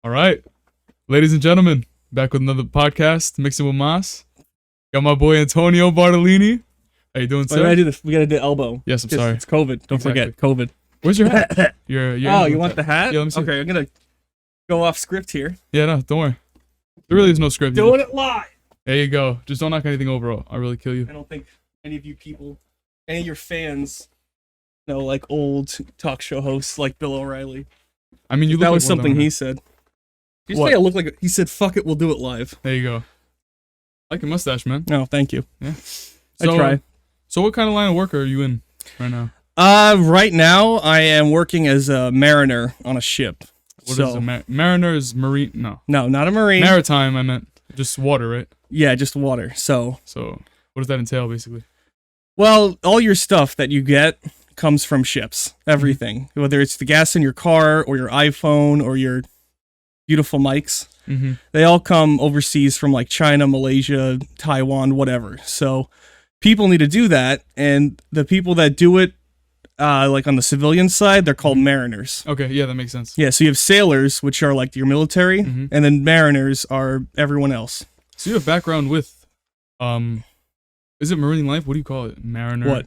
All right, ladies and gentlemen, back with another podcast, Mixin with Mas. Got my boy Antonio Bartalini. How you doing, sir? We gotta do elbow. Yes, I'm sorry. It's COVID. Don't forget COVID. Where's your hat? Your Oh, you want the hat? Yeah, let me see. Okay, I'm gonna go off script here. Yeah, no, don't worry. There really is no script. Doing it live. There you go. Just don't knock anything over. I'll really kill you. I don't think any of you people, any of your fans, know like old talk show hosts like Bill O'Reilly. I mean, you look That like was one of them something right he now. said. Did you What? say I look like? He said, "Fuck it, we'll do it live." There you go. I like your mustache, man. No, thank you. Yeah. I try. So what kind of line of work are you in right now? Right now I am working as a mariner on a ship. What is a mariner is marine? No. No, not a marine. Maritime, I meant. Just water, right? Yeah, just water. So, What does that entail, basically? well, all your stuff that you get comes from ships. Everything. Whether it's the gas in your car or your iPhone or your beautiful mics. Mm-hmm. They all come overseas from like China, Malaysia, Taiwan, whatever. So people need to do that. And the people that do it, like on the civilian side, they're called mariners. Okay, yeah, that makes sense. Yeah, so you have sailors, which are like your military, Mhm. and then mariners are everyone else. So you have background with, is it marine life? What do you call it? Mariner? What?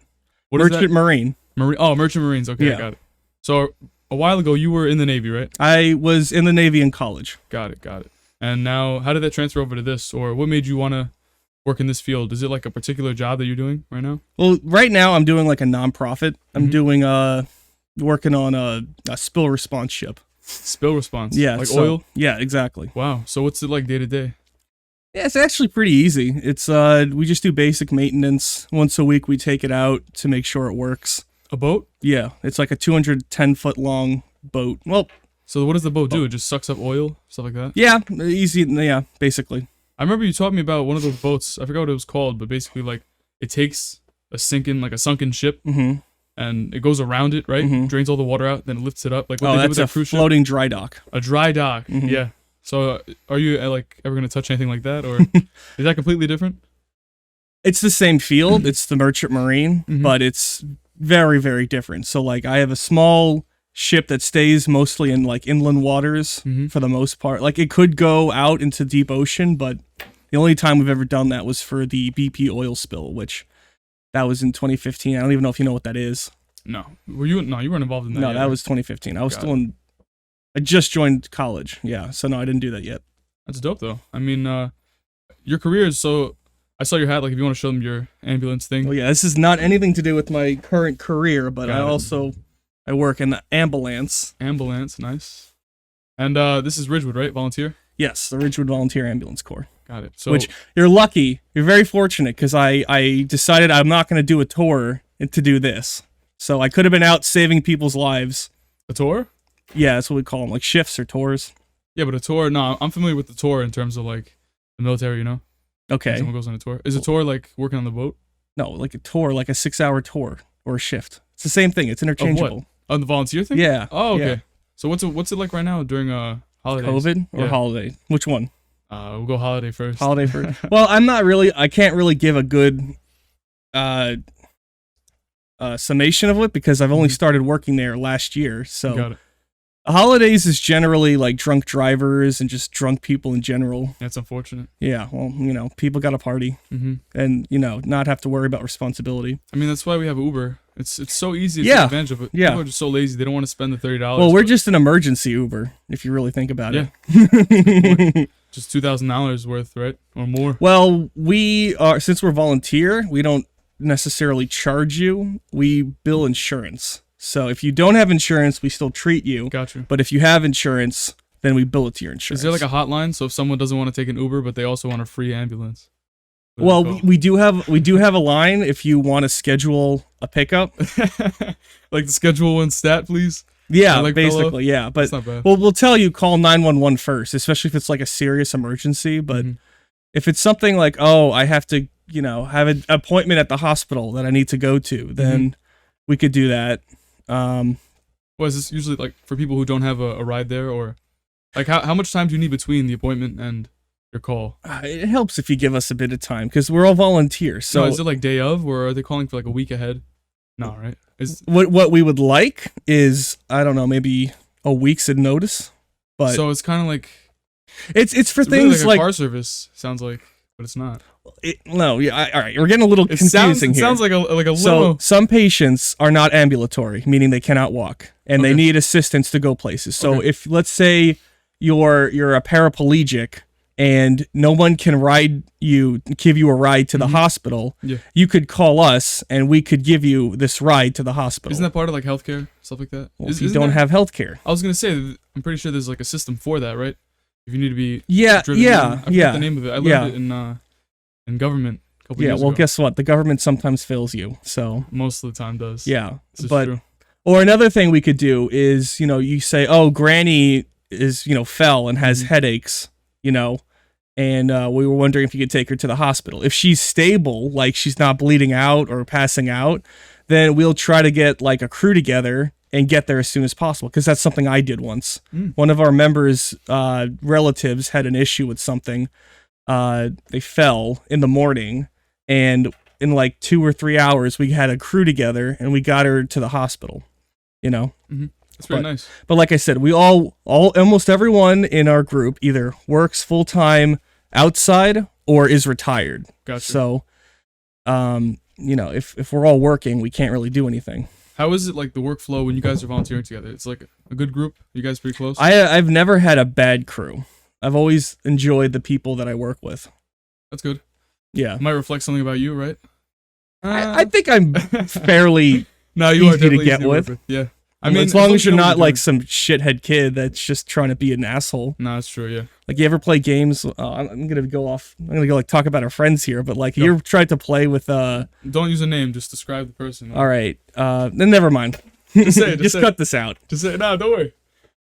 What is Merchant that? Marine. Merchant Marines. Okay, I Yeah. got it. So a while ago, you were in the Navy, right? I was in the Navy in college. Got it. And now, how did that transfer over to this? Or what made you want to work in this field? Is it like a particular job that you're doing right now? Well, right now I'm doing like a nonprofit. I'm Mhm. doing working on a spill response ship. Spill response? Yeah, Like so- oil? Yeah, exactly. Wow. So what's it like day to day? Yeah, it's actually pretty easy. It's we just do basic maintenance. Once a week we take it out to make sure it works. A boat? Yeah, it's like a 210-foot long boat. Well, So what does the boat do? It just sucks up oil? Stuff like that? yeah, easy. Yeah, basically. I remember you taught me about one of those boats. I forgot what it was called, but basically, like, it takes a sunken ship, Mm-hmm. and it goes around it, right? Mhm. Drains all the water out, then it lifts it up. Like what Oh, they did that's with a that cruise ship. floating dry dock. A dry dock. Mhm. Yeah. So are you like ever gonna touch anything like that, or is that completely different? It's the same field. It's the Merchant Marine, Mhm. but it's very, very different. So, like, I have a small ship that stays mostly in like inland waters Mhm. for the most part. Like, it could go out into deep ocean, but the only time we've ever done that was for the BP oil spill, which that was in 2015. I don't even know if you know what that is. No. Were you? No, you weren't involved in that. No, yet, that right? was 2015. I was Got still in. I just joined college. Yeah, so no, I didn't do that yet. That's dope, though. I mean, your career is so. I saw your hat. Like, if you want to show them your ambulance thing. Oh yeah, this is not anything to do with my current career, but Got it. I work in the ambulance. Ambulance, nice. And this is Ridgewood, right? Volunteer. Yes, the Ridgewood Volunteer Ambulance Corps. Got it. So Which you're lucky. You're very fortunate because I decided I'm not going to do a tour to do this. So I could have been out saving people's lives. a tour. Yeah, that's what we call them, like shifts or tours. Yeah, but a tour. No, I'm familiar with the tour in terms of like the military. You know, when Okay. someone goes on a tour. Is a tour like working on the boat? No, like a tour, like a 6-hour tour or a shift. It's the same thing. It's interchangeable. On the volunteer thing? Yeah. Oh, okay. yeah. So what's it like right now during holidays? COVID or Yeah. holiday? Which one? We'll go holiday first. Holiday for. Well, I can't really give a good summation of it because I've only Mhm. started working there last year. So Got it. holidays is generally like drunk drivers and just drunk people in general. That's unfortunate. Yeah, well, people got to party Mm-hmm. and, not have to worry about responsibility. I mean, that's why we have Uber. It's so easy to Yeah. take advantage of it. Yeah. People are just so lazy. They don't want to spend the $30. Well, we're but just an emergency Uber, if you really think about Yeah. it. just $2,000 worth, right, or more. Well, since we're volunteer, we don't necessarily charge you. We bill insurance. So if you don't have insurance, we still treat you. Got you. But if you have insurance, then we bill it to your insurance. Is there like a hotline? So if someone doesn't want to take an Uber, but they also want a free ambulance. what do Well, they we do have a line if you want to schedule a pickup. call? Like the schedule one stat, please. Yeah, like basically, yeah. But That's not bad. well, we'll tell you call 911 first, especially if it's like a serious emergency. But Mhm. if it's something like, oh, I have to, have an appointment at the hospital that I need to go to, then we could do that. Well, is this usually like for people who don't have a ride there, or like how much time do you need between the appointment and your call? It helps if you give us a bit of time because we're all volunteers. So So is it like day of, or are they calling for like a week ahead? No, right? Is what we would like is, I don't know, maybe a week's notice. But so it's kind of like it's for it's really things like a like car service. Sounds like, but it's not. no, yeah, all right, we're getting a little It confusing here. sounds like a limo. So some patients are not ambulatory, meaning they cannot walk, and they Okay. need assistance to go places. So Okay. if let's say you're a paraplegic and no one can give you a ride to the hospital, Yeah. you could call us and we could give you this ride to the hospital. Isn't that part of like healthcare stuff like that? Well, if you Isn't don't there- have health care? I was gonna say, I'm pretty sure there's like a system for that, right? If you need to be Yeah, driven in. I forget yeah. the name of it. I learned Yeah. it in government a couple Yeah, years well, ago. guess what? The government sometimes fails you. So, Most of the time does. yeah. This is But true. or another thing we could do is, you say, "Oh, Granny is, fell and has headaches, and we were wondering if you could take her to the hospital. If she's stable, like she's not bleeding out or passing out, then we'll try to get like a crew together and get there as soon as possible, because that's something I did once. One of our members' relatives had an issue with something. They fell in the morning, and in like 2 or 3 hours, we had a crew together and we got her to the hospital. It's pretty nice. But like I said, we almost everyone in our group either works full time outside or is retired. Gotcha. So, if we're all working, we can't really do anything. How is it like the workflow when you guys are volunteering together? It's like a good group. You guys pretty close? I've never had a bad crew. I've always enjoyed the people that I work with. That's good. Yeah, It might reflect something about you, right? I think I'm fairly No, you easy are to definitely get easy to work with. Yeah. I mean, as long as you're you know not what like some shithead kid that's just trying to be an asshole. No, that's true. Yeah. Like, you ever play games? I'm gonna go like talk about our friends here, but like, you ever tried to play with Don't use a name. Just describe the person. All right, then never mind. Just say it. Just say cut it. this out. Just say it. No, don't worry.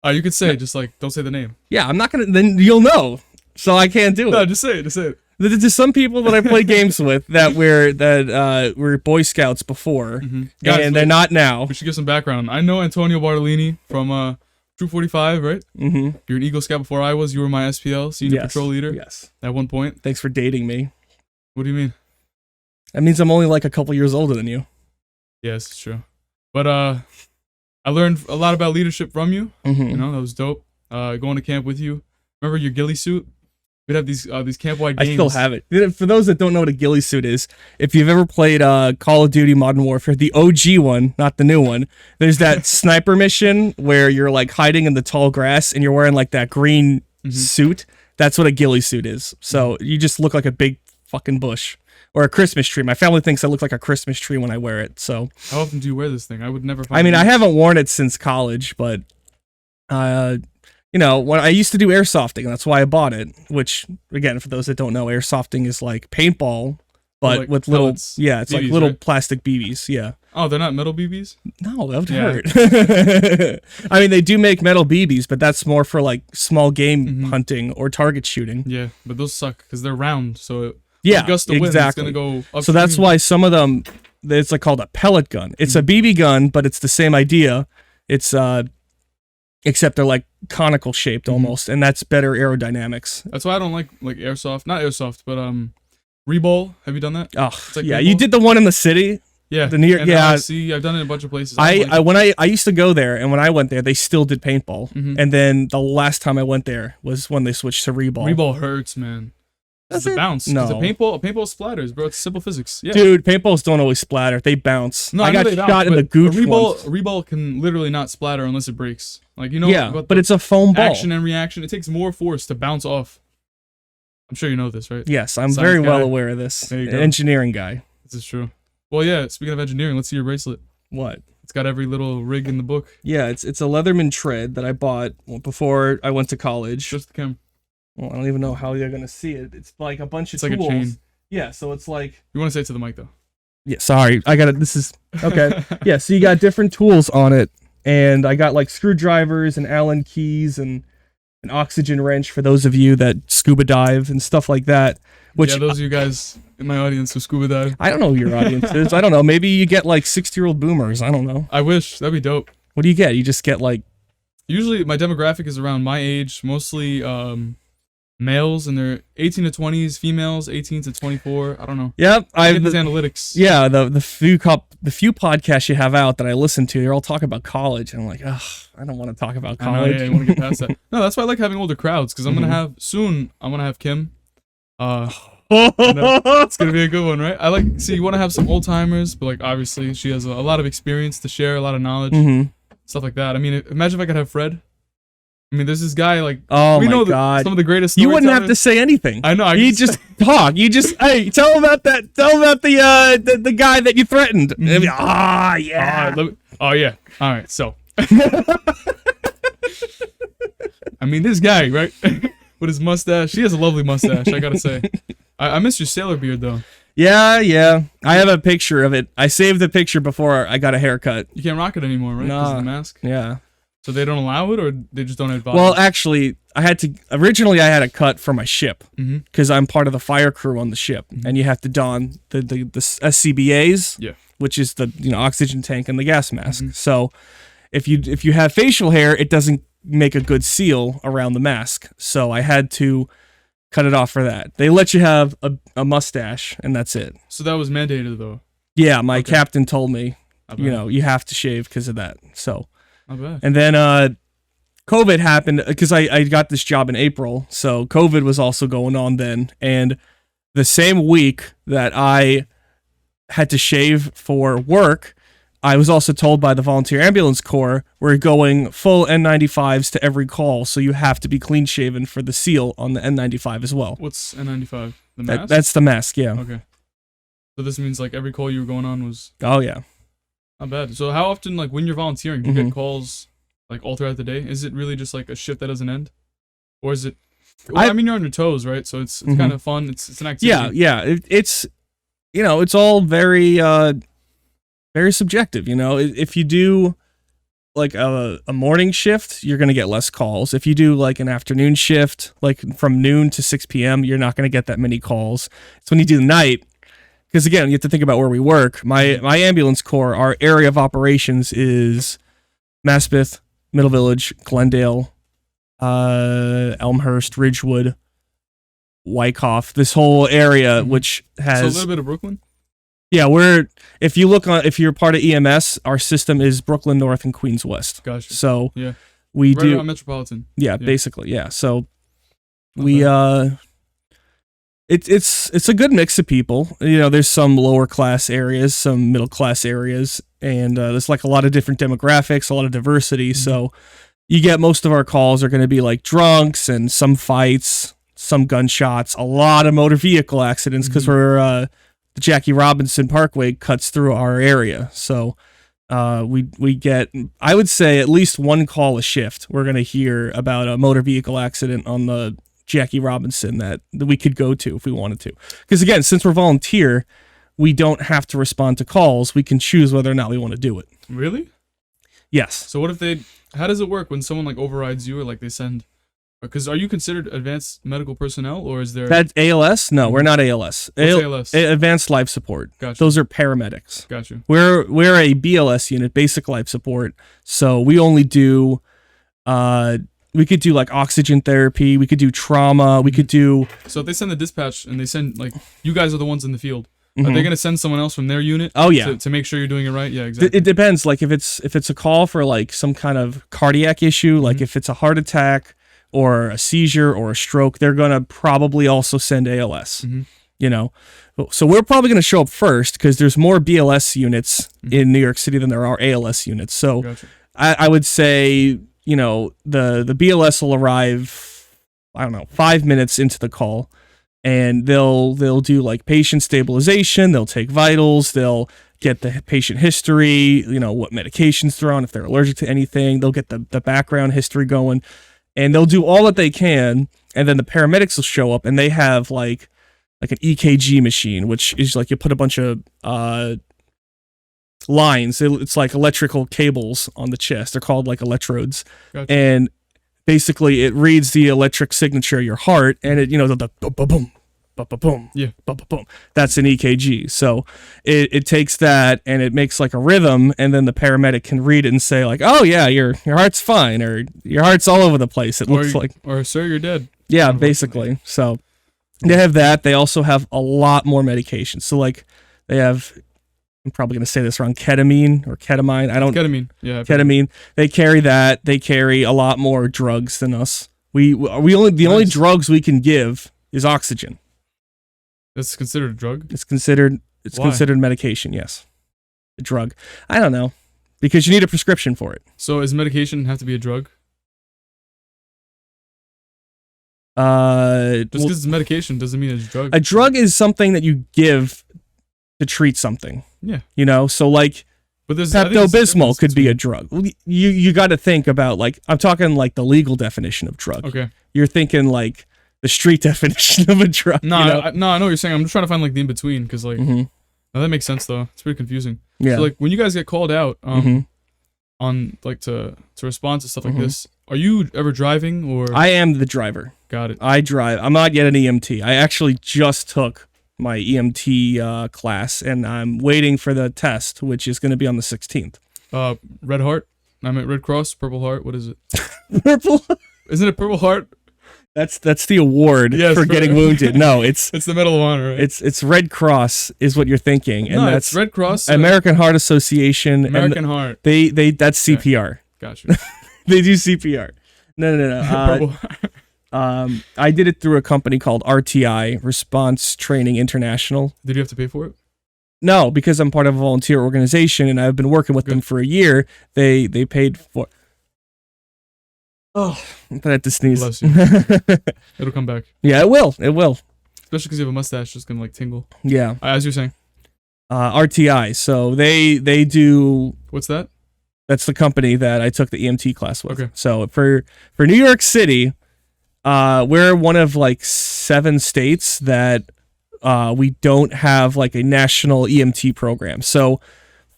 You could say it. Just like don't say the name. Yeah, I'm not gonna. Then you'll know. So I can't do No, it. just say it. Just say it. There's some people that I play games with that were Boy Scouts before, Guys, and they're not now. We should give some background. I know Antonio Bartalini from Troop 45, right? Mm-hmm. You're an Eagle Scout before I was. You were my SPL, Senior Yes. Patrol Leader, Yes. at one point. Thanks for dating me. What do you mean? That means I'm only like a couple years older than you. Yes, it's true. But I learned a lot about leadership from you. Mm-hmm. You know, that was dope. Going to camp with you. Remember your ghillie suit? We'd have these camp-wide I games. still have it. For those that don't know what a ghillie suit is, if you've ever played Call of Duty Modern Warfare, the OG one, not the new one, there's that sniper mission where you're like hiding in the tall grass and you're wearing like that green suit. That's what a ghillie suit is. So you just look like a big fucking bush or a Christmas tree. My family thinks I look like a Christmas tree when I wear it. So How often do you wear this thing? I would never find I mean, it. I haven't worn it since college, but when I used to do airsofting, and that's why I bought it. Which, again, for those that don't know, airsofting is like paintball, but like with little, pellets, it's like BBs, little right? plastic BBs. Yeah. Oh, they're not metal BBs? No, that would Yeah. hurt. I mean, they do make metal BBs, but that's more for like small game hunting or target shooting. Yeah, but those suck because they're round. So Yeah, a gust of wind, exactly. it's gonna go up. So that's why some of them, it's like called a pellet gun. It's a BB gun, but it's the same idea. It's except they're like conical shaped almost, and that's better aerodynamics. That's why I don't like airsoft. Not airsoft, but reball. Have you done that? Oh, like yeah, paintball? you did the one in the city. Yeah. The near- and yeah. LIC, I've done it in a bunch of places. I don't like When I used to go there, and when I went there, they still did paintball. And then the last time I went there was when they switched to reball. Reball hurts, man. It's the bounce. 'Cause No. a paintball splatters, bro. It's simple physics. Yeah. Dude, paintballs don't always splatter; they bounce. No, I know got they bounce, shot in the but gooch a once. reball can literally not splatter unless it breaks. Like you know. Yeah, about but the it's a foam ball. action and reaction. It takes more force to bounce off. I'm sure you know this, right? Yes, I'm Science very well guy. aware of this. There you An go. engineering guy. This is true. Well, yeah. Speaking of engineering, let's see your bracelet. What? It's got every little rig in the book. Yeah, it's a Leatherman tread that I bought before I went to college. Just the camera. Well, I don't even know how you're gonna see it. It's like a bunch of It's like a tools. chain. Yeah, so it's like. You want to say it to the mic though? Yeah, sorry, I got it. This is okay. Yeah, so you got different tools on it, and I got like screwdrivers and Allen keys and an oxygen wrench for those of you that scuba dive and stuff like that. Which yeah, those of you guys in my audience who scuba dive. I don't know who your audience is. I don't know. Maybe you get like 60-year-old boomers. I don't know. I wish that'd be dope. What do you get? You just get like. Usually, my demographic is around my age, mostly males and they're 18 to 20s, females 18 to 24. I don't know. Yep, I get these analytics. Yeah, the few podcasts you have out that I listen to, they're all talking about college, and I'm like, ugh, I don't want to talk about college. I know, yeah, you want to get past that. No, that's why I like having older crowds because I'm gonna have Kim. It's gonna be a good one, right? I like you want to have some old timers, but like obviously she has a lot of experience to share, a lot of knowledge, stuff like that. I mean, imagine if I could have Fred. I mean, there's this guy like God, some of the greatest. You wouldn't have to say anything. I know. You just talk. You just hey, tell him about that. Tell him about the guy that you threatened. Yeah. Oh yeah. All right. So, I mean, this guy, right, with his mustache. He has a lovely mustache. I gotta say. I miss your sailor beard though. Yeah. I have a picture of it. I saved the picture before I got a haircut. You can't rock it anymore, right? Because of the mask. Yeah. So they don't allow it, or they just don't advise? Well, actually, originally I had a cut for my ship because I'm part of the fire crew on the ship, and you have to don the SCBAs, which is the oxygen tank and the gas mask. So if you have facial hair, it doesn't make a good seal around the mask. So I had to cut it off for that. They let you have a mustache, and that's it. So that was mandated, though. Yeah, my captain told me, you have to shave because of that. So. Not bad. And then COVID happened because I got this job in April, so COVID was also going on then. And the same week that I had to shave for work, I was also told by the Volunteer Ambulance Corps, we're going full N95s to every call, so you have to be clean shaven for the seal on the N95 as well. What's N95? The mask? That's the mask, yeah. Okay. So this means like every call you were going on was... Oh, yeah. Not bad. So how often, like when you're volunteering, do you get calls like all throughout the day? Is it really just like a shift that doesn't end? Or is it... Well, I mean, you're on your toes, right? So it's kind of fun. It's an activity. Yeah. It's all very... very subjective, If you do like a morning shift, you're going to get less calls. If you do like an afternoon shift, like from noon to 6 p.m., you're not going to get that many calls. It's when you do the night, because again, you have to think about where we work. My ambulance corps, our area of operations is Maspeth, Middle Village, Glendale, Elmhurst, Ridgewood, Wyckoff, this whole area, which has... So a little bit of Brooklyn? Yeah, if you're part of EMS, our system is Brooklyn North and Queens West. Gotcha. So we right do metropolitan. Yeah, basically, yeah. So it's a good mix of people. There's some lower class areas, some middle class areas, and there's like a lot of different demographics, a lot of diversity. So you get most of our calls are going to be like drunks and some fights, some gunshots, a lot of motor vehicle accidents because we're the Jackie Robinson Parkway cuts through our area. So we get, I would say, at least one call a shift. We're going to hear about a motor vehicle accident on the Jackie Robinson that we could go to if we wanted to. Because again, since we're volunteer, we don't have to respond to calls. We can choose whether or not we want to do it. Really? Yes. So what if how does it work when someone like overrides you or like they send... Because are you considered advanced medical personnel, or is there... That's ALS? No, we're not ALS. What's ALS? Advanced life support. Gotcha. Those are paramedics. Gotcha. We're a BLS unit, basic life support. So we only do... we could do like oxygen therapy. We could do trauma. We could do... So if they send the dispatch and they send, like, you guys are the ones in the field, are they going to send someone else from their unit? Oh, yeah. To make sure you're doing it right? Yeah, exactly. It depends. Like if it's a call for like some kind of cardiac issue, like if it's a heart attack or a seizure or a stroke, they're going to probably also send ALS, So we're probably going to show up first because there's more BLS units in New York City than there are ALS units. So gotcha. I would say, the BLS will arrive, 5 minutes into the call, and they'll do like patient stabilization. They'll take vitals. They'll get the patient history, what medications they're on, if they're allergic to anything. They'll get the background history going. And they'll do all that they can, and then the paramedics will show up, and they have like an EKG machine, which is like you put a bunch of lines. It's like electrical cables on the chest. They're called like electrodes, gotcha. And basically it reads the electric signature of your heart, and it the boom boom boom. Boom, yeah. Boom. That's an EKG. So it takes that and it makes like a rhythm, and then the paramedic can read it and say like, oh yeah, your heart's fine, or your heart's all over the place. It looks like, or sir, you're dead. Yeah, basically. So they have that. They also have a lot more medication. So like they have, I'm probably going to say this wrong, ketamine or ketamine. Ketamine. Yeah. Ketamine. They carry that. They carry a lot more drugs than us. The only drugs we can give is oxygen. That's considered a drug? It's considered medication, yes. A drug. I don't know. Because you need a prescription for it. So does medication have to be a drug? Just because it's medication doesn't mean it's a drug. A drug is something that you give to treat something. Yeah. You know, so like Pepto-Bismol could be a drug. You got to think about, like, I'm talking like the legal definition of drug. Okay. You're thinking like the street definition of a drug. No, you know? I know what you're saying. I'm just trying to find like the in-between because like, no, that makes sense though. It's pretty confusing. Yeah. So like when you guys get called out on like to respond to stuff like this, are you ever driving or? I am the driver. Got it. I drive. I'm not yet an EMT. I actually just took my EMT class, and I'm waiting for the test, which is going to be on the 16th. Red Heart? I'm at Red Cross, Purple Heart. What is it? Purple? Isn't it Purple Heart? That's the award for getting wounded. No, it's the Medal of Honor. Right? It's Red Cross is what you're thinking, and no, that's it's Red Cross. American Heart Association. American Heart. They that's CPR. Gotcha. They do CPR. No. Purple Heart. I did it through a company called RTI, Response Training International. Did you have to pay for it? No, because I'm part of a volunteer organization and I've been working with them for a year. They paid for. Oh, I had to sneeze. Bless you. It'll come back. Yeah, it will. It will. Especially because you have a mustache, it's gonna like tingle. Yeah. As you're saying. RTI. So they do. What's that? That's the company that I took the EMT class with. Okay. So for New York City, we're one of like 7 states that we don't have like a national EMT program. So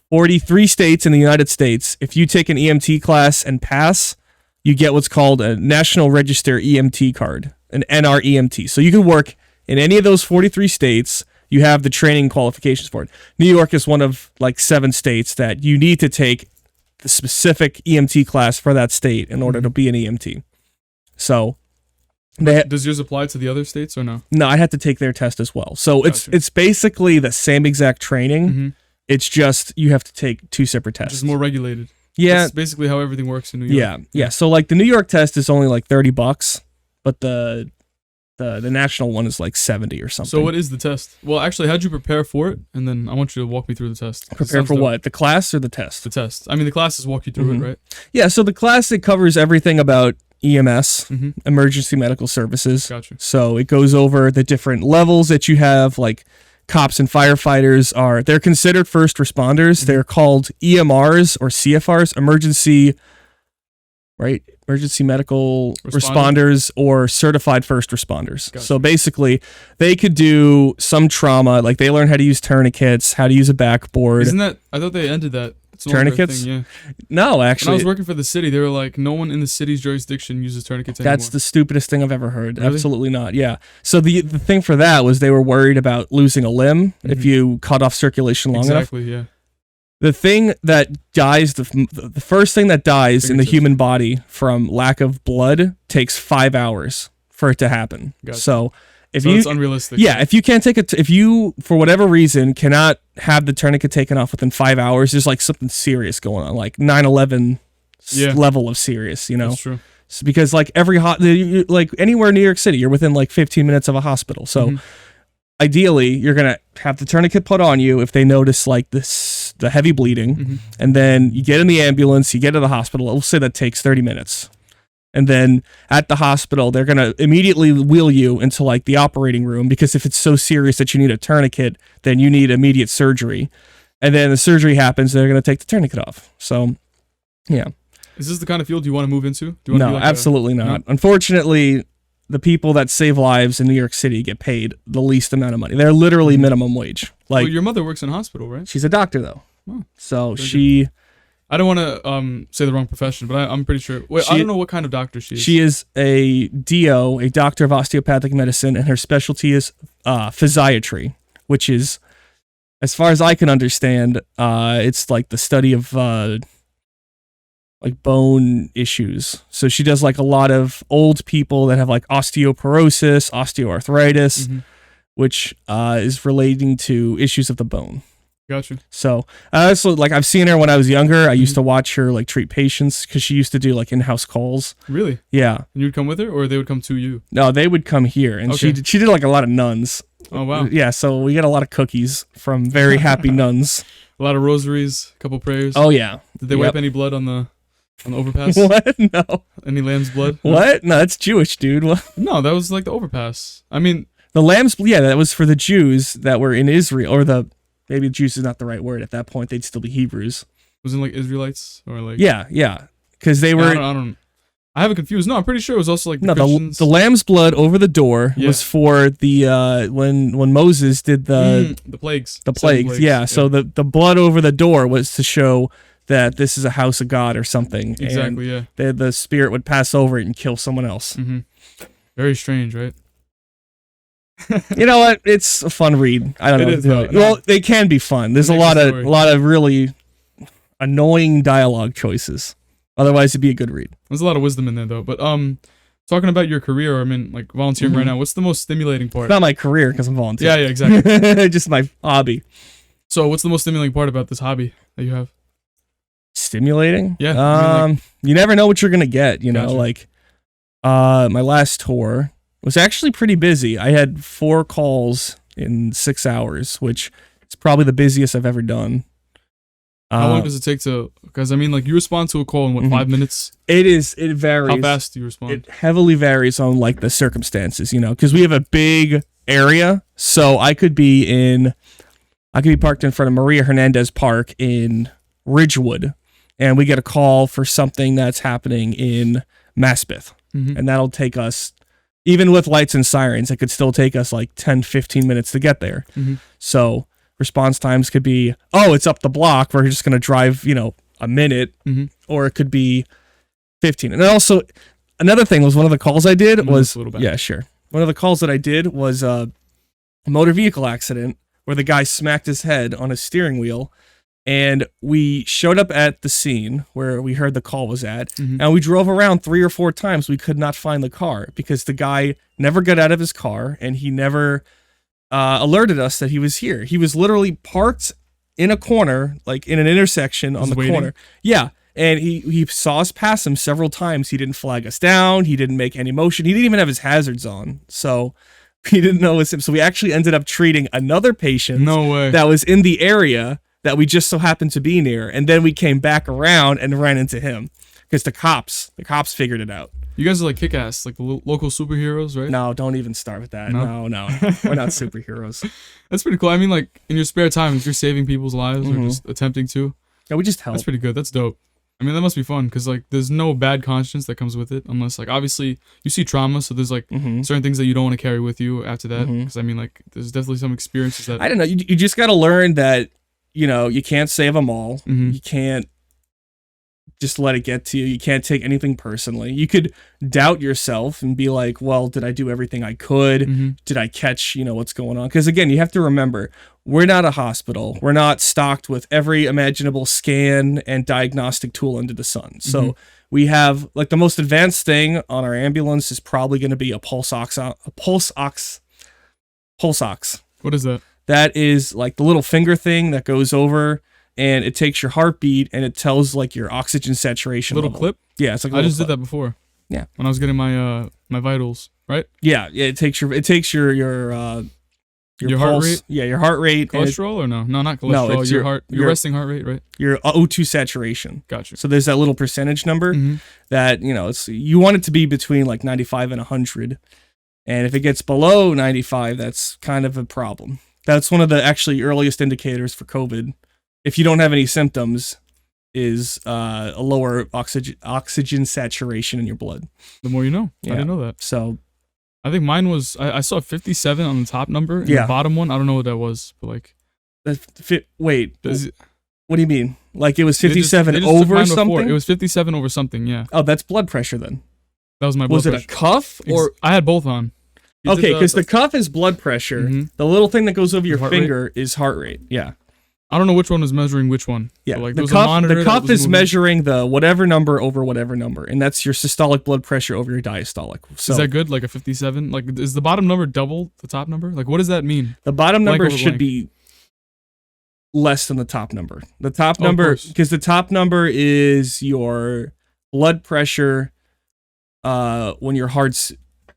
43 states in the United States, if you take an EMT class and pass, you get what's called a National Register EMT card, an NREMT. So you can work in any of those 43 states. You have the training qualifications for it. New York is one of like 7 states that you need to take the specific EMT class for that state in order to be an EMT. So does yours apply to the other states or no? No, I had to take their test as well. So it's basically the same exact training. It's just you have to take 2 separate tests. It's more regulated. Yeah. That's basically how everything works in New York. Yeah. So like the New York test is only like $30, but the national one is like 70 or something. So what is the test? Well, actually, how'd you prepare for it? And then I want you to walk me through the test. Prepare for what? The class or the test? The test. I mean, the classes walk you through it, right? Yeah, so the class, it covers everything about EMS, emergency medical services. Gotcha. So it goes over the different levels that you have, like cops and firefighters they're considered first responders. They're called EMRs or CFRs, emergency medical responders or certified first responders. Gotcha. So basically, they could do some trauma, like they learn how to use tourniquets, how to use a backboard. Isn't that? I thought they ended that. Tourniquets? Thing, yeah. No, actually. When I was working for the city, they were like, no one in the city's jurisdiction uses tourniquets anymore. That's the stupidest thing I've ever heard. Really? Absolutely not. Yeah. So the thing for that was they were worried about losing a limb if you cut off circulation long enough. Exactly, yeah. The thing that dies, the first thing that dies in the human body from lack of blood takes 5 hours for it to happen. Gotcha. So it's unrealistic. Yeah, if you can't take it, if you for whatever reason cannot have the tourniquet taken off within 5 hours, there's like something serious going on, like 9/11 level of serious. You know, that's true. So because like like anywhere in New York City, you're within like 15 minutes of a hospital. So ideally, you're gonna have the tourniquet put on you if they notice like the heavy bleeding, and then you get in the ambulance, you get to the hospital. We'll say that takes 30 minutes. And then at the hospital, they're going to immediately wheel you into like the operating room, because if it's so serious that you need a tourniquet, then you need immediate surgery. And then the surgery happens, they're going to take the tourniquet off. So, yeah. Is this the kind of field you want to move into? Do you want to be like absolutely not. No? Unfortunately, the people that save lives in New York City get paid the least amount of money. They're literally minimum wage. Like, well, your mother works in a hospital, right? She's a doctor, though. Oh, so she... I don't want to say the wrong profession, but I'm pretty sure. Wait, I don't know what kind of doctor she is. She is a DO, a doctor of osteopathic medicine, and her specialty is physiatry, which is, as far as I can understand, it's like the study of like bone issues. So she does like a lot of old people that have like osteoporosis, osteoarthritis, which is relating to issues of the bone. Gotcha. So I also like I've seen her when I was younger. I used to watch her like treat patients because she used to do like in-house calls. Really? Yeah. And you'd come with her, or they would come to you? No, they would come here, and she did like a lot of nuns. Oh wow. Yeah. So we get a lot of cookies from very happy nuns. A lot of rosaries, a couple prayers. Oh yeah. Did they wipe any blood on the overpass? What? No. Any lamb's blood? What? No, that's Jewish, dude. What? No, that was like the overpass. I mean, the lamb's. Yeah, that was for the Jews that were in Israel, or the. Maybe Jews is not the right word. At that point, they'd still be Hebrews. Wasn't like Israelites or like? Yeah. Because they were. I have it confused. No, I'm pretty sure it was also like the lamb's blood over the door was for the when Moses did the plagues. The plagues. Yeah. So the blood over the door was to show that this is a house of God or something. Exactly. And the spirit would pass over it and kill someone else. Very strange, right? You know what? It's a fun read. I don't know. Well, they can be fun. There's a lot of really annoying dialogue choices. Otherwise, it'd be a good read. There's a lot of wisdom in there, though. But talking about your career, I mean, like volunteering right now, what's the most stimulating part? It's not my career because I'm volunteering. Yeah, exactly. Just my hobby. So, what's the most stimulating part about this hobby that you have? Stimulating? Yeah. I mean, you never know what you're gonna get. You know, like my last tour was actually pretty busy. I had 4 calls in 6 hours, which is probably the busiest I've ever done. How long does it take to? Because I mean, like you respond to a call in what 5 minutes? It varies. How fast do you respond? It heavily varies on like the circumstances, you know, because we have a big area, so I could be parked in front of Maria Hernandez Park in Ridgewood, and we get a call for something that's happening in Maspeth, and that'll take us. Even with lights and sirens, it could still take us like 10, 15 minutes to get there. So response times could be, it's up the block. We're just going to drive, a minute, or it could be 15. And then also, another thing was one of the calls I did was, yeah, sure. One of the calls that I did was a motor vehicle accident where the guy smacked his head on his steering wheel. And we showed up at the scene where we heard the call was at, and we drove around 3 or 4 times. We could not find the car because the guy never got out of his car, and he never alerted us that he was here. He was literally parked in a corner, like in an intersection on the corner. Yeah, and he saw us pass him several times. He didn't flag us down. He didn't make any motion. He didn't even have his hazards on. So he didn't know it was him. So we actually ended up treating another patient that was in the area that we just so happened to be near, and then we came back around and ran into him because the cops figured it out. You guys are like kick-ass, like the local superheroes, right? No, don't even start with that. No, we're not superheroes. That's pretty cool. I mean, like in your spare time, if you're saving people's lives or just attempting to, yeah, we just help. That's pretty good. That's dope. I mean, that must be fun because like there's no bad conscience that comes with it unless like obviously you see trauma, so there's like certain things that you don't want to carry with you after that. Because I mean, like there's definitely some experiences that I don't know. You just got to learn that. You can't save them all. You can't just let it get to you. You can't take anything personally. You could doubt yourself and be like, well, did I do everything I could? Did I catch, what's going on? Because again, you have to remember, we're not a hospital. We're not stocked with every imaginable scan and diagnostic tool under the sun. So we have like the most advanced thing on our ambulance is probably going to be a pulse ox. What is that? That is like the little finger thing that goes over and it takes your heartbeat and it tells like your oxygen saturation little level. Clip? Yeah, it's like I just did that before. Yeah. When I was getting my my vitals, right? Yeah, it takes your pulse, heart rate? Yeah, your heart rate. Cholesterol or no? No, not cholesterol. No, it's your resting heart rate, right? Your O2 saturation. Gotcha. So there's that little percentage number that, it's you want it to be between like 95 and 100. And if it gets below 95, that's kind of a problem. That's one of the actually earliest indicators for COVID. If you don't have any symptoms, is a lower oxygen saturation in your blood. The more you know. Yeah. I didn't know that. So I think mine was, I saw 57 on the top number. And the bottom one, I don't know what that was, but like. Wait, what do you mean? Like it was 57 over something? It was 57 over something, yeah. Oh, that's blood pressure then. That was my blood pressure. Was it a cuff? Or I had both on. Okay, because the cuff is blood pressure. The little thing that goes over your finger is heart rate. Yeah. I don't know which one was measuring which one. Yeah, but, like, the there was a monitor the that cuff was is moving. measuring the whatever number over whatever number, and that's your systolic blood pressure over your diastolic. So Is that good? Like a 57? Like, is the bottom number double the top number? Like, what does that mean? the bottom Blank number over should blank. be less than the top number. The top Oh, of number, course. because the top number is your blood pressure when your heart's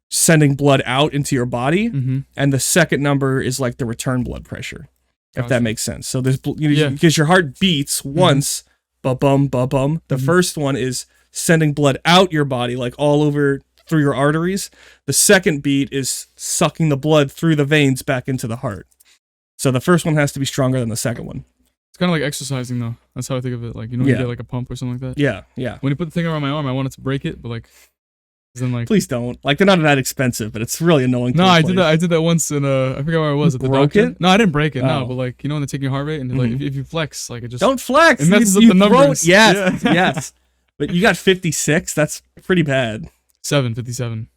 sending blood out into your body, Mm-hmm. and the second number is like the return blood pressure, if Gotcha. that makes sense. So there's Yeah. because your heart beats once, ba-bum, ba-bum. The first one is sending blood out your body, like all over through your arteries. The second beat is sucking the blood through the veins back into the heart. So the first one has to be stronger than the second one. It's kind of like exercising, though. That's how I think of it. Like, you know, when Yeah. you get like a pump or something like that. Yeah, yeah. When you put the thing around my arm, I wanted to break it, but like, then like, Please don't. Like, they're not that expensive, but it's really annoying. no, to I replace. did that. I did that once, and I forgot where I was at the Broke doctor. it? No, I didn't break it. Oh. No, but like, you know, when they take your heart rate and like, Mhm. if you flex, like it just Don't flex. It messes up You the throw- numbers. Yes, Yeah. yes. But you got 56. That's pretty bad. 57.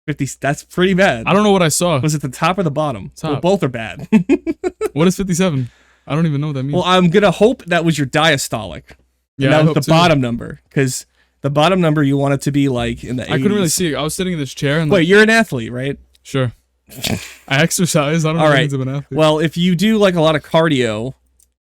50. That's pretty bad. I don't know what I saw. Was it the top or the bottom? Well, Top. both are bad. What is 57? I don't even know what that means. Well, I'm gonna hope that was your diastolic. yeah, And I that was hope the too. bottom number, because the bottom number you want it to be like in the 80s. I couldn't really see it. I was sitting in this chair and like, Wait, you're an athlete, right? sure. I exercise. I don't know All what right. means of an athlete. Well, if you do like a lot of cardio,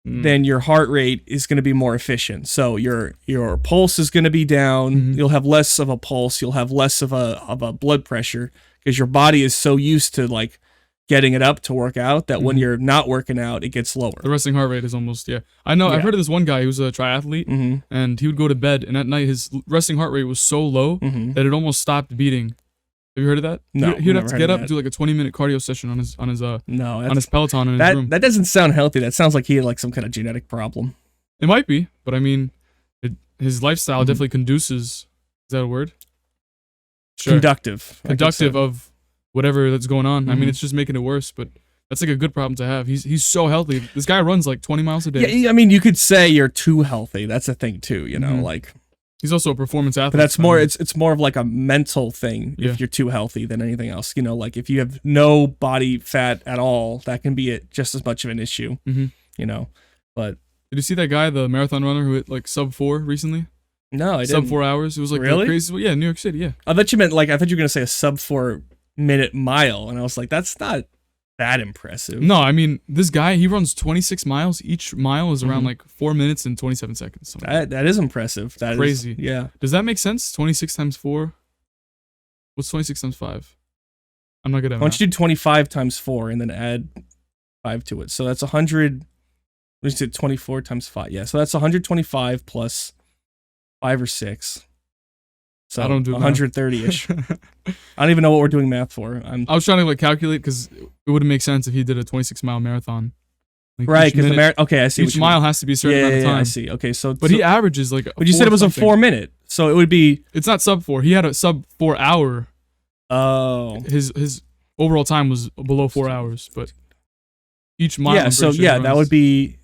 Mm. then your heart rate is going to be more efficient. So your pulse is going to be down. Mhm. You'll have less of a pulse. You'll have less of a blood pressure, because your body is so used to like getting it up to work out that when Mhm. you're not working out, it gets lower. The resting heart rate is almost, yeah. I know, Yeah. I've heard of this one guy who's a triathlete, Mm-hmm. and he would go to bed, and at night his resting heart rate was so low Mm-hmm. that it almost stopped beating. Have you heard of that? No, He'd have never to heard get of up that. and do like a 20-minute cardio session on his No, on his Peloton in his that room. that doesn't sound healthy. That sounds like he had like some kind of genetic problem. It might be, but I mean, his lifestyle Mhm. definitely conduces. Is that a word? Sure. Conductive. I could Conductive say. of whatever that's going on. I mean, Mhm. it's just making it worse, but that's like a good problem to have. He's so healthy. This guy runs like 20 miles a day. Yeah, I mean, you could say you're too healthy. That's a thing too, you know, Mhm. like. He's also a performance athlete. But that's I more. mean, It's more of like a mental thing. Yeah. If you're too healthy than anything else, you know, like if you have no body fat at all, that can be just as much of an issue. Mhm. You know, but Did you see that guy, the marathon runner who hit like sub 4 recently? no, I Sub didn't. 4 hours. It was like Really? the craziest. Yeah, New York City. Yeah. I thought you meant like I thought you were gonna say a sub 4 minute mile, and I was like, that's not that impressive. No, I mean this guy. He runs 26 miles. Each mile is around Mhm. like 4 minutes and 27 seconds. something like That is impressive. That is Crazy. yeah. that. Does that make sense? 26 times 4. What's 26 times 5? I'm not good at Why math. don't you do 25 times 4 and then add 5 to it? So that's 100. We did 24 times 5. Yeah, so that's 125 plus 5 or 6. So I don't do math. 130-ish. I don't even know what we're doing math for. I was trying to like calculate because it wouldn't make sense if he did a 26-mile marathon. Like, right, each because the minute- okay, I see. each what you mile mean. has to be a certain Yeah, amount of yeah, time. I see. Okay, so But he averages like. But you said it was a 4 4-minute, so it would be. It's not sub 4. He had a sub 4 hour. Oh. His overall time was below 4 hours, but each mile. Yeah. I'm So pretty sure he yeah, that runs- would be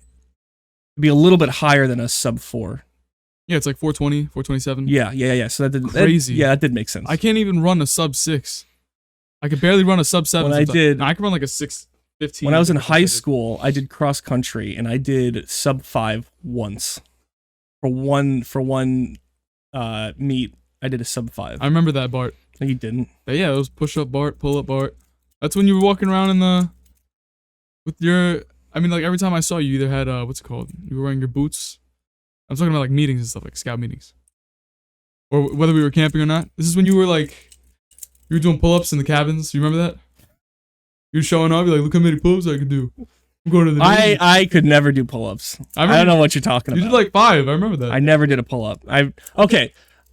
a little bit higher than a sub 4. Yeah, it's like 420, 427. Yeah. So that did Crazy. yeah, that did make sense. I can't even run a sub 6. I could barely run a sub 7. When I sometimes. did- No, I could run like a 6:15. When I was in That's what high did. school, I did cross country and I did sub 5 once. For one meet, I did a sub 5. I remember that, Bart. No, you didn't. But yeah, it was push up Bart, pull up Bart. That's when you were walking around in the with your. I mean, like every time I saw you, either had what's it called? You were wearing your boots. I'm talking about like meetings and stuff, like scout meetings, or whether we were camping or not. This is when you were like, you were doing pull ups in the cabins. You remember that? You're showing off. You're like, look how many pull ups I can do. I'm going to the. Navy." I could never do pull-ups. I remember don't know what you're talking You about. did like 5. I remember that. I never did a pull-up. Okay,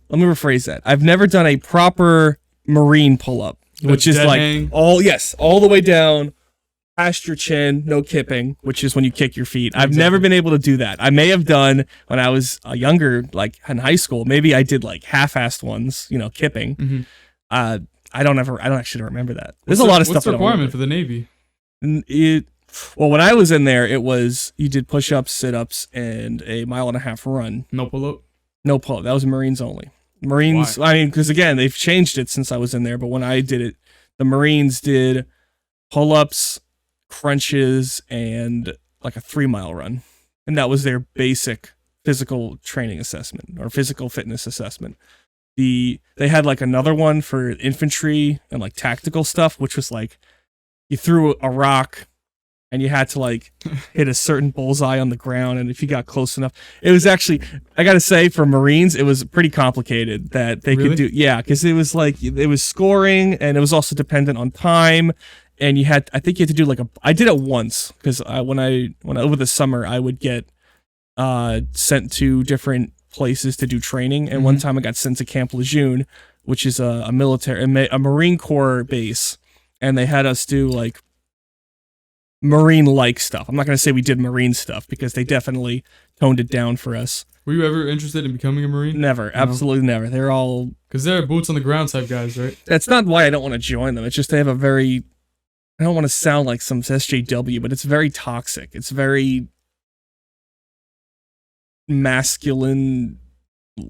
let me rephrase that. I've never done a proper Marine pull-up, The which is dead like hang. all the way down, past your chin, no kipping, which is when you kick your feet. I've Exactly. never been able to do that. I may have done when I was younger, like in high school. Maybe I did like half-assed ones, kipping. Mhm. I don't actually remember that. There's What's a the- lot of What's stuff. the I don't requirement remember. for the Navy? Well, when I was in there, it was you did push-ups, sit-ups, and a 1.5 mile run. No pull up. No pull-up. That was Marines only. Marines. Why? I mean, because again, they've changed it since I was in there. But when I did it, the Marines did pull-ups, crunches, and like a 3 mile run. and that was their basic physical training assessment or physical fitness assessment. They had like another one for infantry and like tactical stuff, which was like you threw a rock and you had to like hit a certain bullseye on the ground, and if you got close enough, it was actually, I gotta say, for Marines, it was pretty complicated that they could do. Yeah, because it was like it was scoring, and it was also dependent on time, and I think you had to do like I did it once because when I over the summer I would get sent to different places to do training, and one time I got sent to Camp Lejeune, which is a Marine Corps base, and they had us do like Marine-like stuff. I'm not going to say we did Marine stuff because they definitely toned it down for us. Were you ever interested in becoming a Marine? Never, absolutely never. They're all... Because they're boots on the ground type guys, right? That's not why I don't want to join them. It's just they have a very... I don't want to sound like some SJW, but it's very toxic. It's very masculine.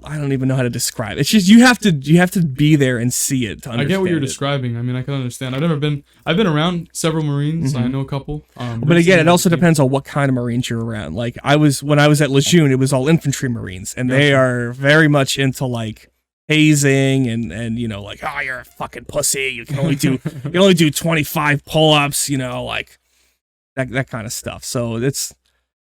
I don't even know how to describe it. It's just you have to be there and see it to understand. I get what you're describing. I mean, I can understand. I've been around several Marines. I know a couple. But again, it also depends on what kind of Marines you're around. Like when I was at Lejeune, it was all infantry Marines, and they are very much into like hazing and you know, like, oh, you're a fucking pussy. You can only do 25 pull-ups, you know, like that kind of stuff. So it's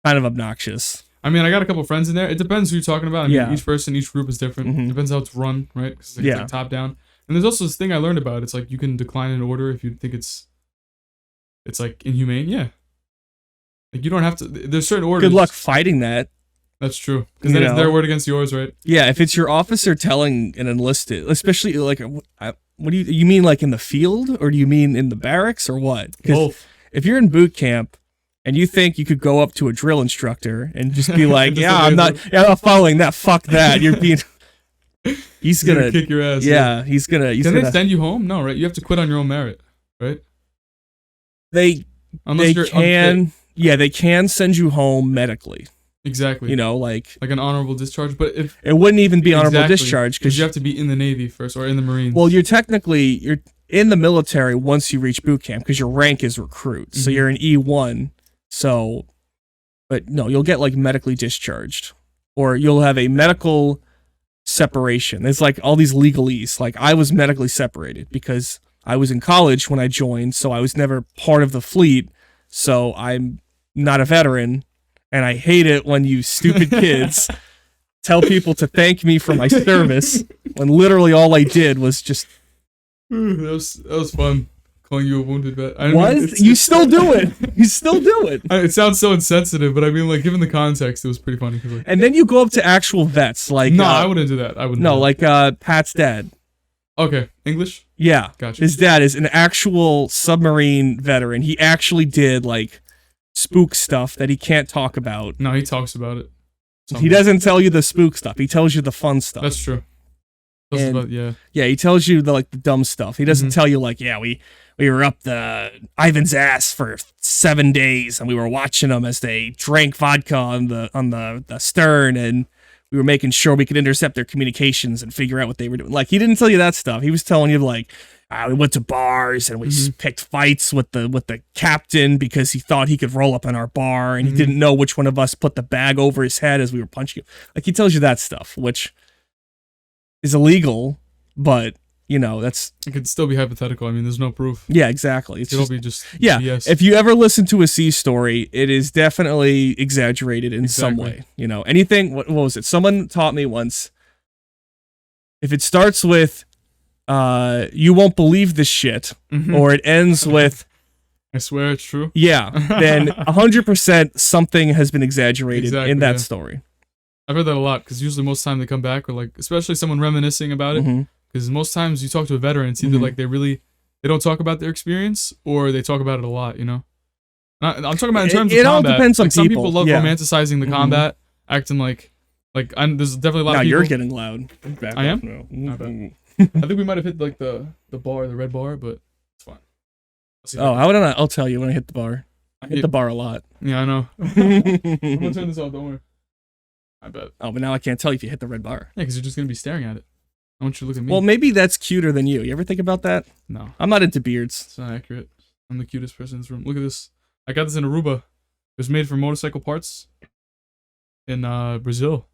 kind of obnoxious. I mean, I got a couple friends in there. It depends who you're talking about. I mean, each person, each group is different. Depends how it's run, right? Because it's like top down. And there's also this thing I learned about. It's like you can decline an order if you think it's like inhumane. Yeah. Like you don't have to. There's certain orders. Good luck fighting that. That's true. Because then it's their word against yours, right? Yeah. If it's your officer telling an enlisted, especially like, what do you mean, like in the field, or do you mean in the barracks, or what? Both. If you're in boot camp and you think you could go up to a drill instructor and just be like, I'm not following that. Fuck that. You're being. He's gonna kick your ass. Yeah, he's gonna. Can they send you home? No, right? You have to quit on your own merit, right? Unless you're can. Unfit. Yeah, they can send you home medically. Exactly. You know, like an honorable discharge, but if it wouldn't even be honorable discharge because you have to be in the Navy first or in the Marines. Well, you're in the military once you reach boot camp because your rank is recruit, so you're an E1. So, but no, you'll get like medically discharged, or you'll have a medical separation. There's like all these legalese. Like I was medically separated because I was in college when I joined, so I was never part of the fleet. So I'm not a veteran, and I hate it when you stupid kids tell people to thank me for my service when literally all I did was just. That was fun. Calling you a wounded vet. You still do it. You still do it. It sounds so insensitive, but I mean, like, given the context, it was pretty funny. Like, and then you go up to actual vets, like no, I wouldn't do that. I wouldn't. No, like Pat's dad. Okay, English. Yeah, gotcha. His dad is an actual submarine veteran. He actually did like spook stuff that he can't talk about. No, he talks about it. He doesn't tell you the spook stuff. He tells you the fun stuff. That's true. Yeah, he tells you the dumb stuff. He doesn't tell you like, we were up the Ivan's ass for 7 days, and we were watching them as they drank vodka on the stern, and we were making sure we could intercept their communications and figure out what they were doing. Like, he didn't tell you that stuff. He was telling you like, we went to bars and we picked fights with the captain because he thought he could roll up in our bar, and he didn't know which one of us put the bag over his head as we were punching him. Like, he tells you that stuff, which is illegal, but that's. It could still be hypothetical. I mean, there's no proof. Yeah, exactly. It'll be just BS. If you ever listen to a sea story, it is definitely exaggerated in some way. Anything. What was it? Someone taught me once. If it starts with, "You won't believe this shit," or it ends with, "I swear it's true." Yeah, then 100% something has been exaggerated in that story. I've heard that a lot because usually most time they come back, or like especially someone reminiscing about it. Because most times you talk to a veteran, it's either like they don't talk about their experience, or they talk about it a lot. I'm talking about in terms of combat. It all depends on people. Some people love romanticizing the combat, acting like there's definitely a lot of people. Now you're getting loud. I am. No. I think we might have hit like the bar, the red bar, but it's fine. I'll tell you when I hit the bar. I hit the bar a lot. Yeah, I know. I'm gonna turn this off. Don't worry. I bet. Oh, but now I can't tell you if you hit the red bar. Yeah, because you're just gonna be staring at it. I want you to look at me. Well, maybe that's cuter than you. You ever think about that? No. I'm not into beards. It's not accurate. I'm the cutest person in this room. Look at this. I got this in Aruba. It was made from motorcycle parts. in Brazil.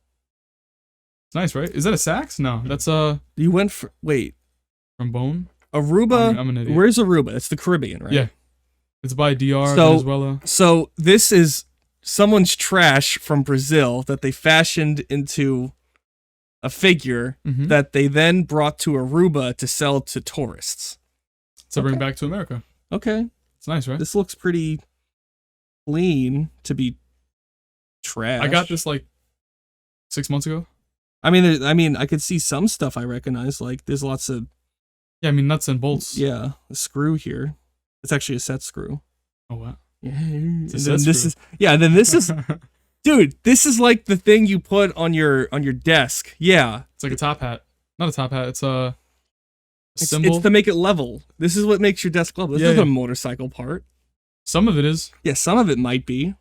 It's nice, right? Is that a sax? No, that's You went for trombone. Aruba. I'm an idiot. Where's Aruba? It's the Caribbean, right? Yeah, it's by DR So- Venezuela. So this is someone's trash from Brazil that they fashioned into a figure Mhm. that they then brought to Aruba to sell to tourists. To bring Okay. back to America. Okay, It's nice, right? this looks pretty clean to be trash. I got this like 6 months ago. I mean, I could see some stuff I recognize. Like, there's lots of Yeah, I mean nuts and bolts. a screw here. It's actually a set screw. Oh wow. Yeah, and It's a then set this screw. is then this is dude. This is like the thing you put on your desk. Yeah, It's like a top hat. Not a top hat. It's a it's symbol. to make it level. This is what makes your desk level. This Yeah, isn't yeah. a motorcycle part. Some of it is. Yeah, some of it might be.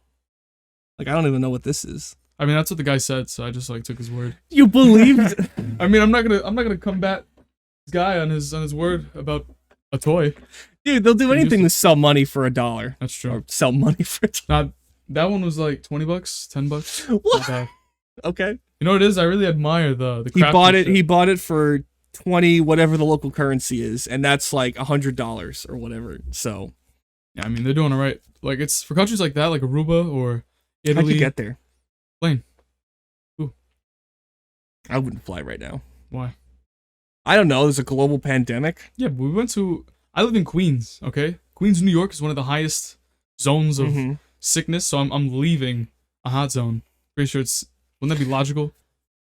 Like, I don't even know what this is. I mean, that's what the guy said, so I just like took his word. You believed? I mean, I'm not gonna combat this guy on his word about a toy. Dude, they'll do anything to sell money for $1. That's true. Or sell money for $1. Not that one was like $20, $10. Not What? bad. Okay. You know what it is? I really admire the He bought it. craftsmanship. He bought it for 20, whatever the local currency is, and that's like $100 or whatever. So Yeah, I mean they're doing it right. Like it's for countries like that, like Aruba or I Italy. could get there. Plane. Ooh. I wouldn't fly right now. Why? I don't know. There's a global pandemic. Yeah, but we went to. I live in Queens. Okay, Queens, New York is one of the highest zones of Mhm. sickness. So I'm leaving a hot zone. Pretty sure it's. Wouldn't that be logical?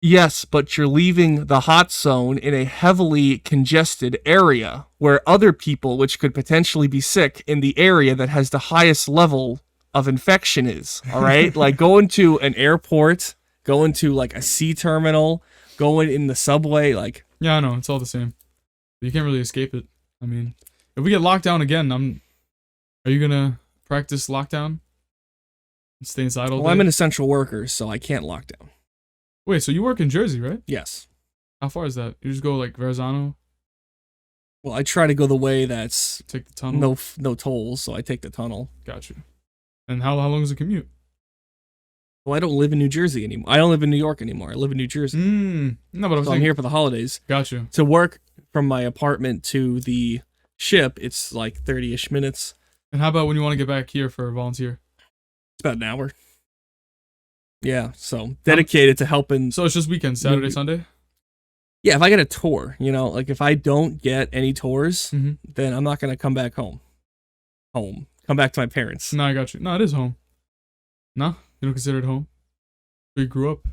Yes, but you're leaving the hot zone in a heavily congested area where other people, which could potentially be sick in the area that has the highest level of infection is. All right? Like going to an airport, going to like a sea terminal, going in the subway, like Yeah, I know it's all the same. But you can't really escape it. I mean, if we get locked down again, Are you gonna practice lockdown? And stay inside all day? well, I'm an essential worker, so I can't lock down. Wait, so you work in Jersey, right? Yes. How far is that? You just go like Verrazano, Well, I try to go the way that's take the tunnel. no tolls, so I take the tunnel. Got you. And how long is the commute? Well, I don't live in New Jersey anymore. I don't live in New York anymore. I live in New Jersey. No, but I'm So I'm saying. here for the holidays. Got you. To work from my apartment to the ship, it's like 30-ish minutes. And how about when you want to get back here for a volunteer? It's about an hour. Yeah, so dedicated to helping. So it's just weekends, Saturday, Maybe. Sunday. Yeah, if I get a tour, like if I don't get any tours, Mm-hmm. then I'm not going to come back home. Come back to my parents. No, I got you. No, it is home. No, you don't consider it home. Where you grew up.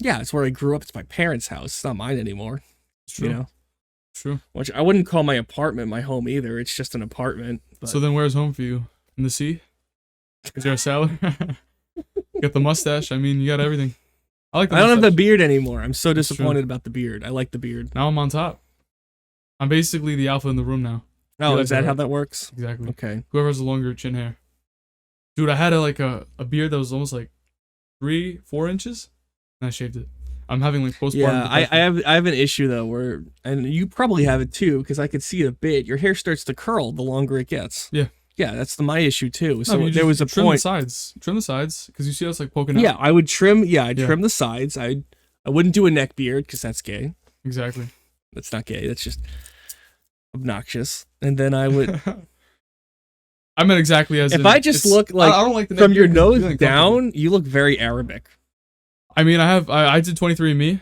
Yeah, it's where I grew up. It's my parents' house. It's not mine anymore. It's true. You know, It's true. which I wouldn't call my apartment my home either. It's just an apartment. But So then, where's home for you? In the sea? Is there a sailor? Got the mustache. I mean, you got everything. I like. The I don't have the mustache. beard anymore. I'm so That's true. disappointed about the beard. I like the beard. Now I'm on top. I'm basically the alpha in the room now. Oh, Yeah, is that that's how right. that works? Exactly. Okay. Whoever has the longer chin hair. Dude, I had a beard that was almost like 3-4 inches, and I shaved it. I'm having like postpartum. Yeah, I depression. have an issue though where, and you probably have it too, because I could see it a bit. Your hair starts to curl the longer it gets. Yeah. Yeah, that's my issue too. No, So you there just was a trim point. the sides. Trim the sides because you see us like poking out. Yeah, I would trim. Yeah, I'd Yeah. trim the sides. I wouldn't do a neck beard because that's gay. Exactly. That's not gay. That's just obnoxious. And then I would, I meant exactly as if in, I just it's- look like I don't like the neck from your beard 'cause it's nose really uncomfortable. down, you look very Arabic. I mean, I did 23andMe.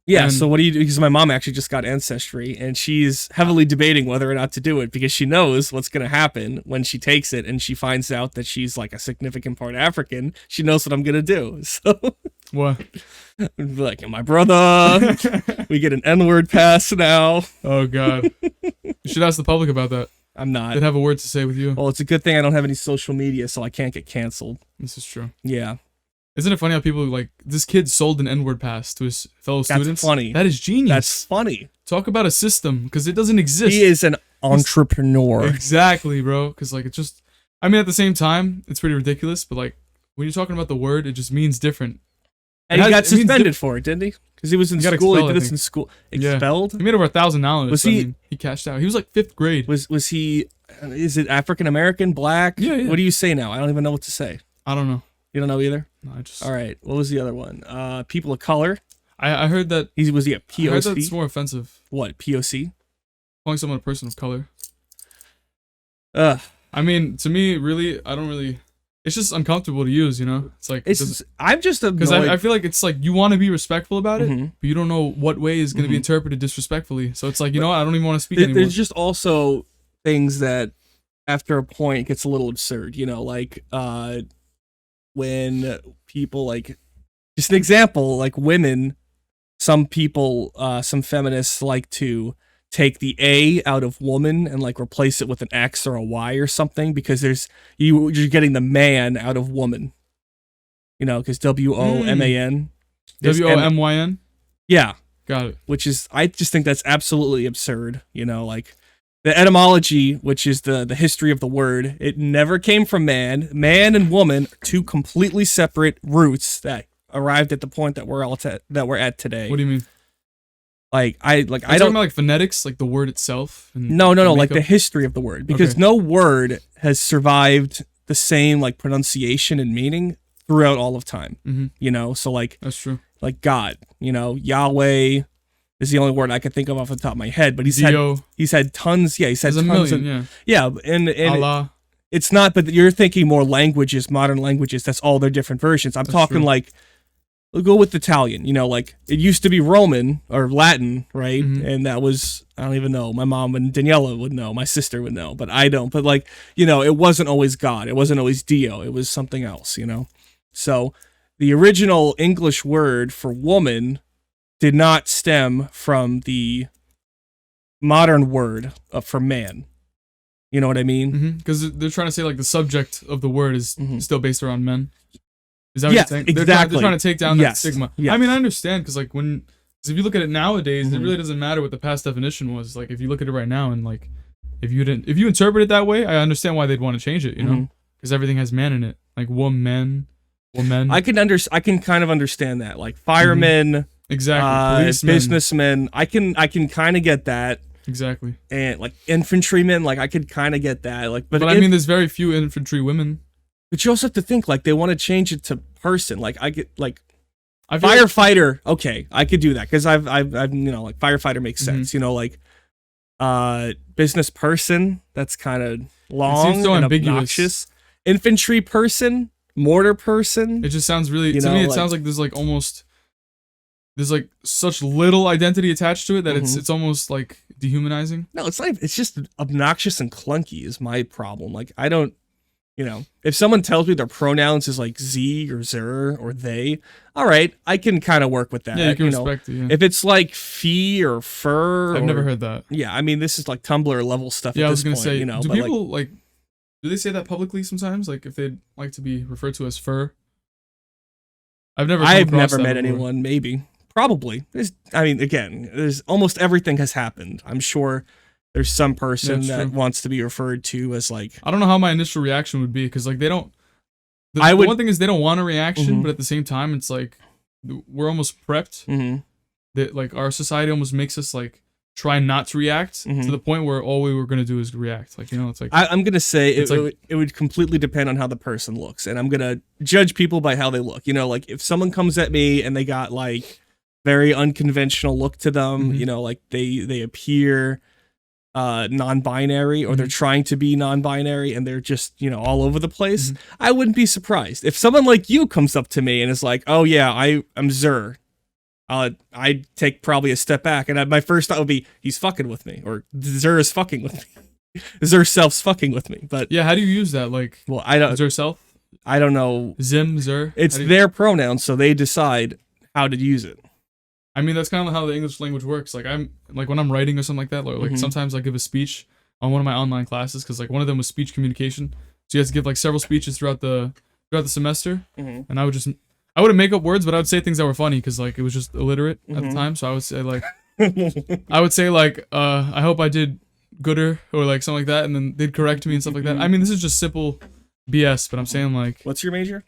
Yeah. And- So what do you do? Because my mom actually just got Ancestry, and she's heavily debating whether or not to do it because she knows what's going to happen when she takes it, and she finds out that she's like a significant part African. She knows what I'm going to do. So What? I'm like, my brother, we get an N-word pass now. Oh God. You should ask the public about that. I'm not. They'd have a word to say with you. Well, it's a good thing I don't have any social media, so I can't get canceled. This is true. Yeah. Isn't it funny how people like this kid sold an N-word pass to his fellow That's students? funny. That is genius. That's funny. Talk about a system because it doesn't exist. He is an entrepreneur. Exactly, bro. Because like it just, I mean, at the same time, it's pretty ridiculous. But like when you're talking about the word, it just means different. And It he has- got it means suspended for it, didn't he? Because he was in He got school. expelled, He I did this think. in school. Yeah. Expelled? He made over $1,000. Was so, I he- mean, he cashed out. He was like 5th grade. Was he? Is it African American, black? Yeah, yeah. What do you say now? I don't even know what to say. I don't know. You don't know either? No, I just. All right. What was the other one? People of color. I heard that. He was I heard POC. that's more offensive. What, POC? Calling someone a person of color. Ugh. I mean, to me, really, I don't really. It's just uncomfortable to use, you know. It's like I'm just annoyed because I feel like it's like you want to be respectful about it, Mhm. but you don't know what way is going to be interpreted disrespectfully. So it's like, you know what? I don't even want to speak anymore. There's just also things that after a point gets a little absurd, you know, like when people like, just an example, like women, some people, some feminists like to take the A out of woman and like replace it with an X or a Y or something because you're getting the man out of woman, you know, because WOMAN. WOMYN. Yeah. Got it. Which is, I just think that's absolutely absurd, you know, like the etymology, which is the history of the word, it never came from man. Man and woman are two completely separate roots that arrived at the point that we're at today. What do you mean? I don't talking about like phonetics, like the word itself. And no, like the history of the word, because no word has survived the same like pronunciation and meaning throughout all of time. Mm-hmm. You know, so like that's true. Like God, you know, Yahweh is the only word I can think of off the top of my head, but he's had tons. Yeah, he's had There's tons. a million, and Allah. It's not, but you're thinking more languages, modern languages. That's all their different versions. I'm talking true. Like, we'll go with Italian. You know, like it used to be Roman or Latin, right? Mm-hmm. And that was, I don't even know. My mom and Daniela would know. My sister would know, but I don't. But like, you know, it wasn't always God. It wasn't always Dio. It was something else. You know, so the original English word for woman did not stem from the modern word for man. You know what I mean? Because they're trying to say like the subject of the word is still based around men. Is that what you're saying? Exactly. They're trying to take down that stigma. Yes. I mean, I understand because like cause if you look at it nowadays, it really doesn't matter what the past definition was. Like if you look at it right now and like if you interpret it that way, I understand why they'd want to change it. You know, because everything has man in it, like woman. I can kind of understand that, like firemen, exactly, businessmen. I can kind of get that. Exactly. And like infantrymen, like I could kind of get that. Like, but I mean, there's very few infantry women. But you also have to think like they want to change it to person. Like I get like firefighter. Okay, I could do that because I've you know, like firefighter makes sense. You know, like business person. That's kind of long. It seems so ambiguous. Obnoxious. Infantry person. Mortar person. It just sounds really to me. It sounds like there's like such little identity attached to it that it's almost like dehumanizing. No, it's not. It's just obnoxious and clunky is my problem. Like I don't, you know, if someone tells me their pronouns is like Z or Zer or they, all right, I can kind of work with that. Yeah, you can respect it. Yeah. If it's like fee or fur, I've never heard that. Yeah, I mean this is like Tumblr level stuff. Yeah, at I was this gonna point, say, you know, do but people like do they say that publicly sometimes? Like if they'd like to be referred to as fur? I've never met anyone. Maybe. Probably. There's almost everything has happened. I'm sure there's some person that wants to be referred to as like. I don't know how my initial reaction would be because like they don't. The one thing is they don't want a reaction, but at the same time it's like we're almost prepped. That like our society almost makes us like try not to react to the point where all we were gonna do is react. Like, you know, it's like I'm gonna say it would completely depend on how the person looks, and I'm gonna judge people by how they look. You know, like if someone comes at me and they got like very unconventional look to them, you know, like they appear non-binary or they're trying to be non-binary and they're just, you know, all over the place. I wouldn't be surprised if someone like you comes up to me and is like, oh yeah, I'm Zer. I'd take probably a step back, and my first thought would be, he's fucking with me, or Zer is fucking with me. Zer self's fucking with me. But yeah, how do you use that? Like, well, I don't. Zer self? I don't know. Zim, Zer? It's their pronouns, so they decide how to use it. I mean, that's kind of how the English language works. Like, I'm like when I'm writing or something like that, or like sometimes I give a speech on one of my online classes because like one of them was speech communication, so you have to give like several speeches throughout the semester, and I wouldn't make up words, but I would say things that were funny because like it was just illiterate at the time. So I would say like, I hope I did gooder or like something like that, and then they'd correct me and stuff like that. I mean, this is just simple BS, but I'm saying like, what's your major?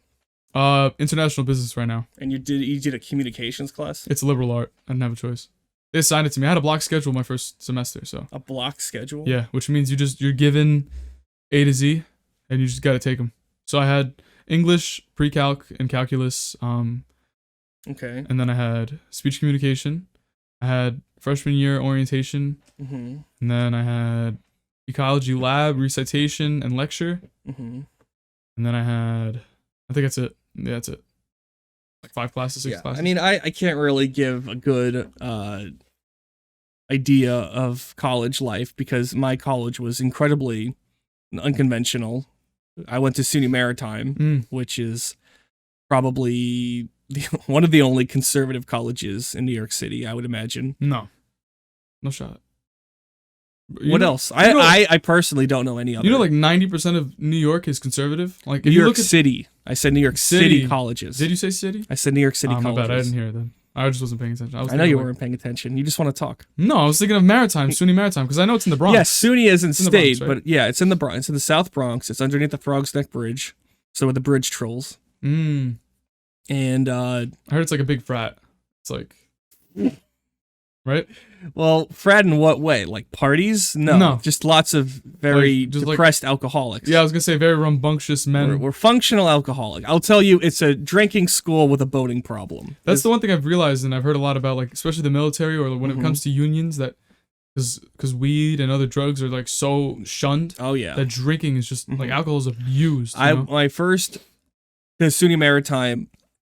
International business right now. And you did a communications class? It's liberal art. I didn't have a choice. They assigned it to me. I had a block schedule my first semester, so. A block schedule? Yeah, which means you're given A to Z, and you just got to take them. So I had, English, pre-calc, and calculus. Okay. And then I had speech communication. I had freshman year orientation. Mm-hmm. And then I had ecology lab, recitation, and lecture. Mm-hmm. And then I had, I think that's it. Yeah, that's it. Like 5 classes, 6 classes. I mean, I can't really give a good idea of college life because my college was incredibly unconventional. I went to SUNY Maritime, which is probably one of the only conservative colleges in New York City, I would imagine. No shot. What else? I personally don't know any other. You know, like 90% of New York is conservative. Like New if you York look at City. I said New York City colleges. Did you say city? I said New York City My colleges. bad. I didn't hear it then. I just wasn't paying attention. I know you weren't paying attention. You just want to talk. No, I was thinking of Maritime, SUNY Maritime, because I know it's in the Bronx. Yes, SUNY is in state, Bronx, right? but yeah, it's in the Bronx. It's in the South Bronx. It's underneath the Frog's Neck Bridge. So with the bridge trolls. And I heard it's like a big frat. It's like, right? Well, frat in what way? Like parties? No. Just lots of very depressed alcoholics. Yeah, I was going to say very rambunctious men. We're functional alcoholic. I'll tell you, it's a drinking school with a boating problem. That's the one thing I've realized, and I've heard a lot about, like, especially the military or when it comes to unions, that because weed and other drugs are, like, so shunned. Oh, yeah. That drinking is just, like, alcohol is abused. My first, the SUNY Maritime,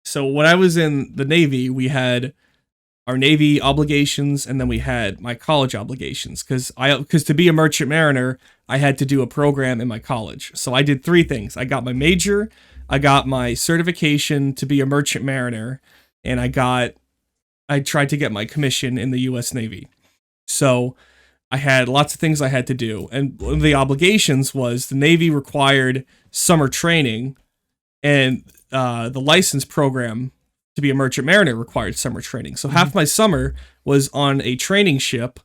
so when I was in the Navy, we had our Navy obligations, and then we had my college obligations. Because to be a merchant mariner, I had to do a program in my college. So I did 3 things. I got my major, I got my certification to be a merchant mariner, and I tried to get my commission in the U.S. Navy. So I had lots of things I had to do. And one of the obligations was the Navy required summer training, and the license program to be a merchant mariner required summer training. So half my summer was on a training ship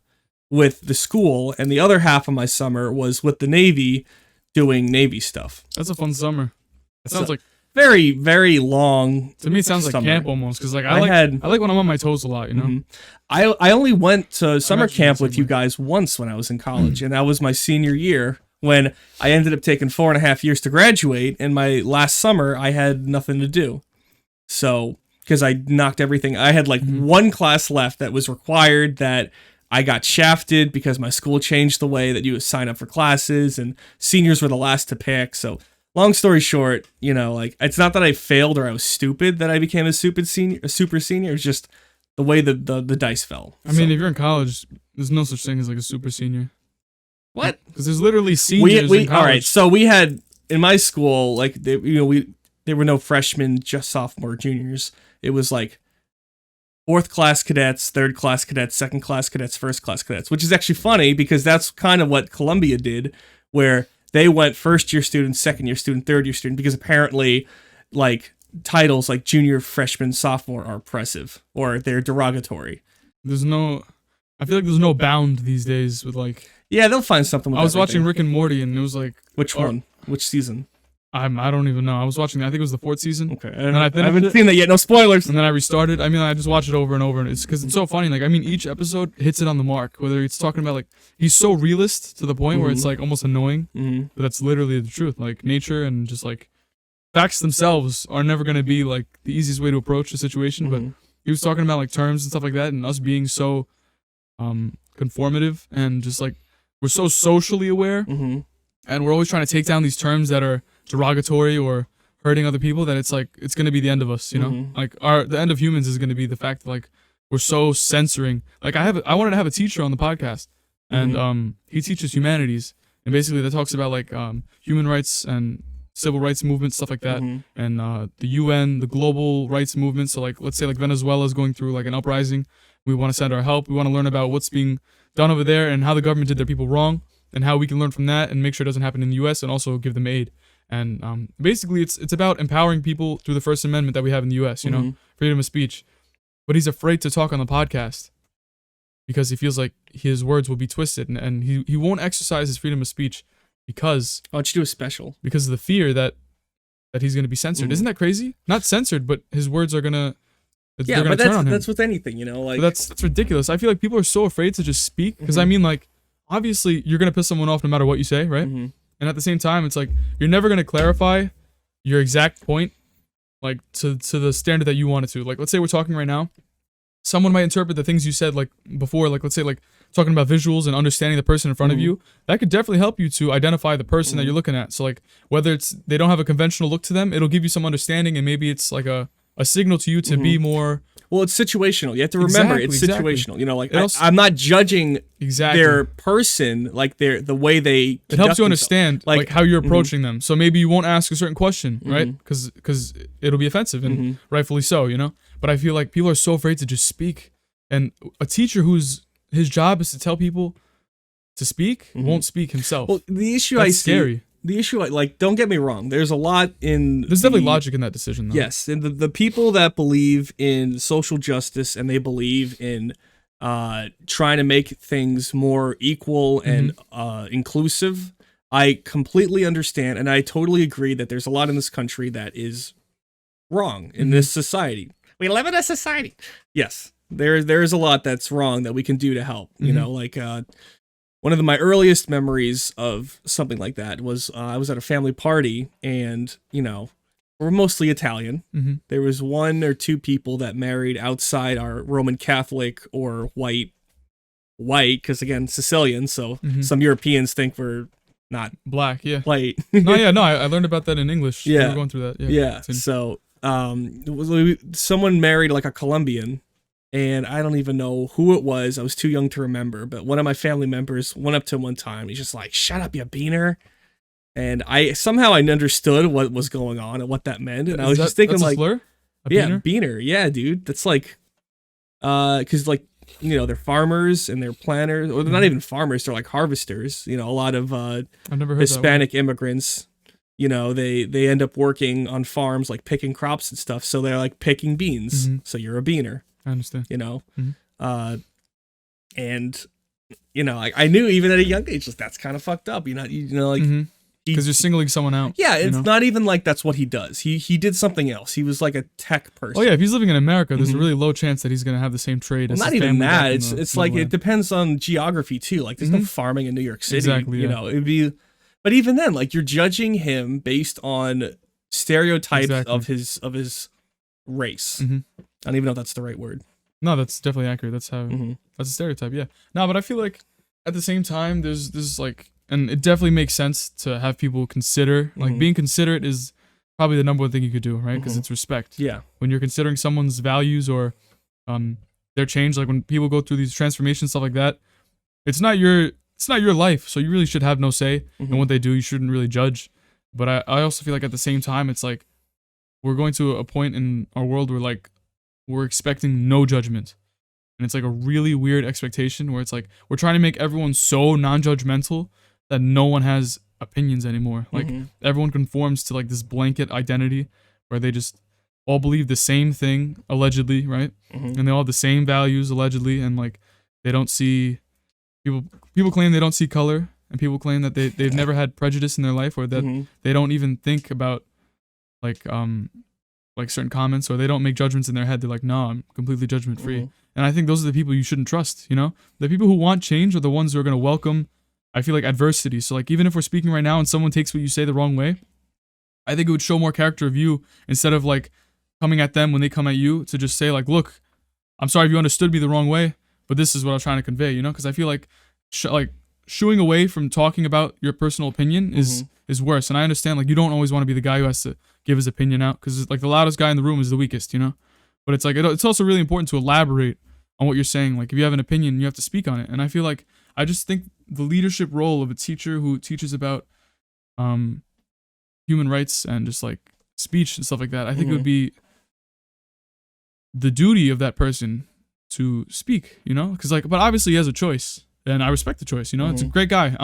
with the school, and the other half of my summer was with the Navy doing Navy stuff. That's a fun summer. It sounds like very, very long. To me, it sounds like camp almost, because like I like when I'm on my toes a lot, you know. Mm-hmm. I only went to summer camp with you guys once when I was in college, and that was my senior year when I ended up taking 4.5 years to graduate, and my last summer I had nothing to do. So, because I knocked everything, I had like one class left that was required that I got shafted because my school changed the way that you would sign up for classes, and seniors were the last to pick. So, long story short, you know, like it's not that I failed or I was stupid that I became a super senior. It's just the way the dice fell. I mean, if you're in college, there's no such thing as like a super senior. What? Because there's literally seniors in college. All right, so we had in my school, like there were no freshmen, just sophomore, juniors. It was like 4th class cadets, 3rd class cadets, 2nd class cadets, 1st class cadets, which is actually funny because that's kind of what Columbia did, where they went 1st year student, 2nd year student, 3rd year student, because apparently like titles like junior, freshman, sophomore are oppressive or they're derogatory. I feel like there's no bound these days with like. Yeah, they'll find something with I was watching Rick and Morty and it was like. Which one? Which season? I don't even know. I was watching, I think it was the 4th season. Okay. And I haven't seen that yet. No spoilers. And then I restarted. I mean, I just watched it over and over, and it's because it's so funny. Like, I mean, each episode hits it on the mark. Whether it's talking about like he's so realist to the point where it's like almost annoying. But that's literally the truth. Like nature and just like facts themselves are never gonna be like the easiest way to approach a situation. But he was talking about like terms and stuff like that, and us being so conformative and just like we're so socially aware, and we're always trying to take down these terms that are derogatory or hurting other people, that it's like it's gonna be the end of us, you know. Like the end of humans is gonna be the fact that like we're so censoring. Like I wanted to have a teacher on the podcast, and he teaches humanities, and basically that talks about like human rights and civil rights movements, stuff like that, and the UN, the global rights movement. So like let's say like Venezuela is going through like an uprising, we want to send our help, we want to learn about what's being done over there and how the government did their people wrong, and how we can learn from that and make sure it doesn't happen in the US, and also give them aid. And basically, it's about empowering people through the First Amendment that we have in the U.S., you know, freedom of speech. But he's afraid to talk on the podcast because he feels like his words will be twisted, and he won't exercise his freedom of speech because... Why don't you do a special? Because of the fear that he's going to be censored. Isn't that crazy? Not censored, but his words are going to... Yeah, but that's with anything, you know? Like, but that's ridiculous. I feel like people are so afraid to just speak because, I mean, like, obviously, you're going to piss someone off no matter what you say, right? And at the same time, it's like, you're never going to clarify your exact point, like to the standard that you want it to. Like, let's say we're talking right now. Someone might interpret the things you said like before, like let's say like talking about visuals and understanding the person in front of you. That could definitely help you to identify the person that you're looking at. So like whether it's they don't have a conventional look to them, it'll give you some understanding, and maybe it's like a signal to you to be more. Well, it's situational. You have to remember it's Exactly. situational. You know, like Also- I'm not judging Exactly. their person, like the way they. It helps you understand like how you're approaching them. So maybe you won't ask a certain question, right? Because it'll be offensive, and rightfully so, you know. But I feel like people are so afraid to just speak, and a teacher whose his job is to tell people to speak won't speak himself. Well, the issue That's I see. scary. The issue, like, don't get me wrong. There's a lot in. There's definitely logic in that decision, though. Yes, and the people that believe in social justice and they believe in trying to make things more equal and inclusive, I completely understand, and I totally agree that there's a lot in this country that is wrong in this society. We live in a society. Yes, there is a lot that's wrong that we can do to help. You know, like one of my earliest memories of something like that was I was at a family party, and you know, we're mostly Italian. There was 1 or 2 people that married outside our Roman Catholic or white, because again, Sicilian. So some Europeans think we're not Black, yeah. white. No, I learned about that in English. Yeah. We were going through that. Yeah. So someone married like a Colombian, and I don't even know who it was. I was too young to remember, but one of my family members went up to him one time. He's just like, "Shut up, you beaner." And I somehow understood what was going on and what that meant. And I was just thinking, that's like, a slur? A yeah, beaner? beaner. Yeah, dude. That's like, because like, you know, they're farmers and they're planters, or they're not even farmers. They're like harvesters. You know, a lot of I've never heard Hispanic immigrants, you know, they end up working on farms, like picking crops and stuff. So they're like picking beans. So you're a beaner, I understand. you know? And, you know, I knew even at a young age, like, that's kind of fucked up. You know, like, Because you're singling someone out. yeah, you it's know? not even like that's what he does. He did something else. He was like a tech person. Oh yeah, if he's living in America, there's a really low chance that he's gonna have the same trade. Well, as not his even family that. back in It's the it's like it motherland. depends on geography too. Like there's no farming in New York City. Exactly, You yeah. know, it'd be, but even then, like you're judging him based on stereotypes Exactly. of his race. I don't even know if that's the right word. No, that's definitely accurate. That's how that's a stereotype. Yeah. No, but I feel like at the same time, there's like, and it definitely makes sense to have people consider, like being considerate is probably the number one thing you could do, right? Because it's respect. Yeah. When you're considering someone's values or their change, like when people go through these transformations, stuff like that, it's not your life, so you really should have no say in what they do. You shouldn't really judge. But I also feel like at the same time, it's like we're going to a point in our world where like we're expecting no judgment. And it's like a really weird expectation where it's like we're trying to make everyone so non-judgmental that no one has opinions anymore. Like everyone conforms to like this blanket identity where they just all believe the same thing, allegedly, right? And they all have the same values, allegedly, and like they don't see people claim they don't see color, and people claim that they've never had prejudice in their life, or that they don't even think about like certain comments, or they don't make judgments in their head. They're like, no, I'm completely judgment free. And I think those are the people you shouldn't trust, you know? The people who want change are the ones who are going to welcome, I feel like, adversity. So like even if we're speaking right now and someone takes what you say the wrong way, I think it would show more character of you instead of like coming at them when they come at you, to just say like, look, I'm sorry if you understood me the wrong way, but this is what I was trying to convey, you know? Because I feel like shooing away from talking about your personal opinion is worse. And I understand like you don't always want to be the guy who has to give his opinion out, because like the loudest guy in the room is the weakest, you know? But it's like it's also really important to elaborate on what you're saying. Like if you have an opinion, you have to speak on it. And I feel like I just think the leadership role of a teacher who teaches about human rights and just like speech and stuff like that, I think it would be the duty of that person to speak, you know? Because like, but obviously he has a choice, and I respect the choice, you know? It's a great guy.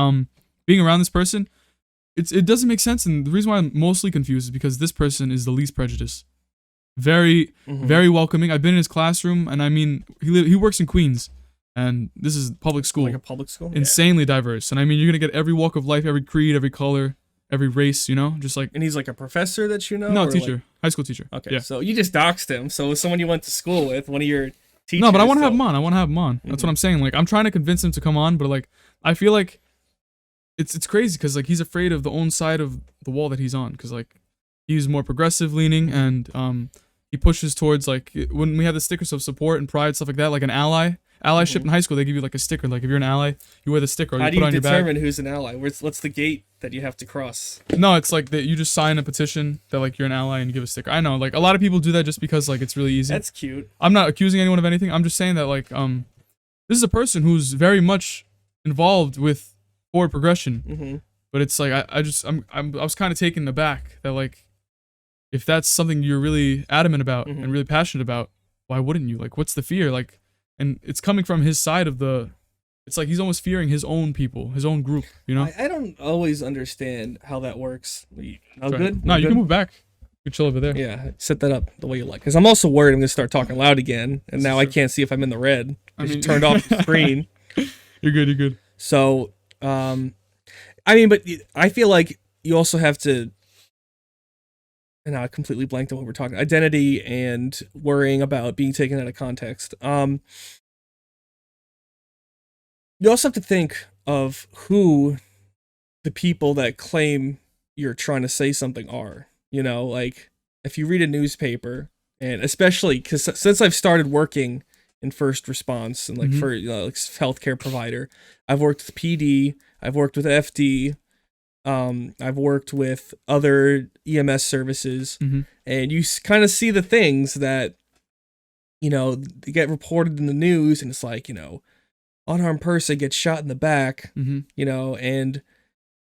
Being around this person, it doesn't make sense, and the reason why I'm mostly confused is because this person is the least prejudiced. Very, very welcoming. I've been in his classroom, and I mean, he works in Queens, and this is public school. Like a public school? Insanely diverse. And I mean, you're gonna get every walk of life, every creed, every color, every race, you know? Just like... And he's like a professor that you know? No, or teacher. like- High school teacher. Okay, Yeah. so you just doxed him. So someone you went to school with, one of your teachers. No, but I want to so- have him on. I want to have him on. That's what I'm saying. Like, I'm trying to convince him to come on, but like, I feel like it's crazy because like he's afraid of the own side of the wall that he's on. Because like, he's more progressive leaning, and he pushes towards like when we have the stickers of support and pride, stuff like that, like an allyship in high school. They give you like a sticker, like if you're an ally, you wear the sticker. Or How you do put you on your bag. determine who's an ally? What's the gate that you have to cross? No, it's like that you just sign a petition that like you're an ally and you give a sticker. I know, like a lot of people do that just because like it's really easy. That's cute. I'm not accusing anyone of anything. I'm just saying that like this is a person who's very much involved with forward progression. But it's like I was kind of taken aback that like if that's something you're really adamant about and really passionate about, why wouldn't you? Like what's the fear? Like, and it's coming from his side of the. It's like he's almost fearing his own people, his own group, you know? I don't always understand how that works. Oh, good? No, you good? can move back. You can chill over there. Yeah, set that up the way you like. Because I'm also worried I'm going to start talking loud again, and now I can't see if I'm in the red. I just turned off the screen. You're good. So, I mean, but I feel like you also have to, and I completely blanked on what we're talking, identity and worrying about being taken out of context. You also have to think of who the people that claim you're trying to say something are. You know, like if you read a newspaper, and especially because since I've started working in first response and like for like healthcare provider, I've worked with PD, I've worked with FD, I've worked with other EMS services, and you kind of see the things that, you know, they get reported in the news, and it's like, you know, unarmed person gets shot in the back, you know, and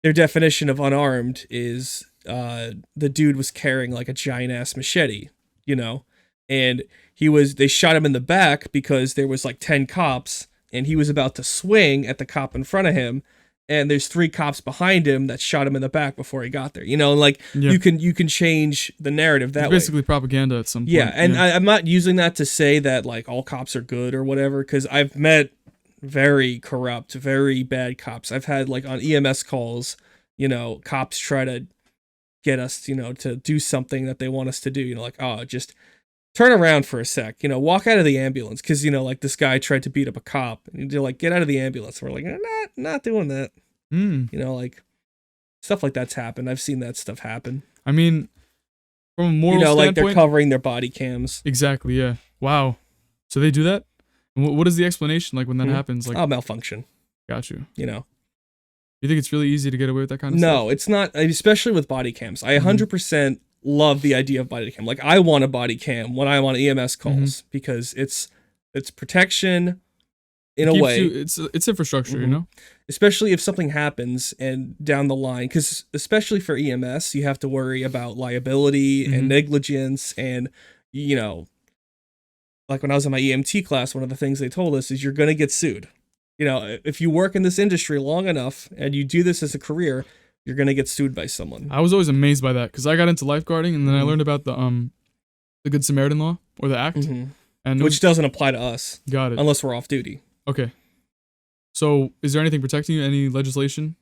their definition of unarmed is the dude was carrying like a giant ass machete, you know, and they shot him in the back because there was like 10 cops and he was about to swing at the cop in front of him, and there's 3 cops behind him that shot him in the back before he got there, you know, and like you can change the narrative that way. Basically propaganda at some point. Yeah, and I'm not using that to say that like all cops are good or whatever, because I've met very corrupt, very bad cops. I've had like on EMS calls, you know, cops try to get us, you know, to do something that they want us to do, you know, like, oh, just turn around for a sec, you know, walk out of the ambulance, because, you know, like this guy tried to beat up a cop, and they're like, get out of the ambulance. We're like, not doing that. You know, like stuff like that's happened. I've seen that stuff happen. I mean, from a moral standpoint, like they're covering their body cams. Exactly. Yeah. Wow. So they do that. What is the explanation like when that happens? Like, malfunction. Got you. You know. You think it's really easy to get away with that kind of stuff? No, it's not, especially with body cams. I 100% love the idea of body cam. Like I want a body cam when I'm on EMS calls because it's protection in a way. It's infrastructure, you know? Especially if something happens and down the line, because especially for EMS, you have to worry about liability and negligence, and, you know, like when I was in my EMT class, one of the things they told us is you're going to get sued. You know, if you work in this industry long enough and you do this as a career, you're going to get sued by someone. I was always amazed by that because I got into lifeguarding, and then I learned about the Good Samaritan law, or the act. And which doesn't apply to us. Got it. Unless we're off duty. Okay. So is there anything protecting you? Any legislation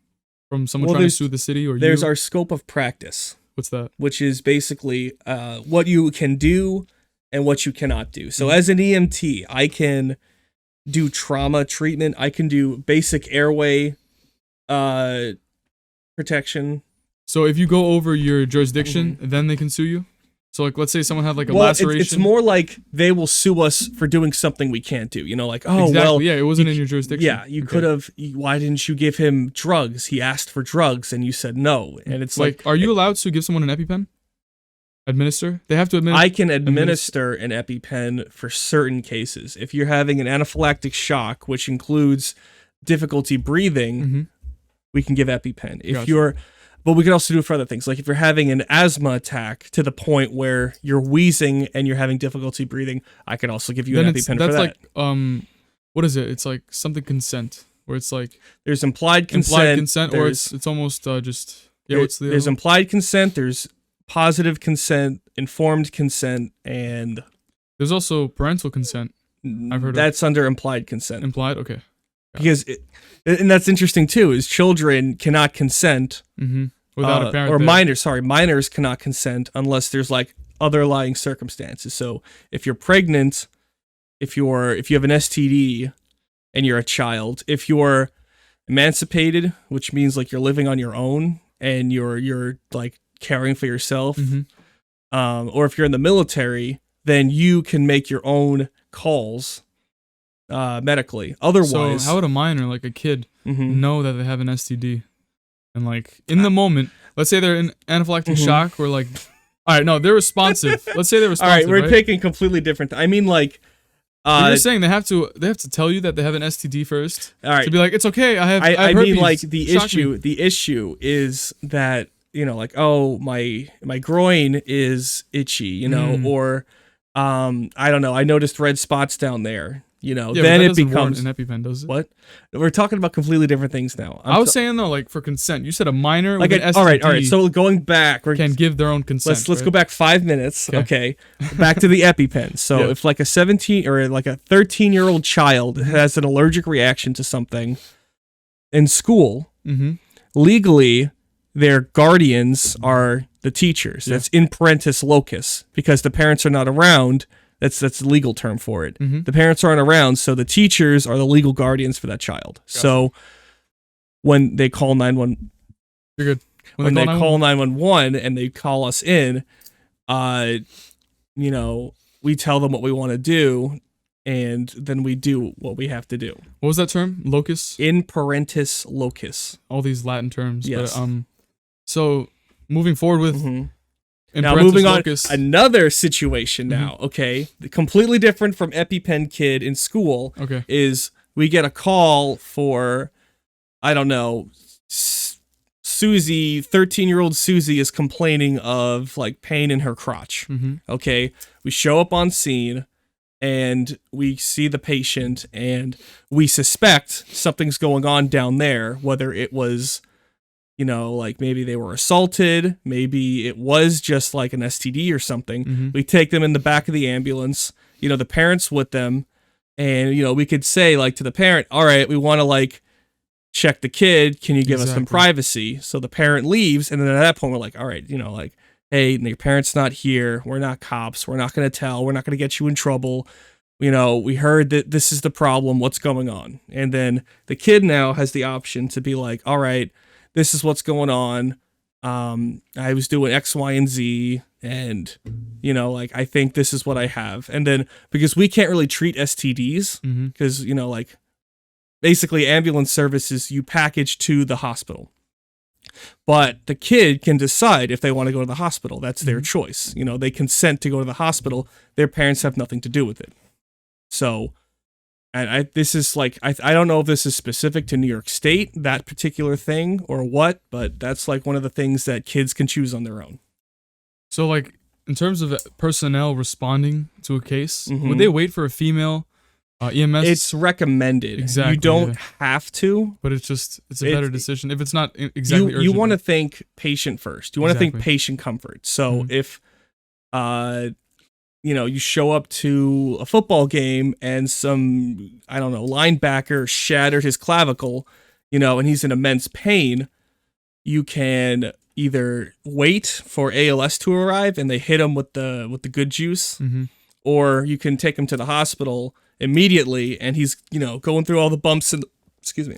from someone trying to sue the city or you? There's our scope of practice. What's that? Which is basically what you can do and what you cannot do. So as an EMT, I can do trauma treatment. I can do basic airway protection. So if you go over your jurisdiction, then they can sue you? So like, let's say someone had like a laceration. It's more like they will sue us for doing something we can't do. You know, like, oh, exactly, well. Yeah, it wasn't in your jurisdiction. Yeah, you could have. Why didn't you give him drugs? He asked for drugs and you said no. And it's like are you allowed to give someone an EpiPen? Administer? They have to administer. I can administer an EpiPen for certain cases. If you're having an anaphylactic shock, which includes difficulty breathing, we can give EpiPen. If you're, but we can also do it for other things. Like if you're having an asthma attack to the point where you're wheezing and you're having difficulty breathing, I can also give you an EpiPen for that. That's like, what is it? It's like something consent, where it's like there's implied consent, or it's almost just what's the there's implied consent. There's positive consent, informed consent, and there's also parental consent. I've heard that's under implied consent. Implied, okay. Because and that's interesting too, is children cannot consent without a parent. Or minors cannot consent unless there's like underlying circumstances. So if you're pregnant, if you have an STD and you're a child, if you're emancipated, which means like you're living on your own and you're like caring for yourself, Mhm. or if you're in the military, then you can make your own calls medically. So Otherwise, how would a minor, like a kid, mhm. know that they have an STD? And like in the moment, let's say they're in anaphylactic Mhm. shock, or like, all right, no, they're responsive. Let's say they're All responsive. right, we're right? taking completely different. I mean, like, But you're saying they have to tell you that they have an STD first all right. to be like, it's okay. I have I herpes. mean, like the Shock issue. me. The issue is that like, oh, my groin is itchy, or I don't know. I noticed red spots down there. Yeah, Then but that it doesn't warrant becomes an EpiPen, does it? what? We're talking about completely different things now. I was saying though, like for consent, you said a minor with an STD all right. So going back, can give their own consent. let's right? go back 5 minutes. Okay. Back to the EpiPen. So Yeah. if like a 17 or like a 13-year-old child has an allergic reaction to something in school, Mm-hmm. legally their guardians are the teachers. Yeah. That's in parentis locus, because the parents are not around. That's the legal term for it. Mhm. The parents aren't around, so the teachers are the legal guardians for that child. So when they call 911, You're good. when they call 911 and they call us in, we tell them what we want to do, and then we do what we have to do. What was that term? Locus? In parentis locus. All these Latin terms. Yes. But, so moving forward with Mhm. in Now parentis moving on, locus, another situation now, okay? Completely different from EpiPen kid in school okay. is we get a call for, I don't know, Susie, 13-year-old Susie is complaining of like pain in her crotch. Mm-hmm. Okay, we show up on scene and we see the patient and we suspect something's going on down there, whether it was, like maybe they were assaulted, maybe it was just like an STD or something. Mm-hmm. We take them in the back of the ambulance, the parents with them, and we could say like to the parent, all right, we want to like check the kid, can you give us some Exactly. privacy? So the parent leaves, and then at that point we're like, all right, like, hey, your parent's not here, we're not cops, we're not going to tell, we're not going to get you in trouble, we heard that this is the problem, what's going on? And then the kid now has the option to be like, all right, this is what's going on, I was doing X, Y, and Z, and like I think this is what I have. And then because we can't really treat STDs, Mm-hmm. because like basically ambulance services you package to the hospital, but the kid can decide if they want to go to the hospital. That's their choice. They consent to go to the hospital. Their parents have nothing to do with it. So, and this is like, I don't know if this is specific to New York State, that particular thing, or what, but that's like one of the things that kids can choose on their own. So like in terms of personnel responding to a case, Mhm. would they wait for a female EMS? It's recommended. Exactly, You don't yeah. have to. But it's a better decision if it's not exactly You urgent. want to think patient first. You want to think Exactly. patient comfort. So Mhm. if you show up to a football game and some, I don't know, linebacker shattered his clavicle, and he's in immense pain, you can either wait for ALS to arrive and they hit him with the good juice, Mhm. or you can take him to the hospital immediately and he's, going through all the bumps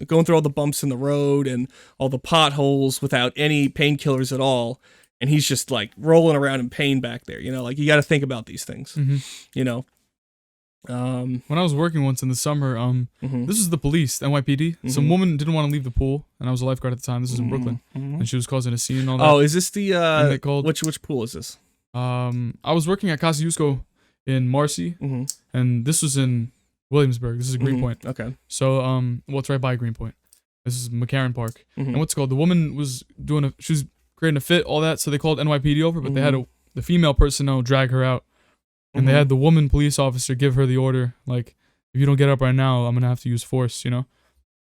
going through all the bumps in the road and all the potholes without any painkillers at all. And he's just like rolling around in pain back there, like you got to think about these things, Mhm. When I was working once in the summer, mhm. this is the police, NYPD. Some Mhm. woman didn't want to leave the pool, and I was a lifeguard at the time. This was in Brooklyn, Mhm. and she was causing a scene and all that. Oh, is this the And they called- which pool is this? I was working at Kosciuszko in Marcy, Mm-hmm. and this was in Williamsburg. This is Greenpoint. Okay. So, well, it's right by Greenpoint. This is McCarran Park. Mhm. And what's it called? The woman was she was creating a fit, all that. So they called NYPD over, but they had the female personnel drag her out, and they had the woman police officer give her the order, like, if you don't get up right now, I'm gonna have to use force, because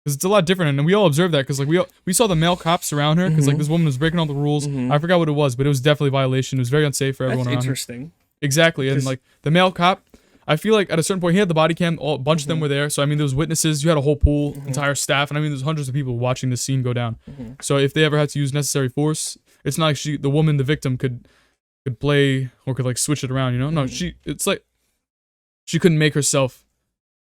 it's a lot different. And we all observed that because like we saw the male cops around her because like this woman was breaking all the rules. I forgot what it was, but it was definitely a violation. It was very unsafe for everyone That's around her. interesting. Exactly, and like the male cop, I feel like at a certain point he had the body cam. A bunch of them were there, so I mean there was witnesses. You had a whole pool, entire staff, and I mean there's hundreds of people watching this scene go down. So if they ever had to use necessary force, it's not like the woman, the victim, could play or could like switch it around. No, it's like she couldn't make herself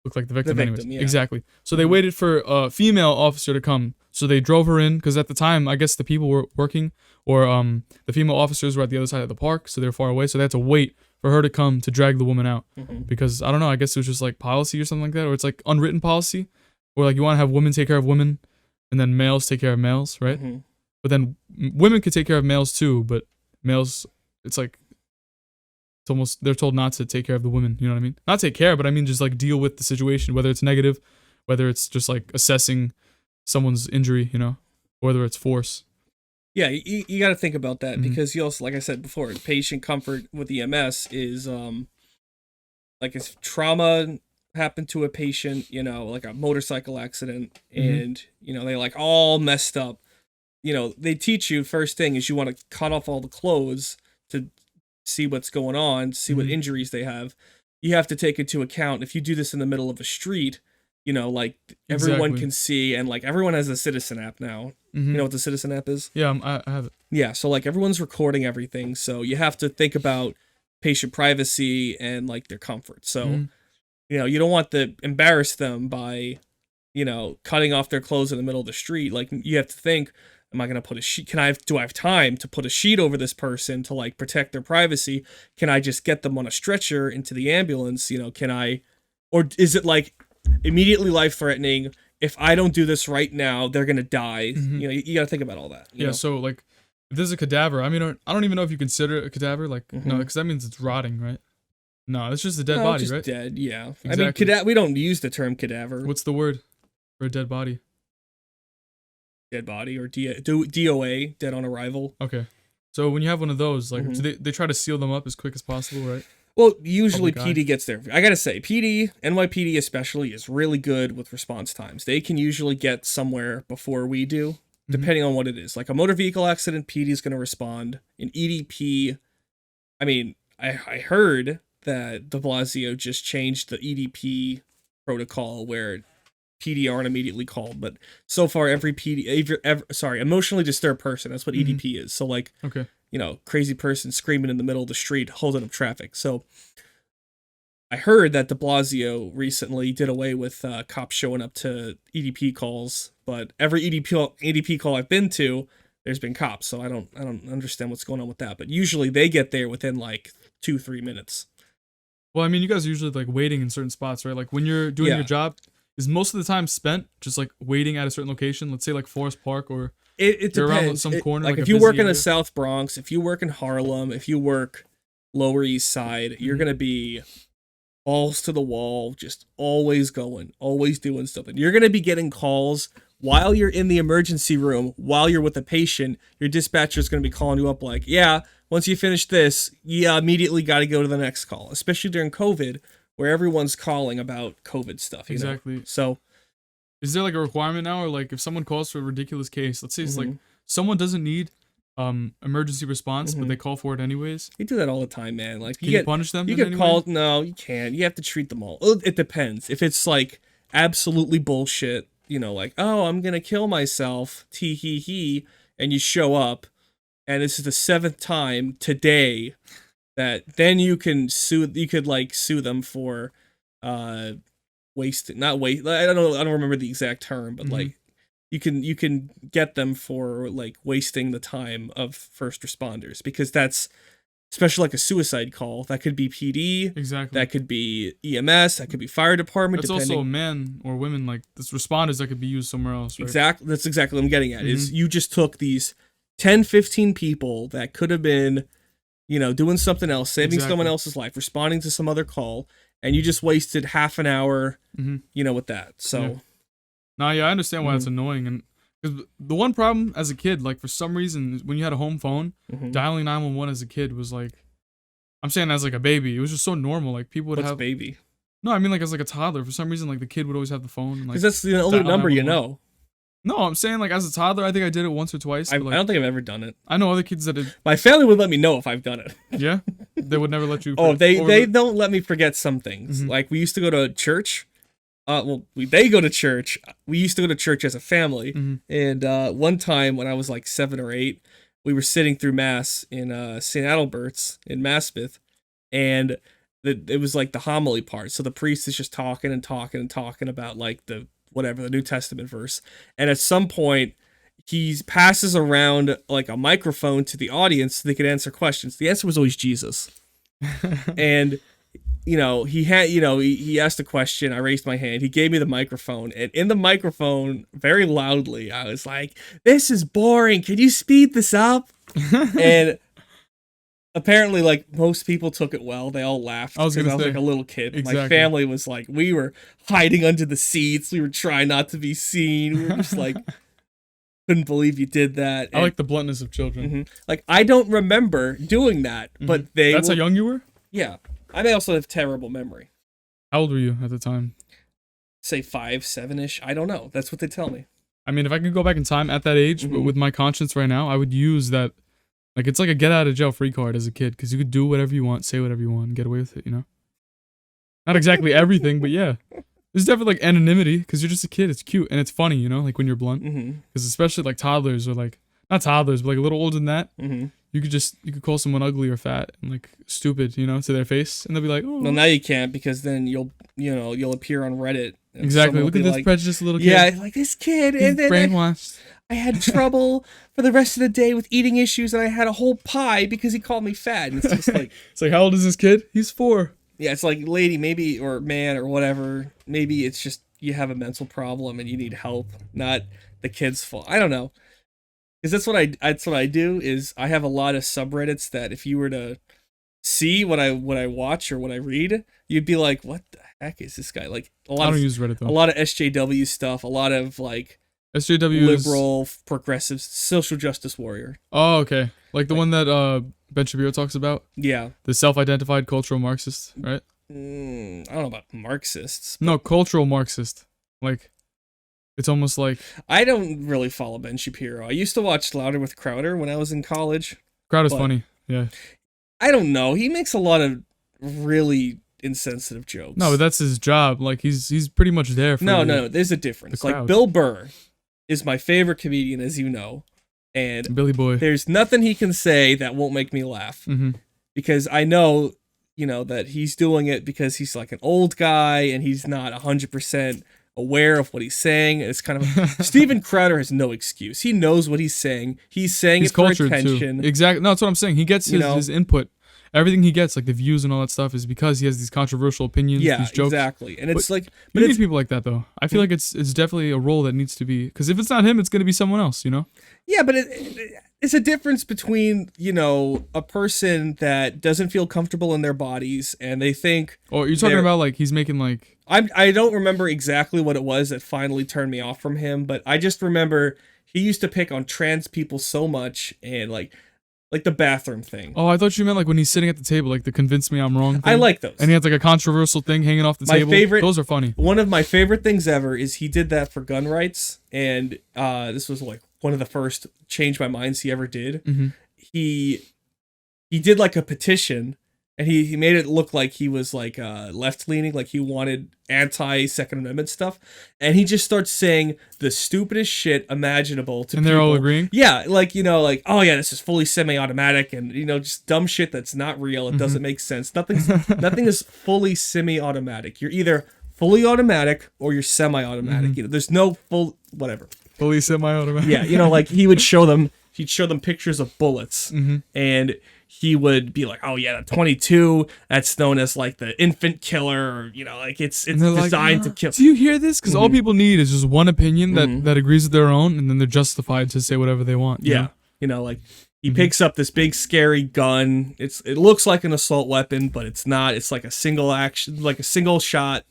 look like the victim, anyways. yeah. Exactly. So they waited for a female officer to come. So they drove her in because at the time, I guess the people were working, or the female officers were at the other side of the park, so they're far away. So they had to wait for her to come to drag the woman out because I don't know. I guess it was just like policy or something like that, or it's like unwritten policy, or like you want to have women take care of women, and then males take care of males, right? But then women could take care of males too, but males, it's like it's almost they're told not to take care of the women. You know what I mean? Not take care, but I mean just like deal with the situation, whether it's negative, whether it's just like assessing someone's injury, you know, whether it's force. Yeah, you got to think about that because you also, like I said before, patient comfort with EMS is like if trauma happened to a patient, you know, like a motorcycle accident, and you know they like all messed up. You know, they teach you first thing is you want to cut off all the clothes to see what's going on, see what injuries they have. You have to take into account if you do this in the middle of a street, you know, like everyone can see, and like everyone has a Citizen app now. You know what the Citizen app is? Yeah, I have it. Yeah, so like everyone's recording everything, so you have to think about patient privacy and like their comfort. So, you know, you don't want to embarrass them by, you know, cutting off their clothes in the middle of the street. Like you have to think, am I going to put a sheet? Do I have time to put a sheet over this person to like protect their privacy? Can I just get them on a stretcher into the ambulance? You know, or is it like immediately life-threatening? If I don't do this right now, they're gonna die. You know, you got to think about all that. You know? So like, if there's a cadaver, I mean, I don't even know if you consider it a cadaver. Like, no, because that means it's rotting, right? No, it's just a dead body, just right? Dead, yeah. Exactly. I mean, we don't use the term cadaver. What's the word for a dead body? Dead body, or DOA, dead on arrival. Okay, so when you have one of those, like, do they try to seal them up as quick as possible, right? Well, usually PD gets there. I gotta say, NYPD especially, is really good with response times. They can usually get somewhere before we do, depending on what it is. Like a motor vehicle accident, PD is gonna respond. An EDP, I mean, I heard that de Blasio just changed the EDP protocol where PD aren't immediately called, but so far every emotionally disturbed person, that's what EDP is. So like, you know, crazy person screaming in the middle of the street, holding up traffic. So I heard that de Blasio recently did away with cops showing up to EDP calls, but every EDP call I've been to, there's been cops. So I don't understand what's going on with that. But usually they get there within like 2-3 minutes. Well, I mean, you guys are usually like waiting in certain spots, right? Like when you're doing your job, is most of the time spent just like waiting at a certain location? Let's say like Forest Park, or it depends. Around some corner. Like if you work in the South Bronx, if you work in Harlem, if you work Lower East Side, you're gonna be balls to the wall, just always going, always doing something. You're gonna be getting calls while you're in the emergency room, while you're with a patient. Your dispatcher is gonna be calling you up like, yeah, once you finish this, you immediately got to go to the next call, especially during COVID, where everyone's calling about COVID stuff. You know? So, is there like a requirement now, or like if someone calls for a ridiculous case, let's say it's like someone doesn't need emergency response, but they call for it anyways? You do that all the time, man. Like, you punish them? You get called. No, you can't. You have to treat them all. It depends. If it's like absolutely bullshit, you know, like, oh, I'm gonna kill myself, tee hee hee, and you show up, and this is the 7th time today, that then you can sue. You could like sue them for not waste. I don't remember the exact term, but like you can get them for like wasting the time of first responders, because that's, especially like a suicide call, that could be PD, that could be EMS, that could be fire department. That's also men or women, like this responders that could be used somewhere else, right? Exactly. That's exactly what I'm getting at. Is you just took these 10-15 people that could have been, you know, doing something else, saving someone else's life, responding to some other call, and you just wasted half an hour, you know, with that. So, I understand why it's annoying. And because the one problem as a kid, like for some reason, when you had a home phone, dialing 911 as a kid was like, I'm saying as like a baby, it was just so normal. Like people would have baby. No, I mean like as like a toddler. For some reason, like the kid would always have the phone. Because that's the only number you know. No, I'm saying like as a toddler, I think I did it once or twice. I don't think I've ever done it. I know other kids that did. My family would let me know if I've done it. Yeah, they would never let you. They don't let me forget some things. Like we used to go to church. They go to church. We used to go to church as a family. And one time when I was like 7 or 8, we were sitting through mass in St. Adalbert's in Maspeth, and it was like the homily part. So the priest is just talking and talking and talking about like the whatever, the New Testament verse. And at some point, he passes around like a microphone to the audience so they could answer questions. The answer was always Jesus. And he asked a question. I raised my hand. He gave me the microphone, and in the microphone, very loudly, I was like, "This is boring. Can you speed this up?" And apparently, like, most people took it well. They all laughed because I was like a little kid. Exactly. My family was like, we were hiding under the seats. We were trying not to be seen. We were just like, couldn't believe you did that. I like the bluntness of children. Mm-hmm. Like, I don't remember doing that, but That's how young you were? Yeah. I may also have terrible memory. How old were you at the time? Say 5, 7-ish. I don't know. That's what they tell me. I mean, if I could go back in time at that age, but with my conscience right now, I would use that. Like, it's like a get out of jail free card as a kid, because you could do whatever you want, say whatever you want, and get away with it, you know? Not exactly everything, but yeah. There's definitely like anonymity, because you're just a kid. It's cute, and it's funny, you know? Like when you're blunt. Because especially like toddlers, or like, not toddlers, but like a little older than that. You could call someone ugly or fat and like stupid, you know, to their face, and they'll be like, "Oh." Well, now you can't, because then you'll appear on Reddit. Exactly. Look at this prejudiced little kid. Yeah, like this kid, He's and then brainwashed. I had trouble for the rest of the day with eating issues, and I had a whole pie because he called me fat. And it's just like, it's like, how old is this kid? He's 4. Yeah, it's like, lady, maybe, or man, or whatever. Maybe it's just you have a mental problem and you need help, not the kid's fault. I don't know. Because that's what I do is I have a lot of subreddits that if you were to see what I watch or what I read, you'd be like, what the heck is this guy? Like I don't use Reddit though. A lot of SJW stuff, a lot of like SJW liberal, progressive, social justice warrior. Oh, okay. Like the one that Ben Shapiro talks about? Yeah. The self-identified cultural Marxist, right? I don't know about Marxists. No, cultural Marxist. Like, it's almost like... I don't really follow Ben Shapiro. I used to watch Louder with Crowder when I was in college. Crowder's funny, yeah. I don't know. He makes a lot of really insensitive jokes. No, but that's his job. Like, he's pretty much there for No, there's a difference. Like, Bill Burr is my favorite comedian, as you know. And Billy Boy. There's nothing he can say that won't make me laugh. Because I know, that he's doing it because he's like an old guy and he's not 100% aware of what he's saying. It's kind of Steven Crowder has no excuse. He knows what he's saying. He's saying it for attention. Too. Exactly. No, that's what I'm saying. He gets his input. Everything he gets, like the views and all that stuff, is because he has these controversial opinions, these jokes. Exactly. And it's like, but you need people like that, though. I feel like it's definitely a role that needs to be, because if it's not him, it's going to be someone else, you know? Yeah, but it's a difference between, a person that doesn't feel comfortable in their bodies and they think... Oh, you're talking about, like, he's making, like... I don't remember exactly what it was that finally turned me off from him, but I just remember he used to pick on trans people so much, and, like the bathroom thing. Oh, I thought you meant like when he's sitting at the table, like the convince me I'm wrong thing. I like those. And he has like a controversial thing hanging off the table. Those are funny. One of my favorite things ever is he did that for gun rights, and this was like one of the first change my minds he ever did. He did like a petition, and he made it look like he was like left leaning, like he wanted anti-Second Amendment stuff, and he just starts saying the stupidest shit imaginable to people. And they're all agreeing? Yeah, like, oh yeah, this is fully semi-automatic, and just dumb shit that's not real. It doesn't make sense. Nothing is fully semi-automatic. You're either fully automatic or you're semi-automatic. There's no full whatever. Fully semi-automatic. Yeah, like he'd show them pictures of bullets, and he would be like, oh yeah, the 22, that's known as like the infant killer, or, like it's designed to kill. Do you hear this? Because all people need is just one opinion that agrees with their own, and then they're justified to say whatever they want. Yeah. Like he picks up this big scary gun. It looks like an assault weapon, but it's not. It's like a single action, like a single shot,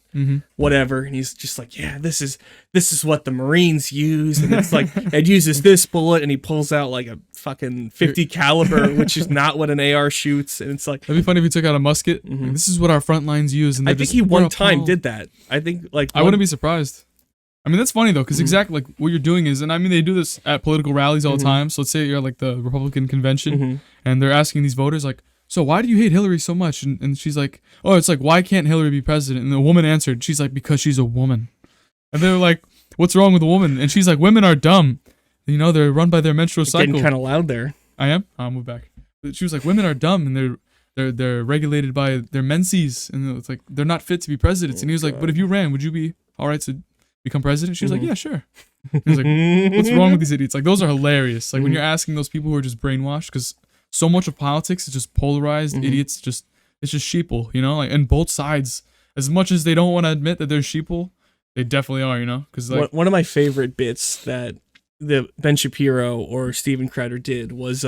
whatever. And he's just like, yeah, this is what the Marines use, and it's like it uses this bullet, and he pulls out like a fucking 50 caliber, which is not what an AR shoots, and it's like that'd be funny if he took out a musket. Like, this is what our front lines use, and I think he one time did that. I think I wouldn't be surprised. I mean, that's funny though, because exactly like what you're doing is, and I mean, they do this at political rallies all the time. So let's say you're like the Republican convention, and they're asking these voters like, so why do you hate Hillary so much? And she's like, oh, it's like, why can't Hillary be president? And the woman answered, she's like, because she's a woman. And they're like, what's wrong with a woman? And she's like, women are dumb. They're run by their menstrual cycle. Getting kind of loud there. I am. I'll move back. But she was like, women are dumb, and they're regulated by their menses, and it's like they're not fit to be presidents. And he was like, but if you ran, would you be all right to become president? She was like, yeah, sure. He was like, what's wrong with these idiots? Like, those are hilarious. Like, when you're asking those people who are just brainwashed, because so much of politics is just polarized. Idiots it's just sheeple, you know? Like, and both sides, as much as they don't want to admit that they're sheeple, they definitely are, you know? Because like one of my favorite bits that the Ben Shapiro or Steven Crowder did was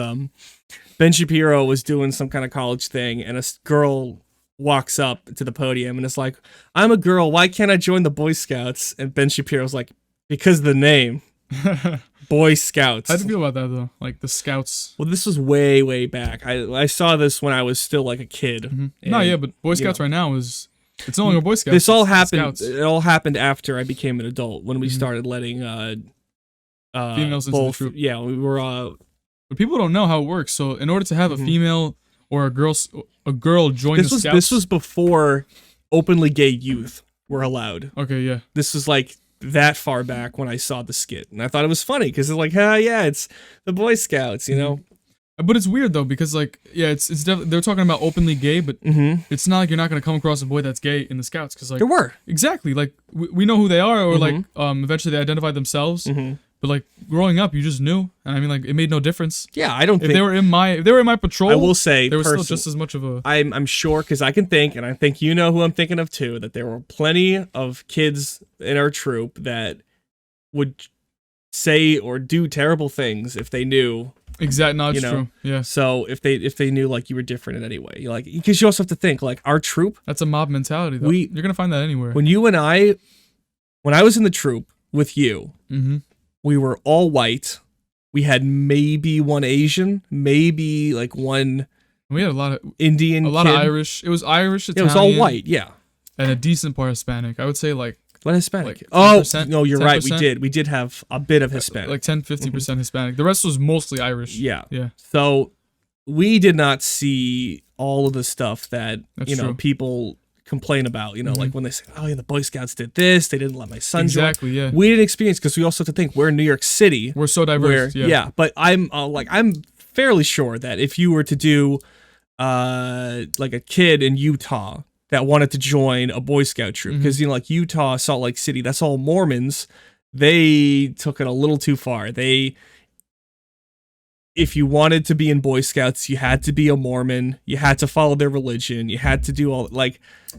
Ben Shapiro was doing some kind of college thing, and a girl walks up to the podium and is like, I'm a girl, why can't I join the Boy Scouts? And Ben Shapiro's like, because of the name. Boy Scouts. How do you feel about that though? Like the Scouts. Well, this was way back. I saw this when I was still like a kid. No, yeah, but Boy Scouts right now it's no longer Boy Scouts. This all it's happened. Scouts. It all happened after I became an adult, when we started letting females into the troop. Yeah, we were. But people don't know how it works. So in order to have a female or a girl join the Scouts, this was before openly gay youth were allowed. Okay, yeah. This was like that far back when I saw the skit, and I thought it was funny because it's like, yeah, it's the Boy Scouts, you know. But it's weird though, because like, yeah, it's definitely, they're talking about openly gay, but it's not like you're not gonna come across a boy that's gay in the Scouts, because like there were exactly, like we know who they are, or like eventually they identified themselves. But like growing up, you just knew, and I mean, like it made no difference. Yeah, I don't if think they were in my patrol. I will say there was still just as much of a. I'm sure, because I can think, and I think you know who I'm thinking of too, that there were plenty of kids in our troop that would say or do terrible things if they knew. Exactly, no, it's true. Yeah. So if they knew like you were different in any way, like, because you also have to think like our troop. That's a mob mentality though. You're gonna find that anywhere. When I was in the troop with you, we were all white. We had maybe one Asian, maybe like one. We had a lot of Indian, a lot of Irish. It was Irish, Italian. It was all white, yeah, and a decent part Hispanic. I would say like. What Hispanic? Like oh, no, you're 10%? Right. We did have a bit of Hispanic. Like 10-50% Hispanic. The rest was mostly Irish. Yeah. Yeah. So we did not see all of the stuff that, That's true. people complain about, like when they say, oh, yeah, the Boy Scouts did this, they didn't let my son join. Exactly, yeah. We didn't experience, because we also have to think we're in New York City. We're so diverse, yeah. But I'm fairly sure that if you were to do like a kid in Utah that wanted to join a Boy Scout troop, because like Utah, Salt Lake City, that's all Mormons. They took it a little too far. If you wanted to be in Boy Scouts, you had to be a Mormon. You had to follow their religion. You had to do all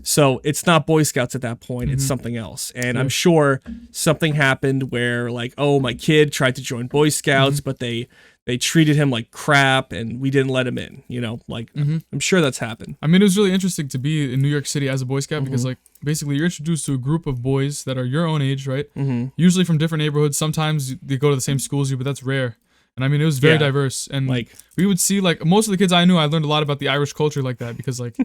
so it's not Boy Scouts at that point. It's something else. And I'm sure something happened where like, oh, my kid tried to join Boy Scouts, but they treated him like crap and we didn't let him in, I'm sure that's happened. I mean, it was really interesting to be in New York City as a Boy Scout because like basically you're introduced to a group of boys that are your own age, right? Usually from different neighborhoods. Sometimes they go to the same school as you, but that's rare. And I mean, it was very diverse. And like we would see like most of the kids I knew, I learned a lot about the Irish culture like that because like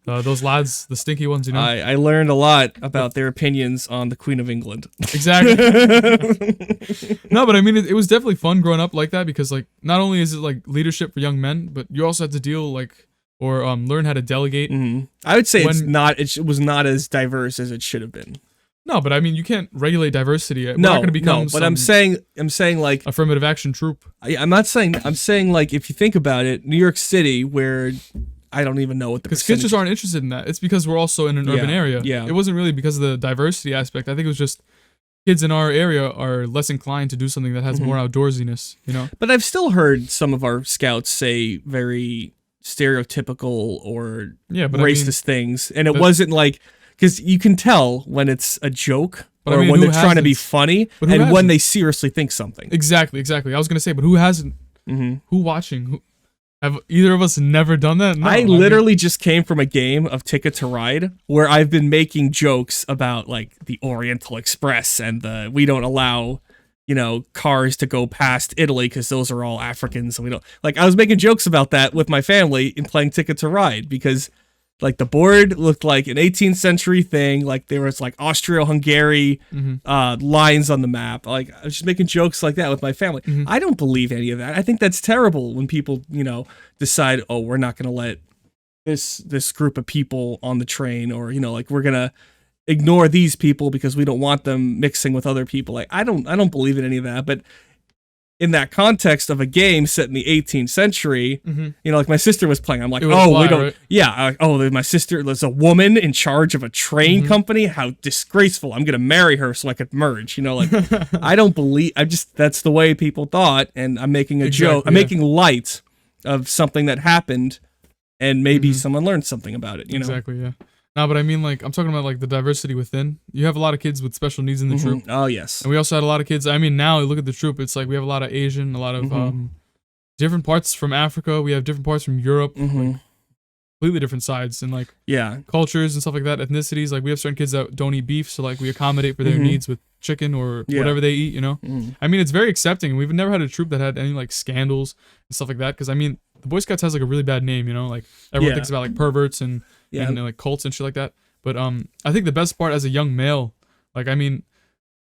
those lads, the stinky ones, I learned a lot about their opinions on the Queen of England. Exactly. No, but I mean, it was definitely fun growing up like that because like not only is it like leadership for young men, but you also have to deal like or learn how to delegate. I would say it was not as diverse as it should have been. No, but I mean, you can't regulate diversity. We're not going to become but I'm saying like affirmative action troop. I'm saying like if you think about it, New York City, where I don't even know what the because kids just aren't interested in that. It's because we're also in an urban area. Yeah, it wasn't really because of the diversity aspect. I think it was just kids in our area are less inclined to do something that has more outdoorsiness. But I've still heard some of our scouts say very stereotypical or racist things, and it wasn't like. Because you can tell when it's a joke or when they're trying to be funny and when they seriously think something. Exactly. I was going to say, but who hasn't? Who watching? Have either of us never done that? No, I literally just came from a game of Ticket to Ride where I've been making jokes about like the Oriental Express and we don't allow, cars to go past Italy because those are all Africans. And we don't I was making jokes about that with my family and playing Ticket to Ride because like the board looked like an 18th century thing. Like there was like Austro-Hungary lines on the map. Like I was just making jokes like that with my family. I don't believe any of that. I think that's terrible when people, decide, oh, we're not going to let this group of people on the train or, like we're going to ignore these people because we don't want them mixing with other people. Like I don't believe in any of that. But in that context of a game set in the 18th century, you know, like my sister was playing. I'm like, It would oh, apply, we don't. right? Yeah. My sister was a woman in charge of a train company. How disgraceful. I'm going to marry her so I could merge. You know, like, I don't believe, that's the way people thought. And I'm making a joke. I'm making light of something that happened, and maybe someone learned something about it, you know? Exactly, yeah. No, but I mean, like, I'm talking about, like, the diversity within. You have a lot of kids with special needs in the troop. Oh, yes. And we also had a lot of kids. I mean, now look at the troop. It's like we have a lot of Asian, a lot of different parts from Africa. We have different parts from Europe. Like, completely different sides and, like, cultures and stuff like that, ethnicities. Like, we have certain kids that don't eat beef, so, like, we accommodate for their needs with chicken or whatever they eat, you know? I mean, it's very accepting. We've never had a troop that had any, like, scandals and stuff like that. Because, I mean, the Boy Scouts has, like, a really bad name, you know? Like, everyone thinks about, like, perverts and like cults and shit like that. But I think the best part as a young male, like, I mean,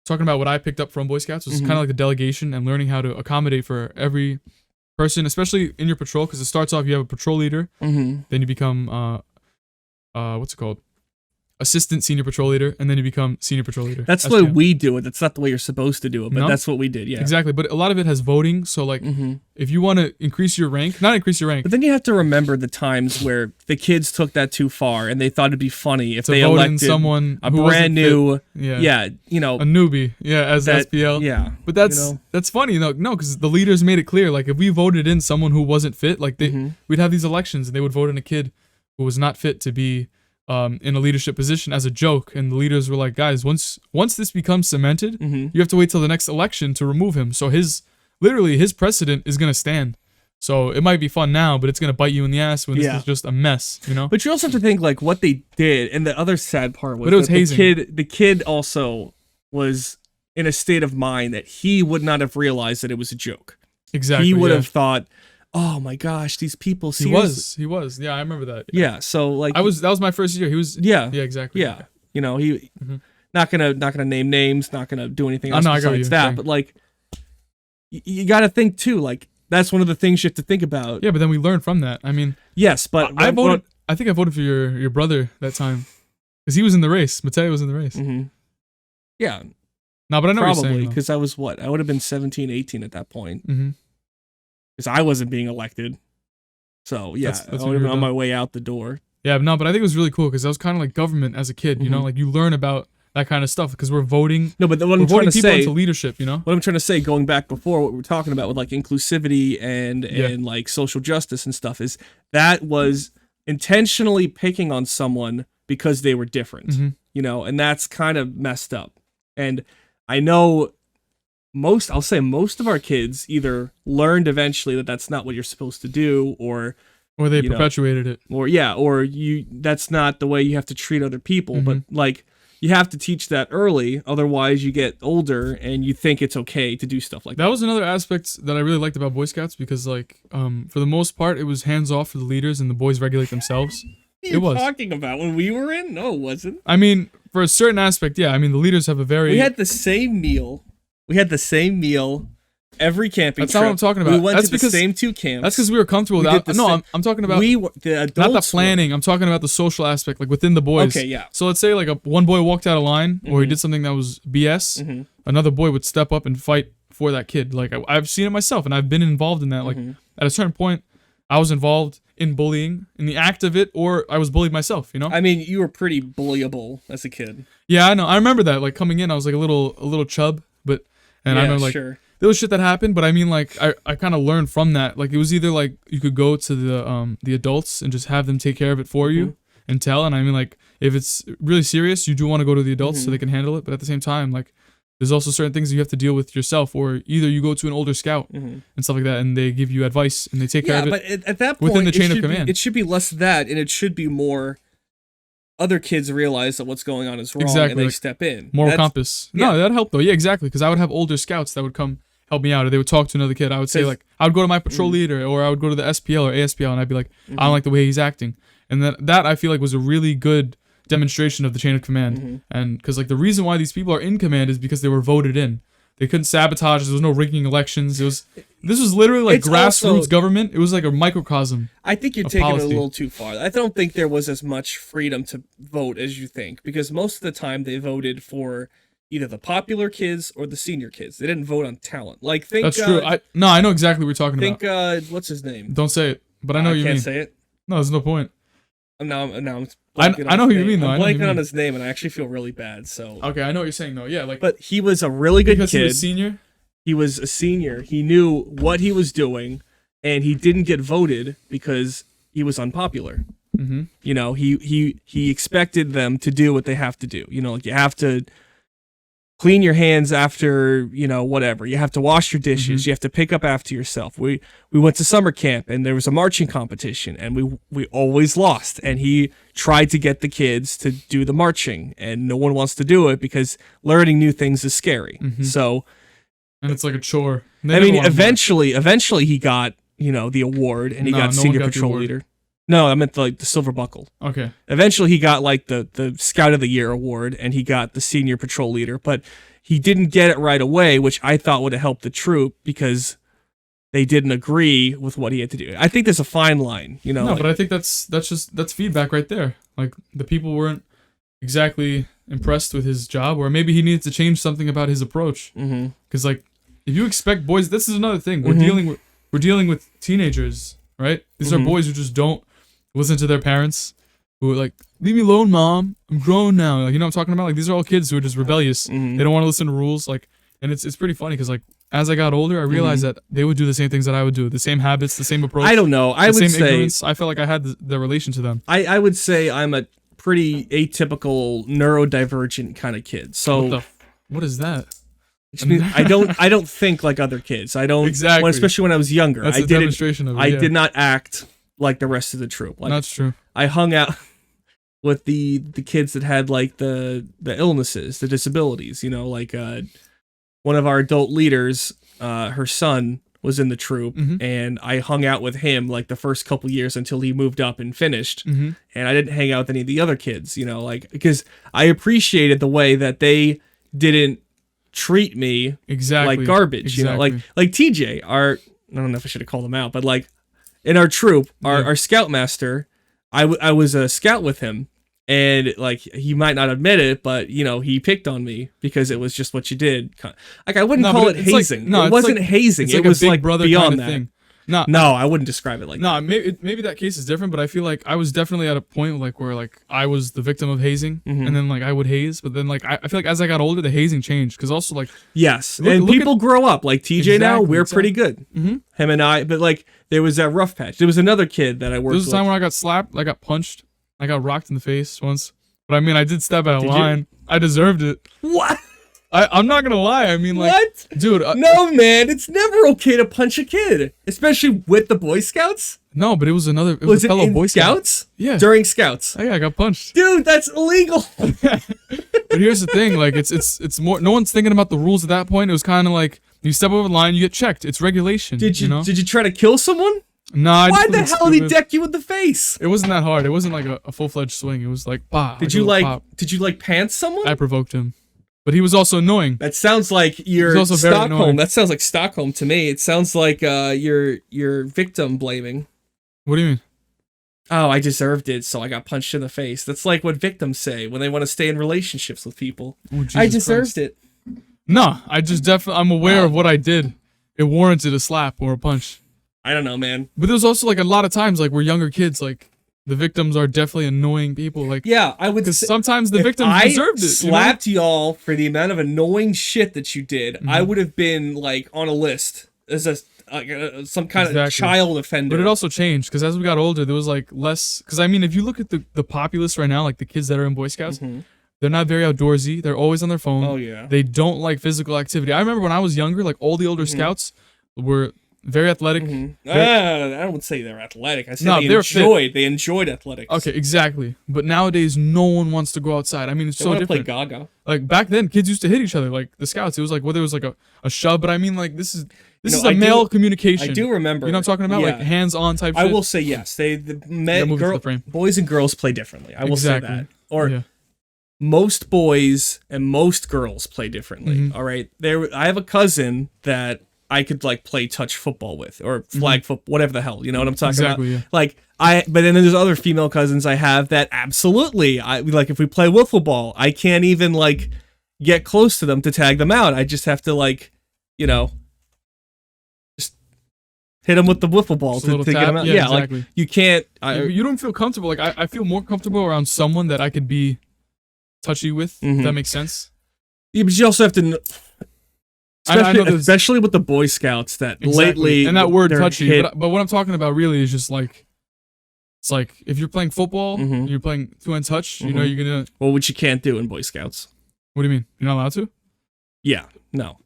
talking about what I picked up from Boy Scouts was kind of like the delegation and learning how to accommodate for every person, especially in your patrol, because it starts off, you have a patrol leader, then you become what's it called, assistant senior patrol leader, and then you become senior patrol leader. That's the way we do it. That's not the way you're supposed to do it, but that's what we did. Yeah, exactly. But a lot of it has voting. So, like, if you want to increase your rank, not increase your rank, but then you have to remember the times where the kids took that too far and they thought it'd be funny if they vote in elected someone a who brand new, fit. you know, a newbie, as SPL. Yeah, but that's funny, no, because the leaders made it clear, like, if we voted in someone who wasn't fit, like, we'd have these elections and they would vote in a kid who was not fit to be in a leadership position as a joke, and the leaders were like, guys, once this becomes cemented, you have to wait till the next election to remove him. So his precedent is gonna stand. So it might be fun now, but it's gonna bite you in the ass when this is just a mess, you know. But you also have to think, like, what they did, and the other sad part was, but it was hazing. The kid also was in a state of mind that he would not have realized that it was a joke. Exactly. He would have thought, oh my gosh, these people seriously. He was. Yeah, I remember that. Yeah, so, like, that was my first year. He was. Yeah, exactly. Yeah. You know, he not gonna name names, not gonna do anything else besides that. But, like, you got to think too. Like, that's one of the things you have to think about. Yeah, but then we learned from that. I mean, yes, but I voted. I think I voted for your brother that time because he was in the race. Mateo was in the race. Yeah. No, but I know probably because I was I would have been 17, 18 at that point. Because I wasn't being elected. So, yeah, I would have been on my way out the door. Yeah, no, but I think it was really cool because that was kind of like government as a kid, you know? Like, you learn about that kind of stuff because we're voting. No, but what I'm trying to people say, into leadership, you know? What I'm trying to say, going back before what we were talking about with, like, inclusivity and like, social justice and stuff, is that was intentionally picking on someone because they were different, you know? And that's kind of messed up. And I know most of our kids either learned eventually that that's not what you're supposed to do, or they perpetuated it, or that's not the way you have to treat other people. But, like, you have to teach that early, otherwise you get older and you think it's okay to do stuff like that. That was another aspect that I really liked about Boy Scouts because, like, for the most part, it was hands off for the leaders and the boys regulate themselves. What are you talking about? When we were in? No, it wasn't. I mean, for a certain aspect, yeah. I mean, the leaders have a very. We had the same meal. Every camping That's trip. not what I'm talking about. We went that's to because, the same 2 camps. That's because we were comfortable with that. No, I'm talking about the adults, not the planning. I'm talking about the social aspect, like within the boys. Okay, yeah. So let's say like one boy walked out of line or he did something that was BS. Another boy would step up and fight for that kid. Like I've seen it myself, and I've been involved in that. Like at a certain point, I was involved in bullying, in the act of it, or I was bullied myself. You know. I mean, you were pretty bullyable as a kid. Yeah, I know. I remember that. Like coming in, I was like a little chub, and I remember like there was shit that happened, but I mean like I kind of learned from that. Like it was either like you could go to the adults and just have them take care of it for you and tell. And I mean like if it's really serious, you do want to go to the adults so they can handle it. But at the same time, like there's also certain things you have to deal with yourself, or either you go to an older scout and stuff like that, and they give you advice and they take care of it. Yeah, but at that point, within the chain of command, it should be less that, and it should be more. Other kids realize that what's going on is wrong, and they step in. Moral compass. Yeah. No, that helped though. Yeah, exactly. Because I would have older scouts that would come help me out, or they would talk to another kid. I would say like, I would go to my patrol leader, or I would go to the SPL or ASPL, and I'd be like, I don't like the way he's acting. And that I feel like was a really good demonstration of the chain of command. And because like the reason why these people are in command is because they were voted in. They couldn't sabotage. There was no rigging elections. This was literally like grassroots government. It was like a microcosm. I think you're taking it a little too far. I don't think there was as much freedom to vote as you think, because most of the time they voted for either the popular kids or the senior kids. They didn't vote on talent. Like, think That's true. I know exactly what you're talking think about. what's his name? Don't say it, but I know what you can't mean. say it. No, there's no point. I'm I know who you mean though. I'm I know who you blanking on mean. his name, and I actually feel really bad. So Okay, I know what you're saying though. Yeah, like but he was a really good because kid. he was senior. He was a senior. He knew what he was doing, and he didn't get voted because he was unpopular. Mm-hmm. You know, he expected them to do what they have to do. You know, like you have to clean your hands after, you know, whatever. You have to wash your dishes. Mm-hmm. You have to pick up after yourself. We went to summer camp and there was a marching competition and we always lost. And he tried to get the kids to do the marching and no one wants to do it because learning new things is scary. Mm-hmm. So, and it's like a chore. I mean, eventually he got, you know, the award and he got senior patrol leader. No, I meant like the silver buckle. Okay. Eventually, he got like the Scout of the Year award, and he got the senior patrol leader. But he didn't get it right away, which I thought would have helped the troop because they didn't agree with what he had to do. I think there's a fine line, you know. No, like, but I think that's feedback right there. Like the people weren't exactly impressed with his job, or maybe he needed to change something about his approach. Because like, if you expect boys, this is another thing we're dealing with teenagers, right? These are boys who just don't listen to their parents, who are like, leave me alone, mom. I'm grown now. Like, you know what I'm talking about? Like, these are all kids who are just rebellious. They don't want to listen to rules. Like, and it's pretty funny because like as I got older, I realized that they would do the same things that I would do, the same habits, the same approach. I don't know. I would say ignorance. I felt like I had the relation to them. I would say I'm a pretty atypical neurodivergent kind of kid. So what is that? Which means I don't think like other kids. I don't exactly, especially when I was younger. That's a demonstration of it. I did not act like the rest of the troop. Like, that's true. I hung out with the kids that had like the illnesses, the disabilities. You know, like one of our adult leaders, her son was in the troop, and I hung out with him like the first couple years until he moved up and finished. And I didn't hang out with any of the other kids. You know, like because I appreciated the way that they didn't treat me like garbage. You know, like TJ, I don't know if I should have called him out, but like in our troop, our scoutmaster, I was a scout with him, and like he might not admit it, but you know he picked on me because it was just what you did. Like I wouldn't call it hazing. It wasn't hazing. It was like beyond that. Thing. No, I wouldn't describe it like that. No, maybe that case is different, but I feel like I was definitely at a point like where like I was the victim of hazing, and then like I would haze, but then like I feel like as I got older, the hazing changed because also like and people grow up. Like TJ now, we're pretty good. Him and I, but like there was that rough patch. There was another kid that I worked with. There was a time when I got slapped, I got punched, I got rocked in the face once, but I mean I did step out of line. I deserved it. What? I'm not gonna lie. I mean, like, what? Dude. No, man. It's never okay to punch a kid, especially with the Boy Scouts. No, but it was another. It was a fellow Boy Scouts. Yeah. During Scouts. Oh, yeah, I got punched. Dude, that's illegal. But here's the thing. Like, it's more. No one's thinking about the rules at that point. It was kind of like you step over the line, you get checked. It's regulation. Did you know? Did you try to kill someone? Nah. Why the hell did he deck you in the face? It wasn't that hard. It wasn't like a full-fledged swing. It was like, bah. Did you like pants someone? I provoked him. But he was also annoying. That sounds like you're Stockholm. That sounds like Stockholm to me. It sounds like you're victim blaming. What do you mean? Oh, I deserved it, so I got punched in the face. That's like what victims say when they want to stay in relationships with people. Oh, I deserved it. No, I just definitely I'm aware of what I did. It warranted a slap or a punch. I don't know, man. But there's also like a lot of times like we're younger kids, like the victims are definitely annoying people. Like yeah, I would. Because sometimes the victims deserved it. Slapped y'all for the amount of annoying shit that you did. I would have been like on a list as some kind of child offender. But it also changed because as we got older, there was like less. Because I mean, if you look at the populace right now, like the kids that are in Boy Scouts, they're not very outdoorsy. They're always on their phone. Oh yeah. They don't like physical activity. I remember when I was younger, like all the older scouts were very athletic. I would say they're athletic. I said they enjoyed athletics. Okay, exactly. But nowadays, no one wants to go outside. I mean, it's so different. Play Gaga. Like back then, kids used to hit each other. Like the scouts, it was like whether it was like a shove, but I mean, like this is a male communication. I do remember. You know what I'm talking about? Like hands-on type. I shit. will say yes. Boys and girls play differently. I will say that. Or most boys and most girls play differently. All right. I have a cousin that I could like play touch football with or flag football, whatever the hell, you know what I'm talking about? Yeah. Like but then there's other female cousins I have that absolutely, like if we play wiffle ball, I can't even like get close to them to tag them out. I just have to like, you know, just hit them with the wiffle ball Just a little to get tap. them out. Yeah, Yeah, exactly. like you can't. You don't feel comfortable. Like I feel more comfortable around someone that I could be touchy with. If that makes sense. Yeah, but you also have to. I know Especially with the Boy Scouts that lately and that word they're touchy. But what I'm talking about really is just like, it's like if you're playing football, and you're playing 2-hand touch. You know, you're gonna. Well, which you can't do in Boy Scouts. What do you mean? You're not allowed to? Yeah. No.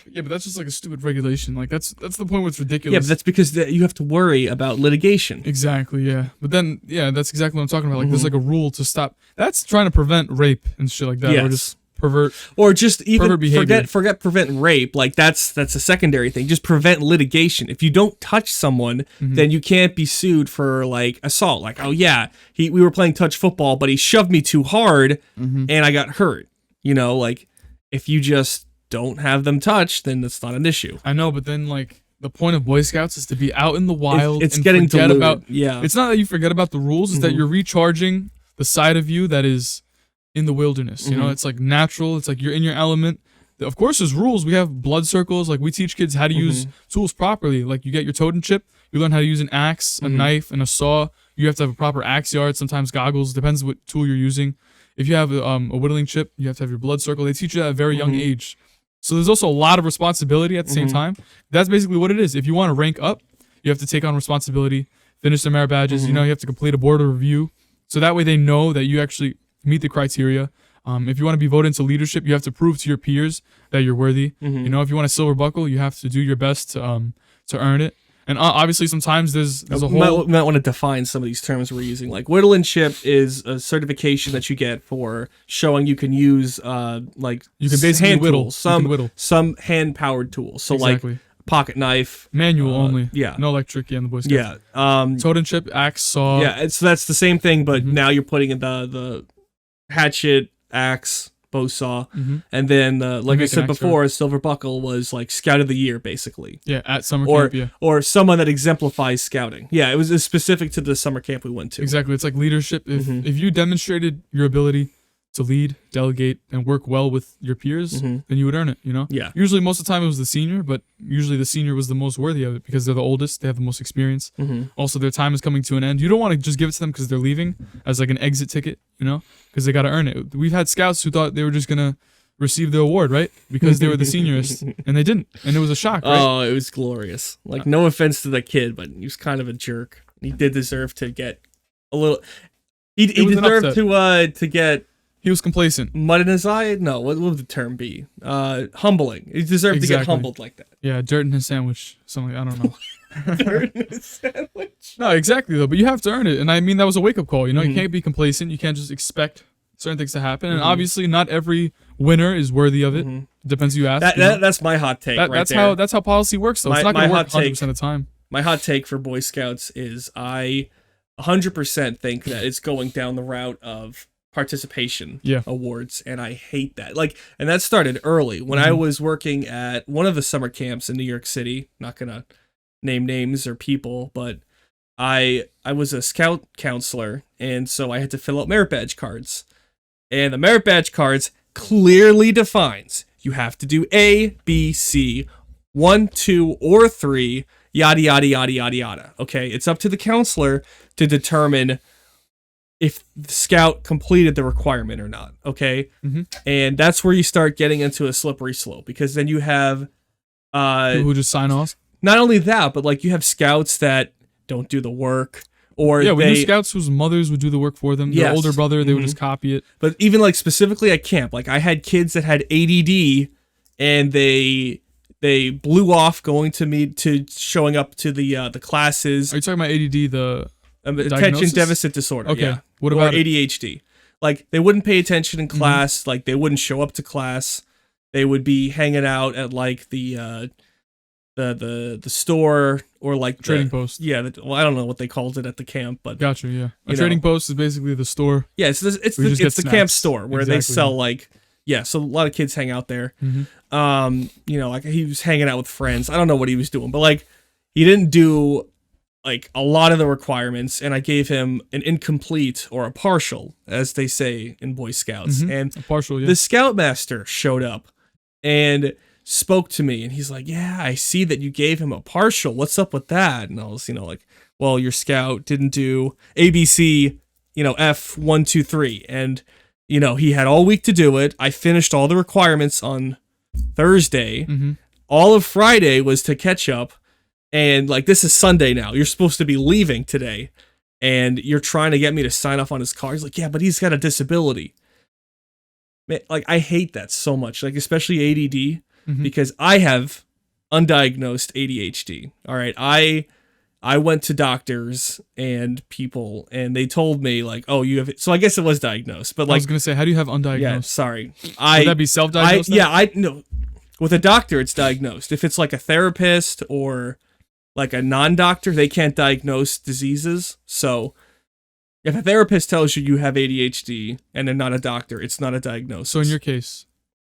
Yeah, but that's just like a stupid regulation. Like that's the point where it's ridiculous. Yeah, but that's because you have to worry about litigation. Exactly. Yeah. But then, yeah, that's exactly what I'm talking about. Like there's like a rule to stop. That's trying to prevent rape and shit like that, or just pervert, or just even behavior. forget prevent rape. Like that's a secondary thing. Just prevent litigation. If you don't touch someone, then you can't be sued for like assault. Like, oh yeah, we were playing touch football, but he shoved me too hard and I got hurt. You know, like if you just don't have them touch, then that's not an issue. I know, but then like the point of Boy Scouts is to be out in the wild. It's and getting forget diluted. about. Yeah, it's not that you forget about the rules. It's that you're recharging the side of you that is in the wilderness. You know, it's like natural. It's like you're in your element. Of course, there's rules. We have blood circles. Like we teach kids how to use tools properly. Like you get your totem chip. You learn how to use an axe, a knife, and a saw. You have to have a proper axe yard. Sometimes goggles. Depends what tool you're using. If you have a whittling chip, you have to have your blood circle. They teach you at a very young age. So there's also a lot of responsibility at the same time. That's basically what it is. If you want to rank up, you have to take on responsibility, finish the merit badges. You know, you have to complete a board review. So that way they know that you actually meet the criteria. If you want to be voted into leadership, you have to prove to your peers that you're worthy. You know, if you want a silver buckle, you have to do your best to earn it. And obviously, sometimes there's a whole. You might want to define some of these terms we're using. Like whittle and chip is a certification that you get for showing you can use like you can basically hand whittle tools, some hand powered tools. So exactly. like pocket knife, manual only. Yeah, no electric. Yeah, in the Boy Scouts. Yeah, totem chip, axe, saw. Yeah, so that's the same thing, but now you're putting in the hatchet, axe, bow saw, and then like I said before, a silver buckle was like Scout of the Year, basically. Yeah, at summer camp. Yeah, or someone that exemplifies scouting. Yeah, it was specific to the summer camp we went to. Exactly, it's like leadership. If you demonstrated your ability to lead, delegate, and work well with your peers, then you would earn it. You know. Yeah. Usually, most of the time, it was the senior, but usually the senior was the most worthy of it because they're the oldest. They have the most experience. Also, their time is coming to an end. You don't want to just give it to them because they're leaving as like an exit ticket. You know, because they got to earn it. We've had scouts who thought they were just gonna receive the award, right? Because they were the seniorist, and they didn't, and it was a shock, right? Oh, it was glorious. Like, no offense to the kid, but he was kind of a jerk. He did deserve to get a little. He deserved to get. He was complacent. Mud in his eye? No, what would the term be? Humbling. He deserved to get humbled like that. Yeah, dirt in his sandwich. Something, I don't know. Dirt in his sandwich. No, exactly, though. But you have to earn it. And I mean, that was a wake-up call. You know, you can't be complacent. You can't just expect certain things to happen. And obviously, not every winner is worthy of it. Depends who you ask. That's my hot take right there. That's how policy works, though. It's not going to work 100% of the time. My hot take for Boy Scouts is I 100% think that it's going down the route of participation awards, and I hate that. Like, and that started early when I was working at one of the summer camps in New York City. Not gonna name names or people, but I was a scout counselor, and so I had to fill out merit badge cards. And the merit badge cards clearly defines you have to do A, B, C, 1, 2, or 3, yada yada yada yada yada. Okay, it's up to the counselor to determine if the scout completed the requirement or not, okay? And that's where you start getting into a slippery slope, because then you have people who just sign off. Not only that, but like you have scouts that don't do the work, or we knew scouts whose mothers would do the work for them. Their older brother, they would just copy it. But even like specifically at camp, like I had kids that had ADD, and they blew off going to showing up to the classes. Are you talking about ADD, the attention deficit disorder? Okay. Yeah. What about or ADHD? Like they wouldn't pay attention in class. Like they wouldn't show up to class. They would be hanging out at like the store or like trading post. Yeah. Well, I don't know what they called it at the camp, but gotcha. Yeah. A trading post is basically the store. Yeah. It's the camp store where they sell like. Yeah, so a lot of kids hang out there. You know, like he was hanging out with friends. I don't know what he was doing, but like he didn't do like a lot of the requirements, and I gave him an incomplete or a partial, as they say in Boy Scouts. And A partial, yeah. the Scoutmaster showed up and spoke to me, and he's like, "Yeah, I see that you gave him a partial. What's up with that?" And I was, like, "Well, your scout didn't do ABC, F 1 2 3, and he had all week to do it. I finished all the requirements on Thursday. All of Friday was to catch up." And like, this is Sunday now. You're supposed to be leaving today. And you're trying to get me to sign off on his car. He's like, "Yeah, but he's got a disability." Man, like, I hate that so much. Like, especially ADD, because I have undiagnosed ADHD. All right. I went to doctors and people, and they told me like, "Oh, you have it." So I guess it was diagnosed. But like, I was going to say, how do you have undiagnosed? yeah, sorry. Would that be self-diagnosed? I no. With a doctor, it's diagnosed. If it's like a therapist or like a non-doctor, they can't diagnose diseases. So if a therapist tells you you have ADHD and they're not a doctor, it's not a diagnosis. So in your case,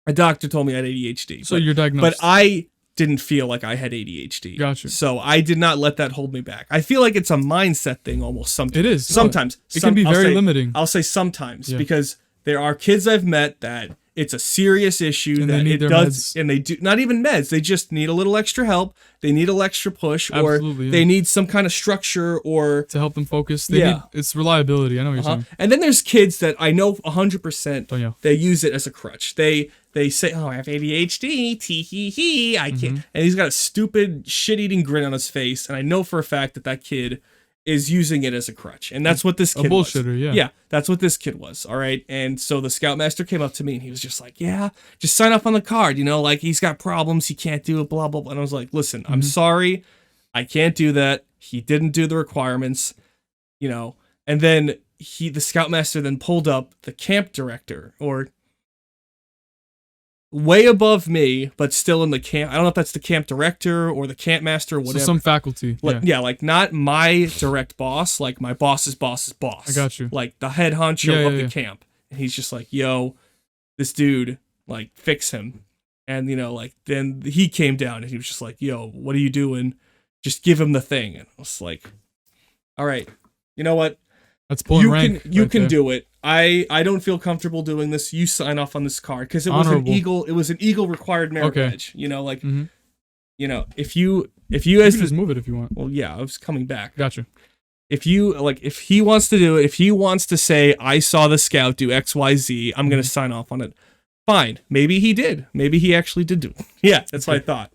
a doctor told me I had ADHD. So you're diagnosed. But I didn't feel like I had ADHD. Gotcha. So I did not let that hold me back. I feel like it's a mindset thing almost sometimes. It is. Sometimes. It can be very limiting. I'll say sometimes, because there are kids I've met that it's a serious issue, and that they need it their does, meds. and they do not even meds. They just need a little extra help. They need a little extra push, Absolutely, or they need some kind of structure, or to help them focus. They need, it's reliability. I know what you're saying. And then there's kids that I know 100%. Oh, yeah. They use it as a crutch. They say, "Oh, I have ADHD. Tee hee hee. I can't." And he's got a stupid shit-eating grin on his face, and I know for a fact that that kid is using it as a crutch. And that's what this kid was. A bullshitter, yeah. Yeah, that's what this kid was, all right? And so the Scoutmaster came up to me, and he was just like, "Yeah, just sign off on the card, like he's got problems, he can't do it, blah, blah, blah." And I was like, "Listen, I'm sorry, I can't do that. He didn't do the requirements, And then the Scoutmaster then pulled up the camp director, or way above me, but still in the camp. I don't know if that's the camp director or the camp master or whatever. So some faculty. Like not my direct boss, like my boss's boss's boss. I got you. Like the head honcho of the camp. And he's just like, "Yo, this dude, like, fix him." And, then he came down and he was just like, "Yo, what are you doing? Just give him the thing." And I was like, "All right, you know what? That's pulling rank. You can do it. I don't feel comfortable doing this. You sign off on this card," because it was an Eagle required merit badge. If you You can just move it if you want. well, yeah, I was coming back. Gotcha. If he wants to do it, if he wants to say, "I saw the scout do XYZ, I'm gonna sign off on it," fine. Maybe he did. Maybe he actually did do it. Yeah, that's what I thought.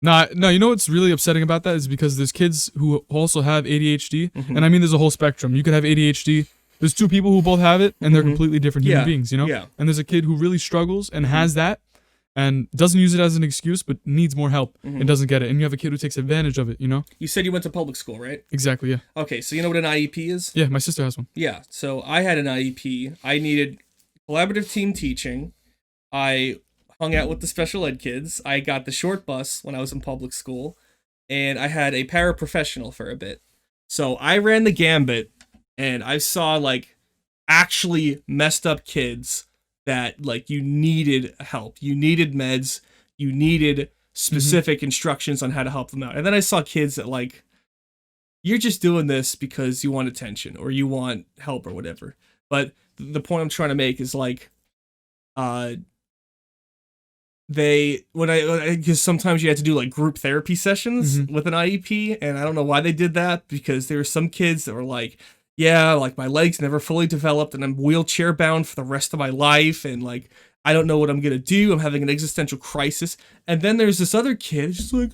No, you know what's really upsetting about that is because there's kids who also have ADHD, and I mean there's a whole spectrum. You could have ADHD. There's two people who both have it, and they're completely different human beings, Yeah. And there's a kid who really struggles and has that, and doesn't use it as an excuse, but needs more help and doesn't get it. And you have a kid who takes advantage of it, You said you went to public school, right? Exactly, yeah. Okay, so you know what an IEP is? Yeah, my sister has one. Yeah, so I had an IEP. I needed collaborative team teaching. I hung out with the special ed kids. I got the short bus when I was in public school, and I had a paraprofessional for a bit. So I ran the gambit, and I saw like actually messed up kids that like you needed help. You needed meds. You needed specific instructions on how to help them out. And then I saw kids that like, you're just doing this because you want attention or you want help or whatever. But the point I'm trying to make is like, because sometimes you had to do like group therapy sessions with an IEP, and I don't know why they did that, because there were some kids that were like, "Yeah, like my legs never fully developed and I'm wheelchair bound for the rest of my life, and like I don't know what I'm gonna do. I'm having an existential crisis." And then there's this other kid, just like,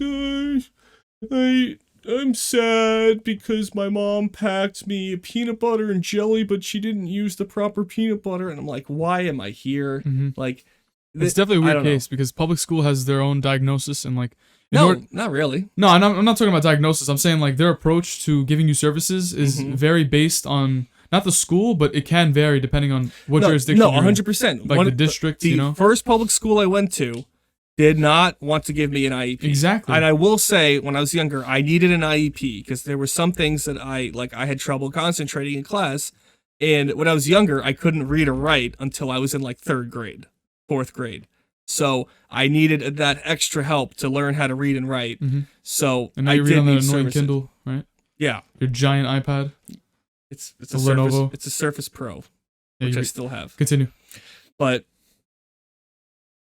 I'm sad because my mom packed me peanut butter and jelly, but she didn't use the proper peanut butter. And I'm like, why am I here? Like, it's definitely a weird case because public school has their own diagnosis and like. Not really. No, I'm not talking about diagnosis. I'm saying like their approach to giving you services is very based on not the school, but it can vary depending on what jurisdiction. No, you're in. 100%. Like the district, the first public school I went to did not want to give me an IEP. Exactly. And I will say, when I was younger, I needed an IEP because there were some things that I had trouble concentrating in class. And when I was younger, I couldn't read or write until I was in like 4th grade. So I needed that extra help to learn how to read and write. So And now I you read did on the need annoying services. Kindle, right? Yeah, Your giant iPad. it's The a Surface. Lenovo. It's a Surface Pro, Yeah, which you I still have. continue. But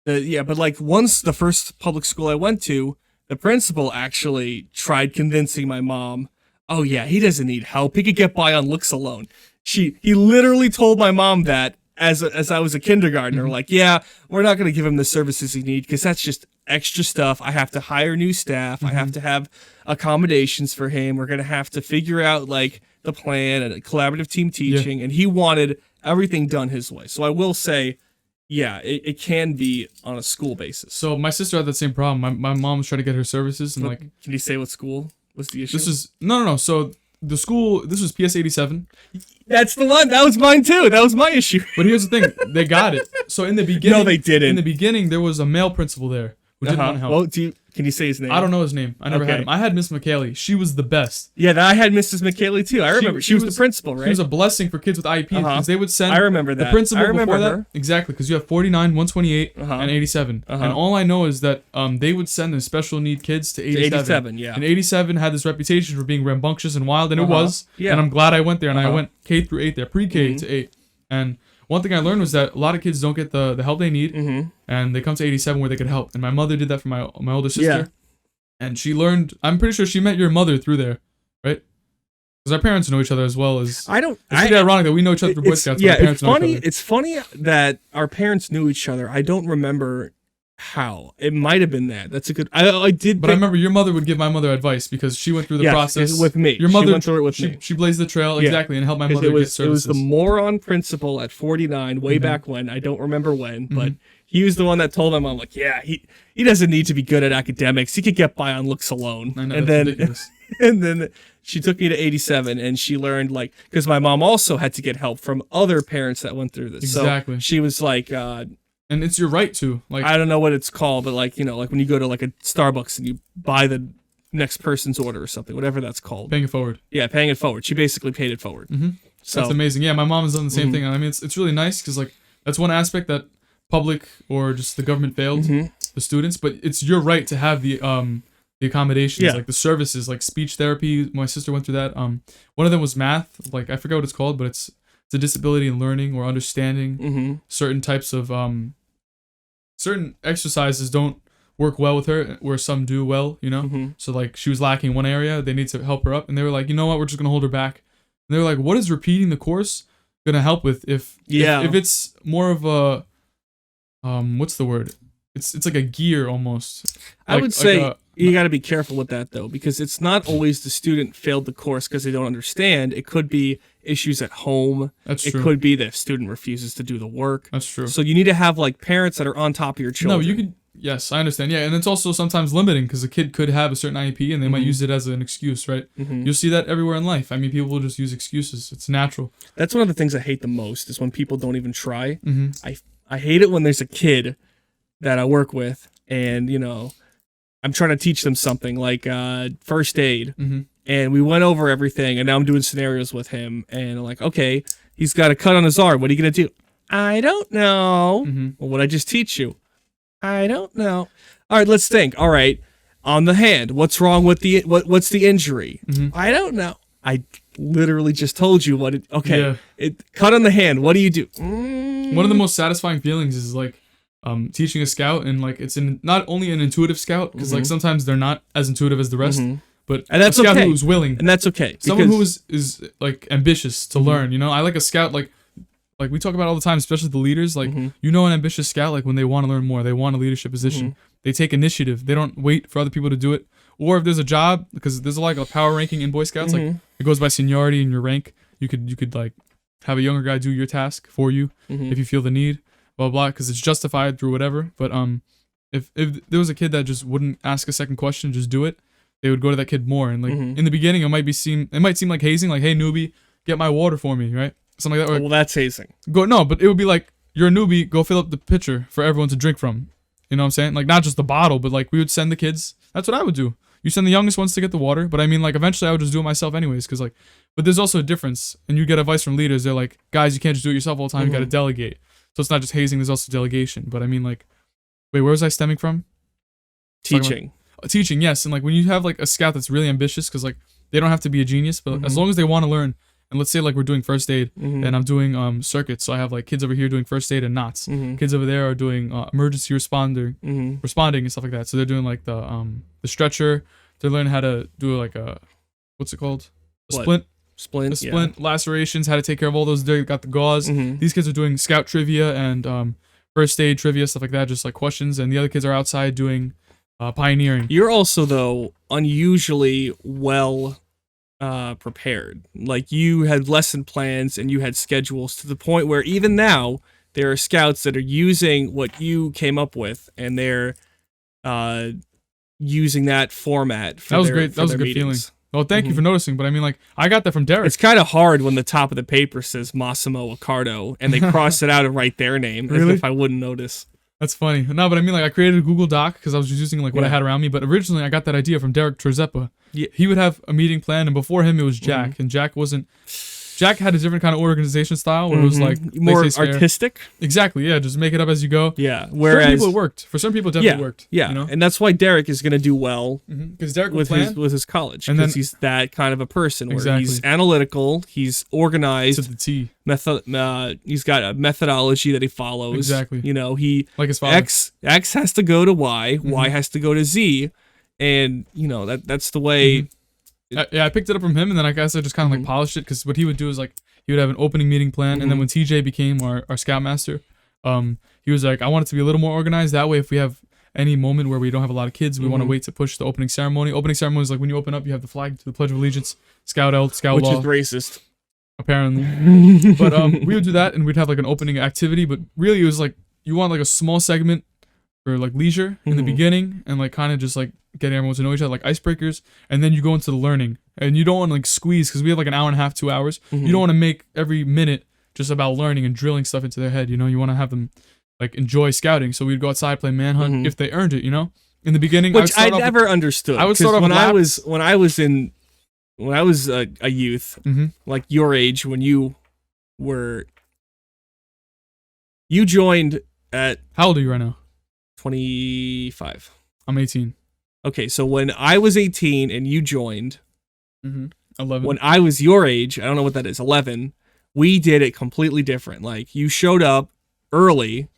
but like once the first public school I went to, the principal actually tried convincing my mom, "Oh yeah, he doesn't need help. He could get by on looks alone." He literally told my mom that as I was a kindergartner, like, "Yeah, we're not going to give him the services he needs because that's just extra stuff. I have to hire new staff. I have to have accommodations for him. We're going to have to figure out like the plan and collaborative team teaching." And he wanted everything done his way. So I will say, yeah, it can be on a school basis. So my sister had that same problem. My mom was trying to get her services and like. Can you say what school was the issue? This is no. So the school. This was PS 87. That's the one. That was mine too. That was my issue. But here's the thing. They got it. So in the beginning. No, they didn't. In the beginning, there was a male principal there who didn't want to help. Well, can you say his name? I don't know his name. I never had Okay. him. I had Miss McKaylee. She was the best. Yeah, I had Mrs. McKaylee too. I remember. She was the principal, right? She was a blessing for kids with IEPs because they would send. I remember that. The principal I remember before her. that. Exactly, because you have 49, 128, and 87. And all I know is that they would send the special need kids to 87. 87, yeah. And 87 had this reputation for being rambunctious and wild, and it was. Yeah. And I'm glad I went there, and I went K through 8 there, pre-K to 8. And one thing I learned was that a lot of kids don't get the help they need, and they come to 87 where they could help. And my mother did that for my older sister. Yeah. And she learned. I'm pretty sure she met your mother through there, right? Because our parents know each other as well as. I don't. It's really ironic that we know each other through Boy Scouts. Yeah, but our parents it's know each funny. other. It's funny that our parents knew each other. I don't remember how. It might have been that. That's a good. I did. But I remember your mother would give my mother advice because she went through the process with me. Your mother She went through it with me. She blazed the trail exactly and helped my mother It get was services. the moron principal at 49 way back when. I don't remember when, but he was the one that told him, "I'm like, yeah, he doesn't need to be good at academics. He could get by on looks alone." I know, and that's then ridiculous. and then she took me to 87 and she learned like because my mom also had to get help from other parents that went through this. Exactly. So she was like and it's your right to like. I don't know what it's called, but like, you know, like when you go to like a Starbucks and you buy the next person's order or something, whatever that's called. Paying it forward. Yeah, paying it forward. She basically paid it forward. So That's amazing. Yeah, my mom has done the same thing. And I mean, it's really nice because like that's one aspect that public or just the government failed the students, but it's your right to have the accommodations, like the services, like speech therapy. My sister went through that. One of them was math. Like I forget what it's called, but it's a disability in learning or understanding certain types of certain exercises don't work well with her where some do well, you know. So like she was lacking one area, they need to help her up, and they were like, you know what, we're just gonna hold her back. And they were like, what is repeating the course gonna help with if it's more of a what's the word? It's like a gear almost. I would say you got to be careful with that though, because it's not always the student failed the course because they don't understand. It could be issues at home. That's it true. could be that student refuses to do the work. That's true. So you need to have like parents that are on top of your children. No, you could. Yes, I understand. Yeah, and it's also sometimes limiting because a kid could have a certain IEP and they might use it as an excuse, right? You'll see that everywhere in life. I mean, people will just use excuses. It's natural. That's one of the things I hate the most is when people don't even try. I hate it when there's a kid that I work with and, you know, I'm trying to teach them something like first aid. And we went over everything and now I'm doing scenarios with him and I'm like, okay, he's got a cut on his arm. What are you going to do? I don't know. Well, what'd I just teach you? I don't know. All right, let's think. All right, on the hand, what's wrong with what's the injury? I don't know. I literally just told you what it. Okay, it cut on the hand. What do you do? One of the most satisfying feelings is like teaching a scout and like it's not only an intuitive scout because like sometimes they're not as intuitive as the rest, but and that's a scout okay. who's willing and that's okay. Someone who is like ambitious to learn. You know, I like a scout like we talk about all the time, especially the leaders. Like you know, an ambitious scout, like when they want to learn more, they want a leadership position. They take initiative. They don't wait for other people to do it. Or if there's a job, because there's like a power ranking in Boy Scouts, like it goes by seniority and your rank. You could like have a younger guy do your task for you if you feel the need, blah blah, because it's justified through whatever. But if there was a kid that just wouldn't ask a second question, just do it, they would go to that kid more. And like in the beginning, it might seem like hazing, like, hey newbie, get my water for me, right? Something like that. Or, well, that's hazing. But it would be like, you're a newbie, go fill up the pitcher for everyone to drink from. You know what I'm saying? Like, not just the bottle, but like, we would send the kids. That's what I would do. You send the youngest ones to get the water, but I mean, like, eventually I would just do it myself anyways, because like, but there's also a difference, and you get advice from leaders. They're like, guys, you can't just do it yourself all the time. You got to delegate. So it's not just hazing. There's also delegation. But I mean, like, Wait, where was I stemming from? Teaching. Teaching, yes. And like when you have like a scout that's really ambitious, because like they don't have to be a genius, but as long as they want to learn. And let's say like we're doing first aid, and I'm doing circuits. So I have like kids over here doing first aid and knots. Kids over there are doing emergency responding and stuff like that. So they're doing like the stretcher. They're learning how to do like a, what's it called? Splint. A splint, lacerations, how to take care of all those. They got the gauze. These kids are doing scout trivia and first aid trivia, stuff like that, just like questions. And the other kids are outside doing pioneering. You're also, though, unusually well prepared. Like, you had lesson plans and you had schedules to the point where even now there are scouts that are using what you came up with, and they're using that format for that was their, great. for That was a their good feeling. meetings. Well, thank you for noticing, but I mean, like, I got that from Derek. It's kind of hard when the top of the paper says Massimo Accardo and they cross it out and write their name Really? as if I wouldn't notice. That's funny. No, but I mean, like, I created a Google Doc because I was just using like what I had around me. But originally, I got that idea from Derek Trezeppa. Yeah. He would have a meeting plan, and before him, it was Jack, and Jack wasn't. Jack had a different kind of organization style where it was like more laissez-faire. artistic. Exactly. Yeah, just make it up as you go. Yeah. For some Whereas people, it worked. For some people, it definitely worked. Yeah. You know? And that's why Derek is going to do well Because Derek would with plan his college, and because then- he's that kind of a person where Exactly. he's analytical, he's to organized, the T, he's got a methodology that he follows. Exactly. You know, he like his father. X has to go to Y, Y has to go to Z, and you know that's the way. Yeah, I picked it up from him, and then I guess I just kind of like polished it because what he would do is like he would have an opening meeting plan, and then when TJ became our scoutmaster, he was like, I want it to be a little more organized. That way, if we have any moment where we don't have a lot of kids, we want to wait to push the opening ceremony. Opening ceremony is like when you open up, you have the flag to the Pledge of Allegiance, Scout Oath, Scout Which Law, is racist. apparently. But we would do that, and we'd have like an opening activity. But really, it was like you want like a small segment for like leisure in the beginning, and like kind of just like get everyone to know each other, like icebreakers, and then you go into the learning, and you don't want to like squeeze because we have like an hour and a half, 2 hours. You don't want to make every minute just about learning and drilling stuff into their head. You know, you want to have them like enjoy scouting. So we'd go outside, play manhunt if they earned it. You know, in the beginning, Which I never understood. I would start off when lap- I was a youth, like your age, when you joined at How old are you right now? 25. I'm 18. Okay, so when I was 18 and you joined, 11. when I was your age, I don't know what that is, 11, we did it completely different. Like, you showed up early,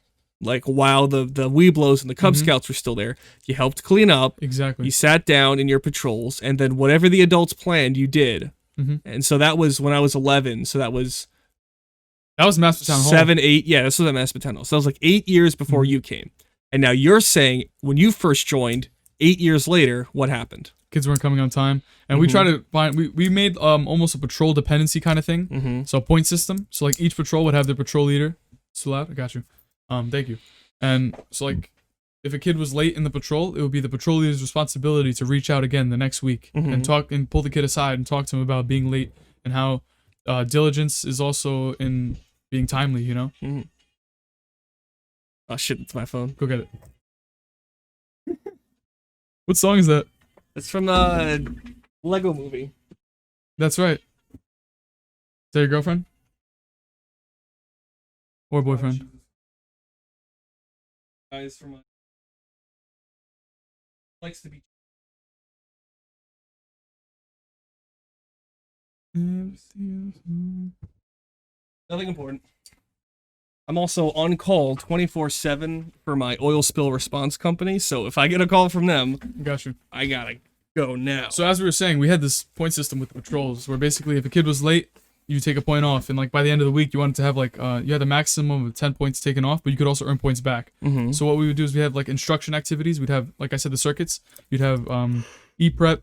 like while the Weeblos and the Cub Scouts were still there. You helped clean up. Exactly. You sat down in your patrols, and then whatever the adults planned, you did. And so that was when I was 11. So that was Master Town Hall. 7, 8. Yeah, this was at Massapetuno. So that was like 8 years before you came. And now you're saying when you first joined, 8 years later, what happened? Kids weren't coming on time, and we tried to find. We made almost a patrol dependency kind of thing. So a point system. So like each patrol would have their patrol leader. It's too loud. I got you. Thank you. And so like, if a kid was late in the patrol, it would be the patrol leader's responsibility to reach out again the next week and talk and pull the kid aside and talk to him about being late and how diligence is also in being timely. You know. Oh shit! It's my phone. Go get it. What song is that? It's from the Lego Movie. That's right. Is that your girlfriend? Or boyfriend? Guys from likes to be. Nothing important. I'm also on call 24/7 for my oil spill response company, so if I get a call from them, Got you. I gotta go now. So as we were saying, we had this point system with the patrols where basically if a kid was late, you take a point off, and like by the end of the week, you wanted to have like you had a maximum of 10 points taken off, but you could also earn points back. So what we would do is we have like instruction activities. We'd have, like I said, the circuits. You'd have e-prep,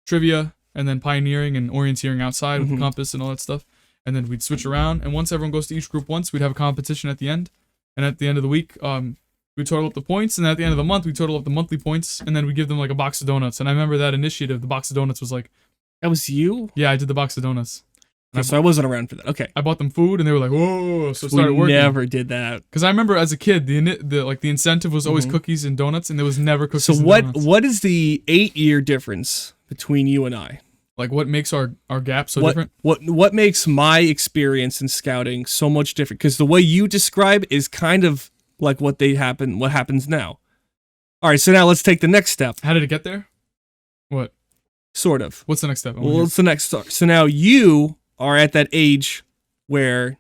trivia, and then pioneering and orienteering outside with the compass and all that stuff. And then we'd switch around, and once everyone goes to each group once, we'd have a competition at the end. And at the end of the week, we total up the points, and at the end of the month, we total up the monthly points, and then we give them like a box of donuts. And I remember that initiative, the box of donuts was like, That was you? yeah, I did the box of donuts. Okay, so I wasn't around for that. Okay. I bought them food, and they were like, whoa, so it started We working. never did that. Because I remember as a kid, the incentive was always cookies and donuts, and there was never cookies So and what donuts. what is the 8-year difference between you and I? Like, what makes our gap so different? What makes my experience in scouting so much different? Because the way you describe is kind of like what happens now. All right, so now let's take the next step. How did it get there? What? Sort of. What's the next step? Well, what's the next step? So now you are at that age where,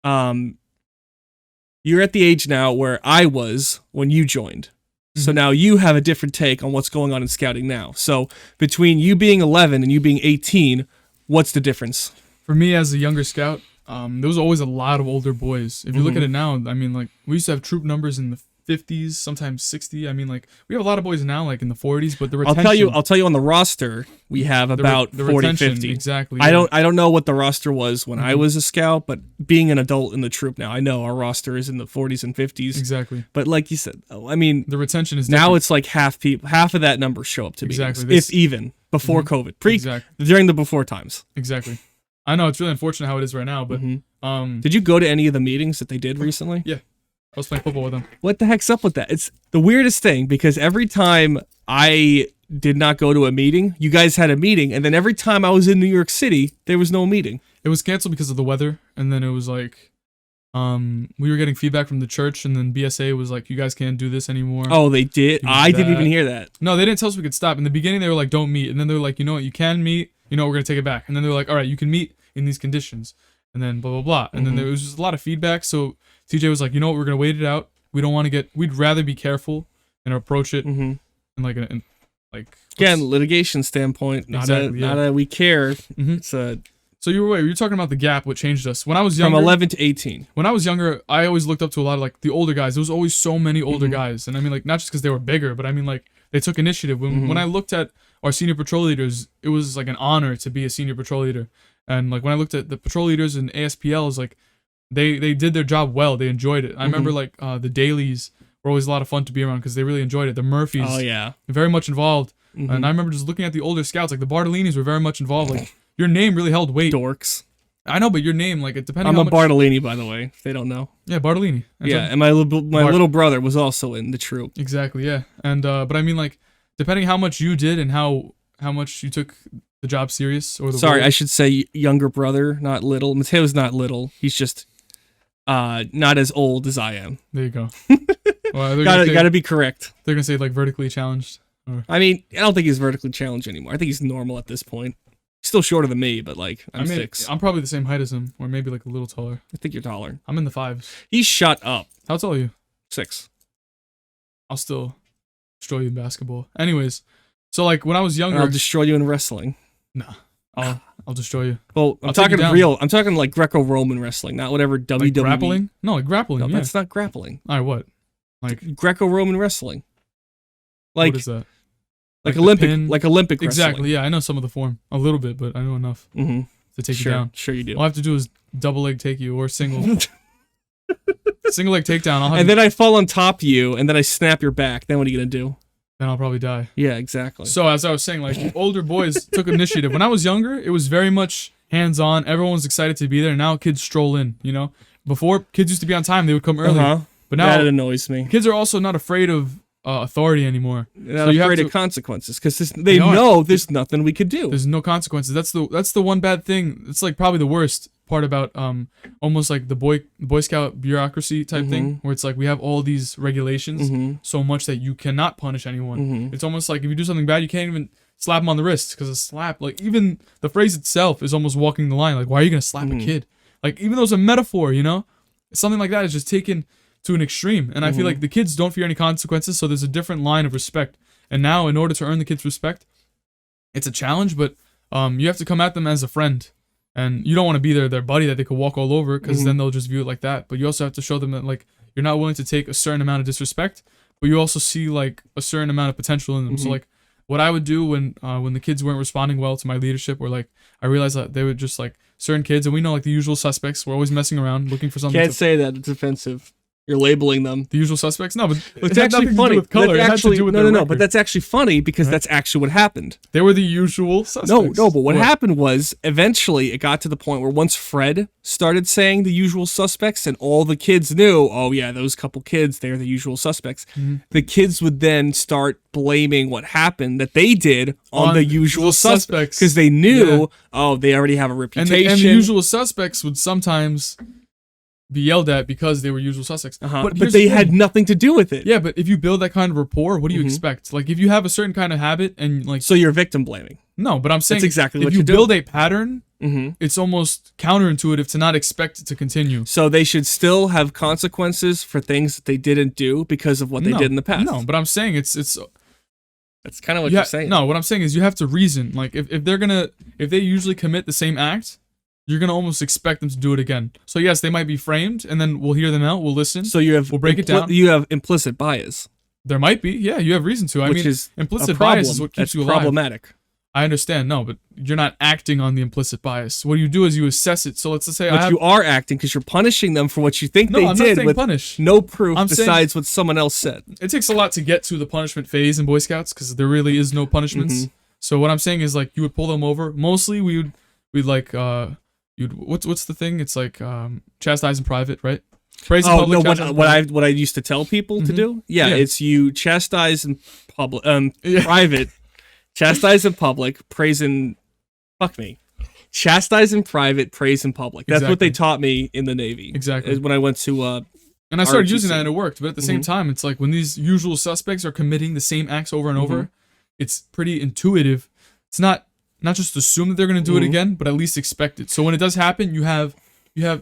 you're at the age now where I was when you joined. So now you have a different take on what's going on in scouting now. So between you being 11 and you being 18, what's the difference? For me as a younger scout, there was always a lot of older boys. If you look at it now, I mean, like, we used to have troop numbers in the 50s, sometimes 60. I mean, like, we have a lot of boys now, like in the 40s, but the retention. I'll tell you on the roster, we have about 40, 50. Exactly. Yeah. I don't know what the roster was when I was a scout, but being an adult in the troop now, I know our roster is in the 40s and 50s. Exactly. But like you said, I mean, the retention is now different. it's like half of that number show up to me. Exactly. If even before COVID, during the before times. Exactly. I know it's really unfortunate how it is right now, but did you go to any of the meetings that they did recently? Yeah. I was playing football with them. What the heck's up with that? It's the weirdest thing because every time I did not go to a meeting, you guys had a meeting, and then every time I was in New York City, there was no meeting. It was canceled because of the weather, and then it was like, we were getting feedback from the church, and then BSA was like, you guys can't do this anymore. Oh, they did? I didn't even hear that. No, they didn't tell us we could stop. In the beginning, they were like, don't meet, and then they were like, you know what, you can meet, you know what, we're going to take it back. And then they were like, all right, you can meet in these conditions, and then blah, blah, blah. And then there was just a lot of feedback, so TJ was like, you know what, we're going to wait it out. We don't want to we'd rather be careful and approach it in like again, litigation standpoint, not a we care. It's a So you're talking about the gap, what changed us. When I was younger, from 11 to 18. When I was younger, I always looked up to a lot of like the older guys. There was always so many older guys, and I mean like not just because they were bigger, but I mean like they took initiative. When I looked at our senior patrol leaders, it was like an honor to be a senior patrol leader. And like when I looked at the patrol leaders in ASPLs, like they did their job well. They enjoyed it. I remember like the dailies were always a lot of fun to be around because they really enjoyed it. The Murphys, very much involved. And I remember just looking at the older scouts, like the Bartalinis were very much involved. Like your name really held weight. Dorks. I know, but your name, like, it depending. I'm on a Bartalini, by the way. If they don't know. Yeah, Bartalini. And my little brother was also in the troop. Exactly. Yeah, and but I mean, like, depending how much you did and how much you took the job serious or the Sorry, role. I should say younger brother, not little. Mateo's not little. He's just not as old as I am. There you go. Well, gotta be correct. They're gonna say like vertically challenged. I mean, I don't think he's vertically challenged anymore. I think he's normal at this point. He's still shorter than me, but like I'm 6. I'm probably the same height as him, or maybe like a little taller. I think you're taller. I'm in the 5s. He's shot up. How tall are you? 6. I'll still destroy you in basketball. Anyways, so like when I was younger, And I'll destroy you in wrestling. Nah, I'll destroy you. Well, I'm talking real. I'm talking like Greco-Roman wrestling, not whatever WWE. Like grappling? No, like grappling. No, yeah. that's not grappling. All right, what? Like Greco-Roman wrestling. Like what is that? Like Olympic wrestling. Exactly. Yeah, I know some of the form a little bit, but I know enough to take you down. Sure, you do. All I have to do is double leg take you or single. Single leg takedown. And then I fall on top of you, and then I snap your back. Then what are you gonna do? Then I'll probably die. Yeah, exactly. So as I was saying, like the older boys took initiative. When I was younger, it was very much hands-on. Everyone was excited to be there. Now kids stroll in. You know, before kids used to be on time; they would come early. But now that annoys me. Kids are also not afraid of afauthority anymore. They're not afraid of consequences because they know there's nothing we could do. There's no consequences. That's the one bad thing. It's like probably the worst part about almost like the Boy Scout bureaucracy type thing, where it's like we have all these regulations so much that you cannot punish anyone. It's almost like if you do something bad, you can't even slap them on the wrist because a slap, like even the phrase itself is almost walking the line. Like, why are you gonna slap a kid? Like, even though it's a metaphor, you know, something like that is just taken to an extreme. And I feel like the kids don't fear any consequences, so there's a different line of respect. And now, in order to earn the kids' respect, it's a challenge, but you have to come at them as a friend. And you don't want to be their buddy that they could walk all over, because then they'll just view it like that. But you also have to show them that, like, you're not willing to take a certain amount of disrespect, but you also see, like, a certain amount of potential in them. So, like, what I would do when the kids weren't responding well to my leadership, or, like, I realized that they would just, like, certain kids, and we know, like, the usual suspects, we're always messing around, looking for something. Can't say that. It's offensive. You're labeling them. The usual suspects? No, but it's actually funny. With color. No, but that's actually funny because that's actually what happened. They were the usual suspects. No, but what happened was eventually it got to the point where once Fred started saying the usual suspects and all the kids knew, oh yeah, those couple kids, they're the usual suspects. The kids would then start blaming what happened that they did on the usual suspects because they knew, oh, they already have a reputation. And the usual suspects would sometimes be yelled at because they were usual suspects. But here's they the had thing. nothing to do with it. Yeah, but if you build that kind of rapport, what do you Mhm. expect? Like, if you have a certain kind of habit and like, So you're victim blaming. no, but I'm saying That's exactly if what you you're doing. build a pattern, Mm-hmm. it's almost counterintuitive to not expect it to continue. So they should still have consequences for things that they didn't do because of what they No, did in the past. No, but I'm saying it's That's kind of what you're saying. No, what I'm saying is you have to reason. Like if they usually commit the same act, you're gonna almost expect them to do it again. So yes, they might be framed, and then we'll hear them out, we'll listen. So we'll break it down. You have implicit bias, There might be, yeah, you have reason to. I which mean, is implicit a problem. bias is what keeps That's you alive. problematic. I understand, no, but you're not acting on the implicit bias. What you do is you assess it. So let's just say But you are acting because you're punishing them for what you think no, they I'm did not saying with punish. no proof I'm saying- besides what someone else said. It takes a lot to get to the punishment phase in Boy Scouts because there really is no punishments. Mhm. So what I'm saying is like you would pull them over. Mostly we'd like you'd what's the thing? It's like chastise in private, right? Praise in Oh public. no! chastise in private. What I used to tell people to Mhm. do? Yeah, Yeah. it's you chastise in public, Yeah. private, chastise in public, praise in fuck me, chastise in private, praise in public. That's what they Exactly. taught me in the Navy. Exactly. Is when I went to And I started using ROTC. that and it worked. But at the same Mhm. time, it's like when these usual suspects are committing the same acts over and over, Mhm. it's pretty intuitive. It's not just assume that they're going to do it Mhm. again, but at least expect it. So when it does happen, you have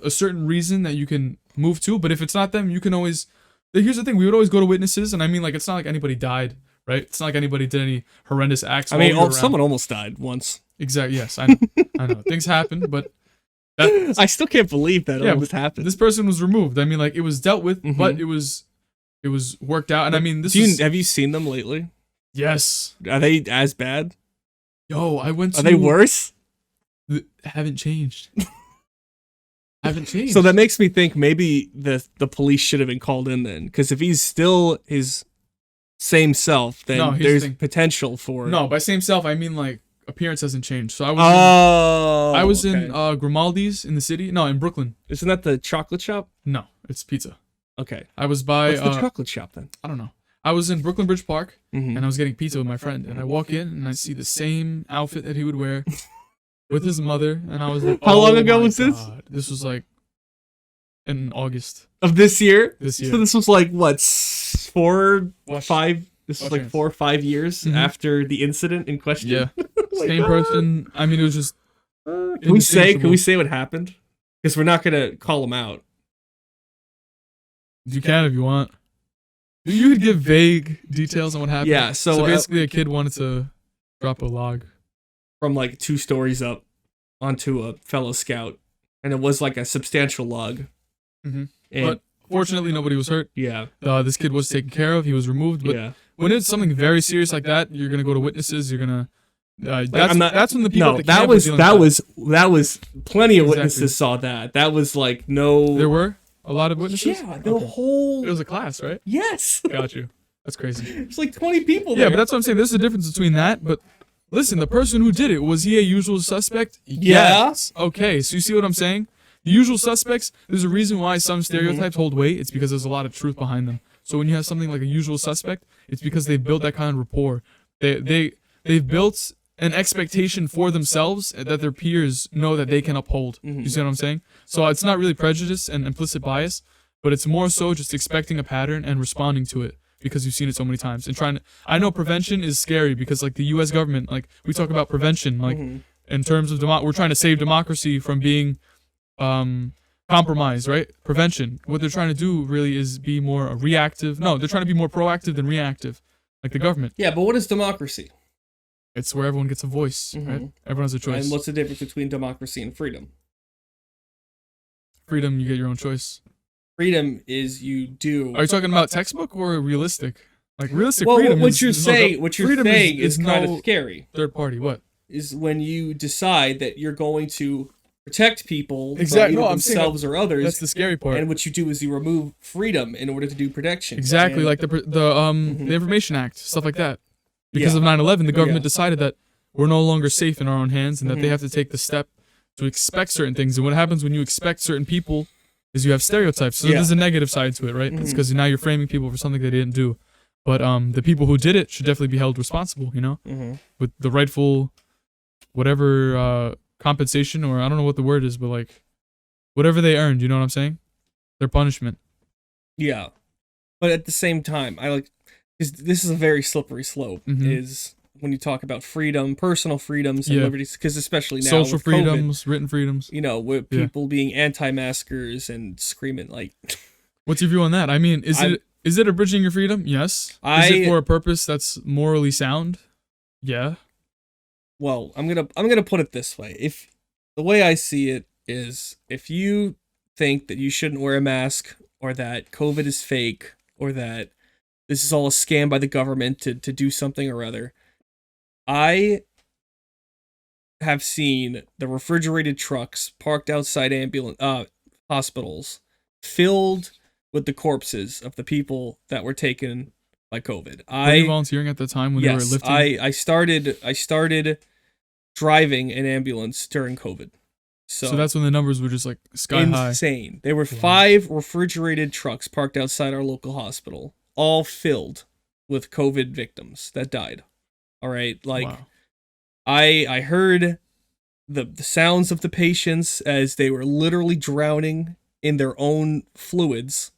a certain reason that you can move to. But if it's not them, you can always. Here's the thing: we would always go to witnesses, and I mean, like, it's not like anybody died, right? It's not like anybody did any horrendous acts. I while mean, we were around. someone almost died once. Exactly. Yes, I know. I know. Things happen, but that I still can't believe that Yeah, almost happened. this person was removed. I mean, like, it was dealt with, Mhm. but it was worked out. And I mean, Have you seen them lately? yes. Are they as bad? Yo, I went to. Are they worse? Haven't changed. Haven't changed. So that makes me think maybe the police should have been called in then, because if he's still his same self, then No, here's the there's thing. potential for No, by same self, I mean like appearance hasn't changed. So I was. Oh, I was in okay. Grimaldi's in the city. No, in Brooklyn. Isn't that the chocolate shop? No, it's pizza. Okay, I was by. what's the chocolate shop then? I don't know. I was in Brooklyn Bridge Park Mhm. and I was getting pizza with my friend, and I walk in and I see the same outfit that he would wear with his mother, and I was like, How long "Oh ago my was this?" God." This was like in August Of this year? this year. So this was like what, Watch- 5? This was watch like hands. 4 or 5 years Mhm. after the incident in question. Yeah, Oh my same God. person. I mean, it was just. Can we indistinguishable. say what happened? Because we're not gonna call him out. You can if you want. You could give vague details on what happened. Yeah, so, basically, a kid wanted to drop a log. From like 2 stories up onto a fellow scout, and it was like a substantial log. Mhm. And But fortunately, nobody was hurt. yeah, This kid was taken care of. He was removed. But yeah. when it's something very serious like that, you're gonna go to witnesses. You're gonna. Like, That's when the people. No, at the camp were dealing with that was plenty of Exactly. witnesses saw that. That was like no. There were a lot of witnesses. Yeah, the Okay. whole. It was a class, right? Yes, Got you. That's crazy. it's like 20 people Yeah, there. but that's what I'm saying. There's a difference between that. But listen, the person who did it, was he a usual suspect? Yeah. Yes. Okay, so you see what I'm saying? The usual suspects, there's a reason why some stereotypes hold weight. It's because there's a lot of truth behind them. So when you have something like a usual suspect, it's because they've built that kind of rapport. They've built an expectation for themselves that their peers know that they can uphold. You see what I'm saying? So it's not really prejudice and implicit bias, but it's more so just expecting a pattern and responding to it because you've seen it so many times and trying to. I know prevention is scary because like the U.S. government, like we talk about prevention, like in terms of we're trying to save democracy from being compromised, right? Prevention. What they're trying to do really is be more reactive. No, they're trying to be more proactive than reactive, like the government. Yeah, but what is democracy? It's where everyone gets a voice, right? Everyone has a choice. And what's the difference between democracy and freedom? Freedom, you get your own choice. Freedom is you do. Are you talking about textbook or realistic? Like realistic Well, freedom. what you're is no saying, what you're freedom saying is kind no of scary. third party. What? Is when you decide that you're going to protect people Exactly. from No, either I'm saying themselves or others. That's the scary part. And what you do is you remove freedom in order to do protection. Exactly, And- like the Information Act, stuff like that. Because Yeah. of 9/11, the government Yeah. decided that we're no longer safe in our own hands, and that they have to take the step to expect certain things. And what happens when you expect certain people is you have stereotypes. So Yeah. there's a negative side to it, right? It's because now you're framing people for something they didn't do. But the people who did it should definitely be held responsible, you know, with the rightful, whatever compensation, or I don't know what the word is, but like whatever they earned. You know what I'm saying? Their punishment. Yeah. But at the same time, I like, because this is a very slippery slope, is when you talk about freedom, personal freedoms and liberties, because especially now social with freedoms, COVID, written freedoms. you know, with people being anti-maskers and screaming like. What's your view on that? I mean, is it abridging your freedom? Yes. Is it for a purpose that's morally sound? Yeah. Well, I'm gonna put it this way. If the way I see it is, if you think that you shouldn't wear a mask, or that COVID is fake, or that this is all a scam by the government to do something or other, I have seen the refrigerated trucks parked outside hospitals filled with the corpses of the people that were taken by COVID. Were you volunteering at the time when they were lifting? I started driving an ambulance during COVID. So that's when the numbers were just like sky high. Insane. There were 5 refrigerated trucks parked outside our local hospital, all filled with COVID victims that died. All right, like I heard the sounds of the patients as they were literally drowning in their own fluids,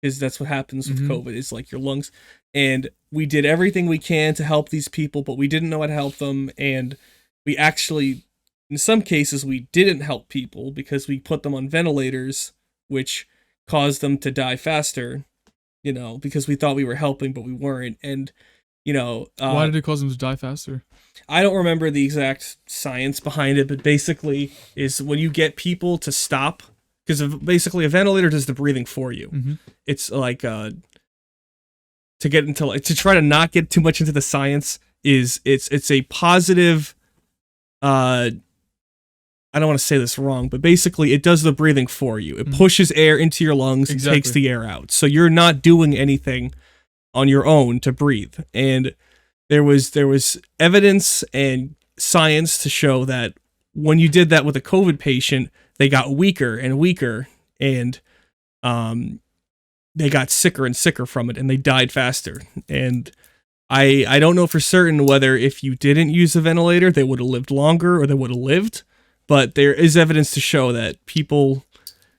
because that's what happens with COVID. It's like your lungs. And we did everything we can to help these people, but we didn't know how to help them. And we actually, in some cases, we didn't help people because we put them on ventilators, which caused them to die faster, you know, because we thought we were helping, but we weren't. And, you know, why did it cause them to die faster? I don't remember the exact science behind it, but basically is when you get people to stop, because basically a ventilator does the breathing for you. It's like to try to not get too much into the science, is it's a positive. I don't want to say this wrong, but basically it does the breathing for you. It pushes air into your lungs and takes the air out, so you're not doing anything on your own to breathe. And there was evidence and science to show that when you did that with a COVID patient, they got weaker and weaker, and they got sicker and sicker from it, and they died faster. And I don't know for certain whether if you didn't use a ventilator, they would have lived longer or they would have lived, but there is evidence to show that people...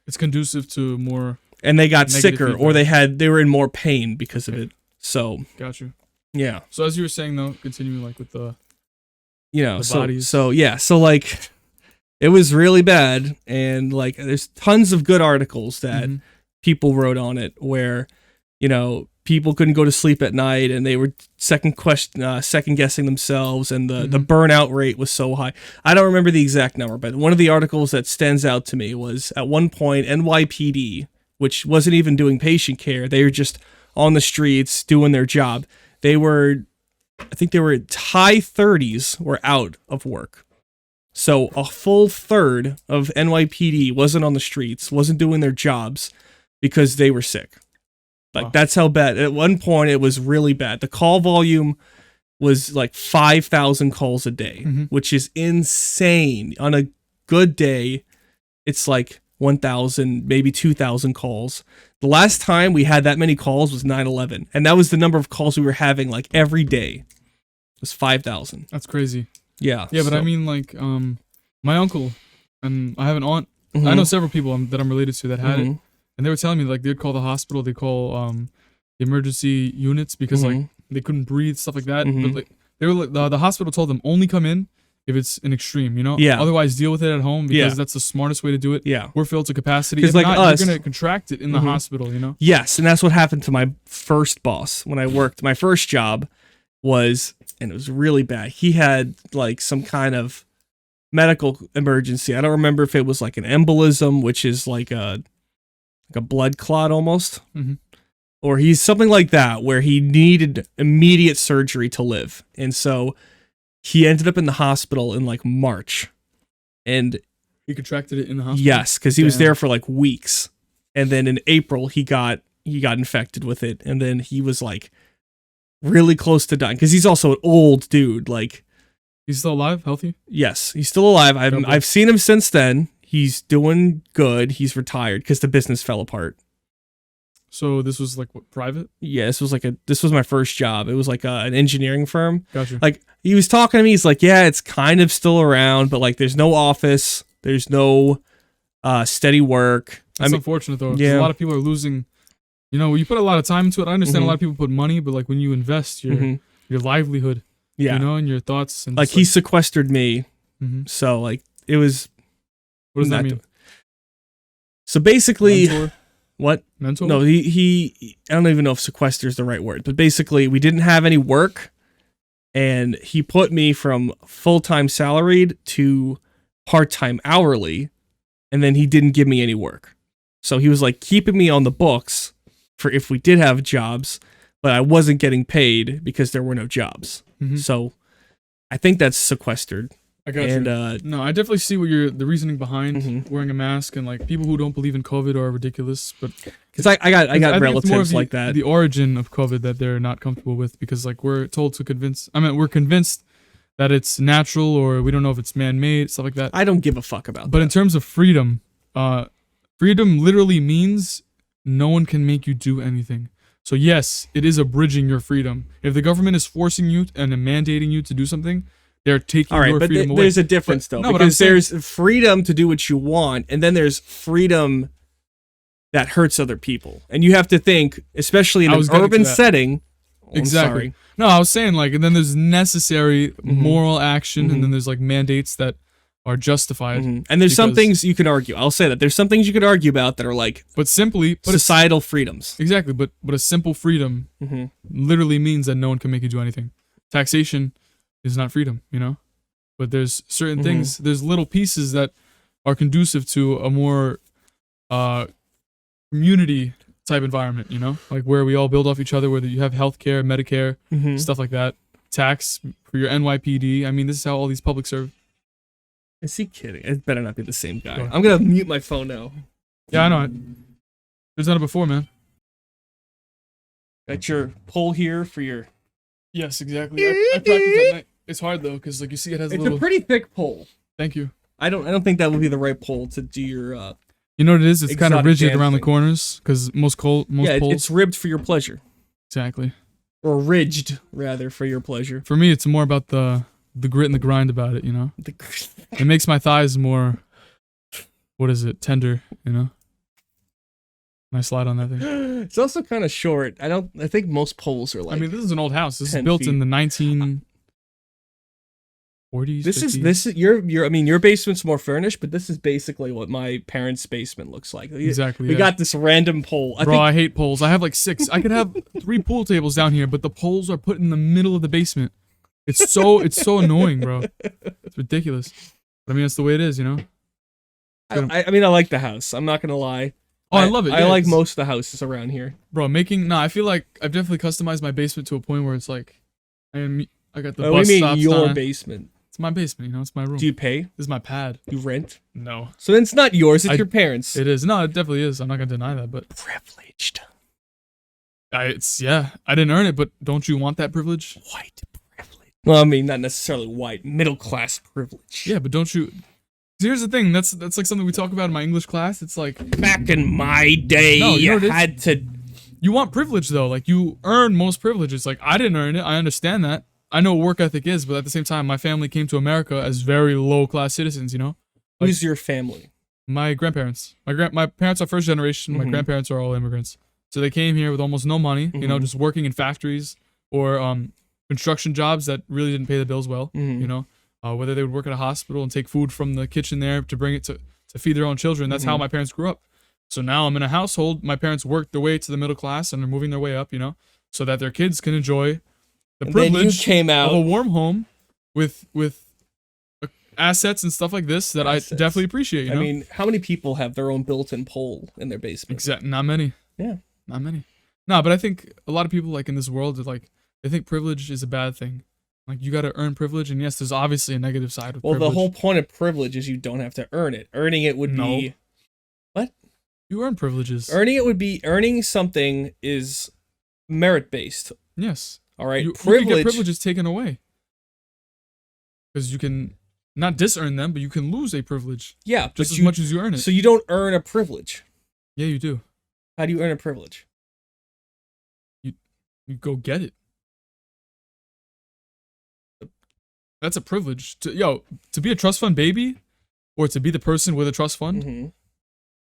It's conducive to more... And they got sicker, feedback. Or they were in more pain because of it. So... Got you. Yeah. So as you were saying, though, continuing like with the... You know, the bodies. So like... It was really bad, and like there's tons of good articles that people wrote on it where, you know, people couldn't go to sleep at night and they were second guessing themselves, and the burnout rate was so high. I don't remember the exact number, but one of the articles that stands out to me was at one point NYPD, which wasn't even doing patient care, they were just on the streets doing their job. I think they were high 30s were out of work. So a full third of NYPD wasn't on the streets, wasn't doing their jobs because they were sick. Like, that's how bad. At one point, it was really bad. The call volume was like 5,000 calls a day, which is insane. On a good day, it's like 1,000, maybe 2,000 calls. The last time we had that many calls was 9/11, and that was the number of calls we were having like every day. It was 5,000. That's crazy. Yeah. Yeah, but I mean, like, my uncle, and I have an aunt, I know several people that I'm related to that had it, and they were telling me, like, they'd call the hospital, they'd call the emergency units because, like, they couldn't breathe, stuff like that, but, like, they were like, the hospital told them, only come in if it's an extreme, you know? Yeah. Otherwise, deal with it at home because that's the smartest way to do it. Yeah. We're filled to capacity. Because, like, not, you're going to contract it in the hospital, you know? Yes, and that's what happened to my first boss when I worked. My first job was... and it was really bad. He had like some kind of medical emergency. I don't remember if it was like an embolism, which is like a blood clot almost, or he's something like that where he needed immediate surgery to live. And so he ended up in the hospital in like March, and he contracted it in the hospital. Yes, because he was there for like weeks, and then in April he got infected with it, and then he was like really close to dying because he's also an old dude. Like, he's still alive, healthy? Yes, he's still alive. I've seen him since then. He's doing good. He's retired because the business fell apart. So this was like what, private? Yeah, this was my first job. It was like an engineering firm. Gotcha. Like, he was talking to me. He's like, yeah, it's kind of still around, but like there's no office, there's no steady work. It's unfortunate though. 'Cause yeah. a lot of people are losing. You know, you put a lot of time into it. I understand a lot of people put money, but like when you invest your livelihood, Yeah. you know, and your thoughts and Like he sequestered me, so like it was. What does that mean? So basically, Mentor? What? Mentor? No, he. I don't even know if sequester is the right word, but basically, we didn't have any work, and he put me from full-time salaried to part-time hourly, and then he didn't give me any work. So he was like keeping me on the books for if we did have jobs, but I wasn't getting paid because there were no jobs. So I think that's sequestered. I got you. No, I definitely see what the reasoning behind wearing a mask, and like people who don't believe in COVID are ridiculous. But because I got relatives like that. The origin of COVID that they're not comfortable with, because like we're told to convince. I mean, we're convinced that it's natural, or we don't know if it's man-made, stuff like that. I don't give a fuck about that. But in terms of freedom, freedom literally means no one can make you do anything. So yes, it is abridging your freedom. If the government is forcing you and mandating you to do something, they're taking your freedom away. There's a difference though, because there's freedom to do what you want, and then there's freedom that hurts other people. And you have to think, especially in an urban setting. Exactly. No, I was saying like, and then there's necessary moral action, and then there's like mandates that are justified. And there's some things you can argue. I'll say that there's some things you could argue about that are like, but societal freedoms. Exactly, but a simple freedom literally means that no one can make you do anything. Taxation is not freedom, you know. But there's certain things. There's little pieces that are conducive to a more community type environment, you know, like where we all build off each other, whether you have healthcare, Medicare, stuff like that, tax for your NYPD. I mean, this is how all these public serve. Is he kidding? It better not be the same guy. I'm gonna mute my phone now. Yeah, I know it. There's done it before, man. Got your pull here for your. Yes, exactly. I practiced at night. It's hard though, because like you see, it has a little. It's a pretty thick pole. Thank you. I don't think that would be the right pole to do your. You know what it is? It's kind of rigid around the corners, because most poles. It's ribbed for your pleasure. Exactly. Or ridged rather for your pleasure. For me, it's more about the grit and the grind about it. You know. It makes my thighs more. What is it? Tender. You know. When I slide on that thing. It's also kind of short. I think most poles are like. I mean, this is an old house. This is built in the 1940s. This 50s. is your. I mean, your basement's more furnished, but this is basically what my parents' basement looks like. Exactly. We got this random pole. I hate poles. I have like 6. I could have 3 pool tables down here, but the poles are put in the middle of the basement. It's so annoying, bro. It's ridiculous. But I mean, it's the way it is, you know. I mean, I like the house. I'm not gonna lie. Oh, I love it. I like most of the houses around here. Bro, I feel like I've definitely customized my basement to a point where it's like, I got the bus what do you mean stops your on basement? It's my basement, you know, it's my room. Do you pay? This is my pad. You rent? No. So then it's not yours, it's your parents'. It is. No, it definitely is. I'm not gonna deny that, but privileged. I didn't earn it, but don't you want that privilege? White privilege. Well, I mean, not necessarily white, middle class privilege. Yeah, but don't you? Here's the thing. That's like something we talk about in my English class. It's like back in my day, you had to. You want privilege though. Like you earn most privileges. Like I didn't earn it. I understand that. I know what work ethic is, but at the same time, my family came to America as very low class citizens. You know. Like, who's your family? My grandparents. My parents are first generation. My grandparents are all immigrants. So they came here with almost no money. You know, just working in factories or construction jobs that really didn't pay the bills well. You know. Whether they would work at a hospital and take food from the kitchen there to bring it to feed their own children. That's how my parents grew up. So now I'm in a household. My parents worked their way to the middle class and are moving their way up, you know, so that their kids can enjoy the privilege of a warm home with assets and stuff like this that I definitely appreciate. You know? I mean, how many people have their own built-in pole in their basement? Exactly. Not many. Yeah. Not many. No, but I think a lot of people like in this world, they think privilege is a bad thing. Like, you got to earn privilege, and yes, there's obviously a negative side of privilege. Well, the whole point of privilege is you don't have to earn it. Earning it would be... What? You earn privileges. Earning something is merit-based. Yes. All right? You can get privileges taken away. Because you can not dis-earn them, but you can lose a privilege. Yeah. Just as much as you earn it. So you don't earn a privilege. Yeah, you do. How do you earn a privilege? You go get it. That's a privilege. To be a trust fund baby, or to be the person with a trust fund.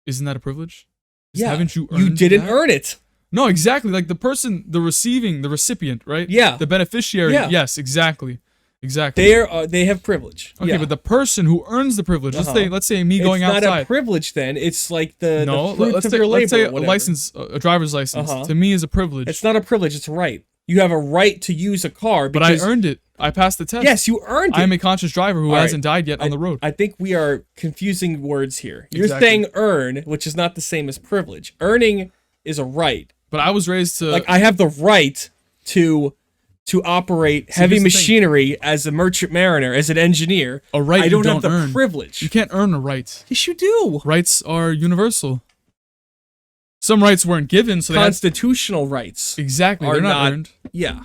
Isn't that a privilege? Yeah. Haven't you You earned didn't that? earn it. No, exactly. Like the person, the recipient, right? Yeah. The beneficiary. Yeah. Yes, exactly. Exactly. They have privilege. Okay, Yeah. but the person who earns the privilege, Uh-huh. let's say me going it's not outside. a privilege then. It's like the No, fruits let's of say your labor. let's say or a whatever. license, a driver's license, Uh-huh. to me is a privilege. It's not a privilege. It's a right. You have a right to use a car. But I Because, earned it. I passed the test. Yes, you earned it. I am a conscious driver who All right. hasn't died yet on the road. I think we are confusing words here. You're Exactly. saying earn, which is not the same as privilege. Earning is a right. But I was raised to Like I have the right to operate heavy here's the thing. machinery as a merchant mariner, as an engineer. a right I don't, you have the earn. privilege. You can't earn a right. Yes, you do. Rights are universal. Some rights weren't given, so they had, Constitutional rights. exactly are they're not not- earned. Yeah.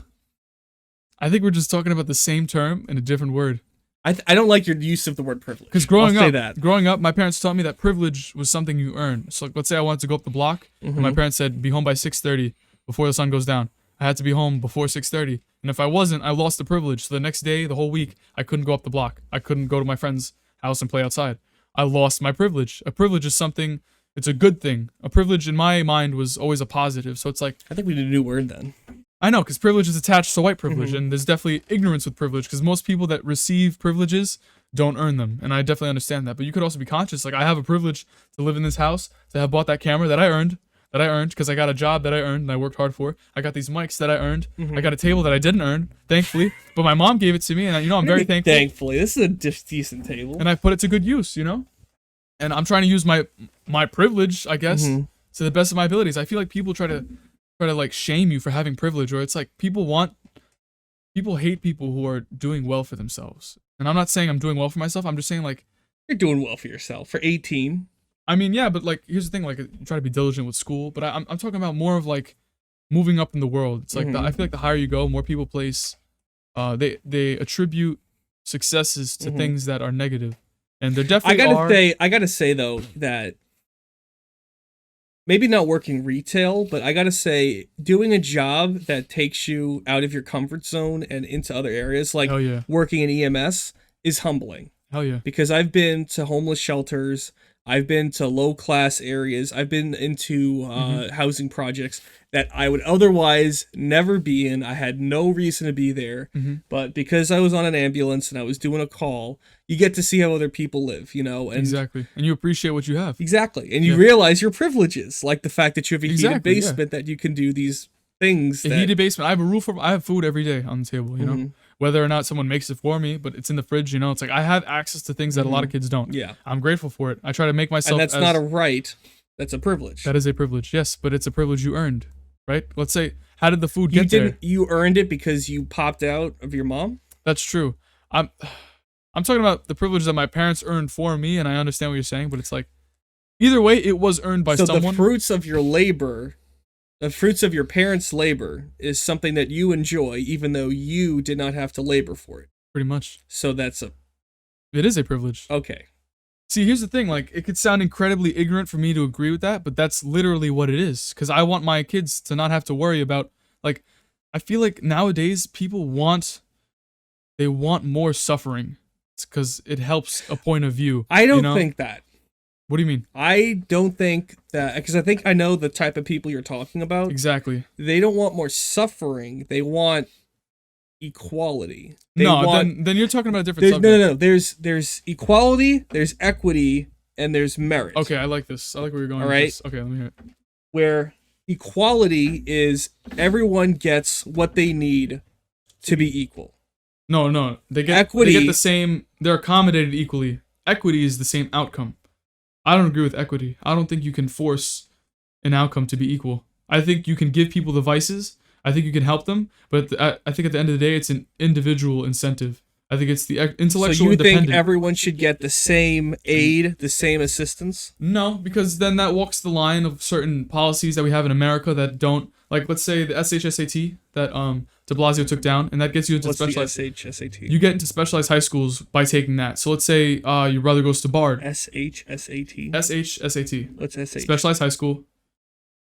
I think we're just talking about the same term in a different word. I don't like your use of the word privilege. Because I'll say that. growing up, my parents taught me that privilege was something you earn. So let's say I wanted to go up the block, and my parents said be home by 6:30 before the sun goes down. I had to be home before 6:30, and if I wasn't, I lost the privilege. So the next day, the whole week, I couldn't go up the block. I couldn't go to my friend's house and play outside. I lost my privilege. A privilege is something. It's a good thing. A privilege in my mind was always a positive. So it's like I think we need a new word then. I know, because privilege is attached to white privilege, and there's definitely ignorance with privilege, because most people that receive privileges don't earn them, and I definitely understand that. But you could also be conscious, like I have a privilege to live in this house, to have bought that camera that I earned, because I got a job that I earned and I worked hard for. I got these mics that I earned. I got a table that I didn't earn, thankfully, but my mom gave it to me, and I'm very thankful. Thankfully, this is a decent table. And I put it to good use, And I'm trying to use my privilege, I guess, to the best of my abilities. I feel like people try to like shame you for having privilege, or it's like people hate people who are doing well for themselves. And I'm not saying I'm doing well for myself. I'm just saying like You're doing well for yourself for 18. I mean, yeah, but like here's the thing, like you try to be diligent with school, but I'm talking about more of like moving up in the world. It's like I feel like the higher you go, more people place they attribute successes to things that are negative. And they're definitely I gotta say though that maybe not working retail, but I gotta say doing a job that takes you out of your comfort zone and into other areas, like Hell yeah. working in EMS, is humbling. Hell yeah. Because I've been to homeless shelters, I've been to low class areas, I've been into housing projects that I would otherwise never be in. I had no reason to be there, but because I was on an ambulance and I was doing a call, you get to see how other people live, and Exactly. And you appreciate what you have. exactly, and you realize your privileges, like the fact that you have a heated Exactly, yeah. basement that you can do these things. A heated basement. I have a roof over. I have food every day on the table. Whether or not someone makes it for me, but it's in the fridge. It's like I have access to things that a lot of kids don't. Yeah, I'm grateful for it. I try to make myself. and that's not a right. That's a privilege. That is a privilege. Yes, but it's a privilege you earned, right? Let's say, how did the food get there? You earned it because you popped out of your mom. That's true. I'm talking about the privilege that my parents earned for me, and I understand what you're saying, but it's like either way, it was earned by someone. So the fruits of your labor. The fruits of your parents' labor is something that you enjoy, even though you did not have to labor for it. Pretty much. So It is a privilege. Okay. See, here's the thing. Like, it could sound incredibly ignorant for me to agree with that, but that's literally what it is. Because I want my kids to not have to worry about, like, I feel like nowadays people want more suffering. It's because it helps a point of view. I don't think that. What do you mean? I don't think that, because I think I know the type of people you're talking about. Exactly. They don't want more suffering. They want equality. Then you're talking about a different subject. No. There's equality, there's equity, and there's merit. Okay, I like this. I like where you're going. All with right. this. Okay, let me hear it. Where equality is everyone gets what they need to be equal. No. They get Equity. They get the same. They're accommodated equally. Equity is the same outcome. I don't agree with equity. I don't think you can force an outcome to be equal. I think you can give people the vices. I think you can help them, but I think at the end of the day, it's an individual incentive. I think it's the intellectual So you independent. think everyone should get the same aid, the same assistance? No, because then that walks the line of certain policies that we have in America that don't, like, let's say the SHSAT that De Blasio took down, and that gets you into What's specialized. the SHSAT? You get into specialized high schools by taking that. So let's say your brother goes to Bard. SHSAT? SHSAT. What's SH? Specialized high school.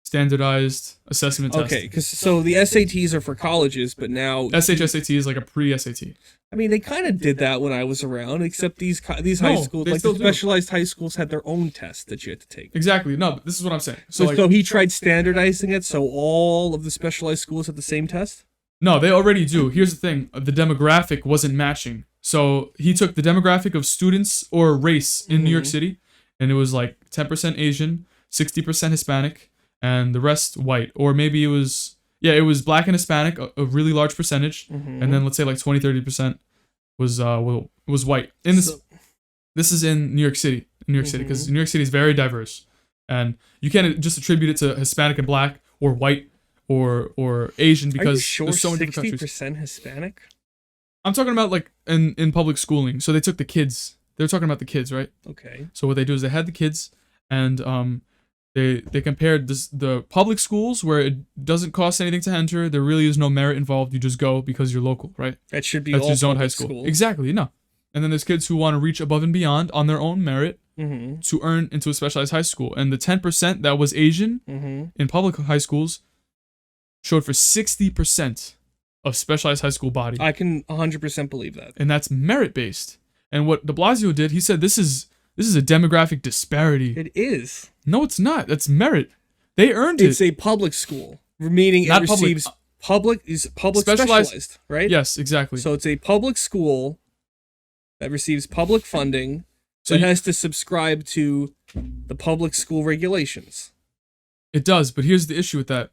standardized assessment test. Okay, because so the SATs are for colleges, but now SHSAT is like a pre-SAT. I mean, they kind of did that when I was around, except these high No, schools, they like still the do. specialized high schools, had their own test that you had to take. Exactly. No, but this is what I'm saying. So So, like, so he tried standardizing it, so all of the specialized schools had the same test. no, they already do. Here's the thing: the demographic wasn't matching. So he took the demographic of students or race in New York City, and it was like 10% Asian, 60% Hispanic, and the rest white. Or maybe it was black and Hispanic, a really large percentage, and then let's say like 20-30% was white. This is in New York City, because New York City is very diverse, and you can't just attribute it to Hispanic and black or white or Asian because Are you sure there's so many different countries. 60% Hispanic? I'm talking about like in public schooling. So they took the kids. They're talking about the kids, right? Okay. So what they do is they had the kids, and they compared the public schools where it doesn't cost anything to enter. There really is no merit involved. You just go because you're local, right? That should be That's all your zone public high school. schools. Exactly. No. And then there's kids who want to reach above and beyond on their own merit to earn into a specialized high school. And the 10% that was Asian in public high schools showed for 60% of specialized high school body. I can 100% believe that. And that's merit based. And what de Blasio did, he said this is a demographic disparity. It is. No, it's not. That's merit. They earned It's it. a public school, meaning it Not public. receives public specialized, right? Yes, exactly. So it's a public school that receives public funding, So that you- has to subscribe to the public school regulations. It does, but here's the issue with that.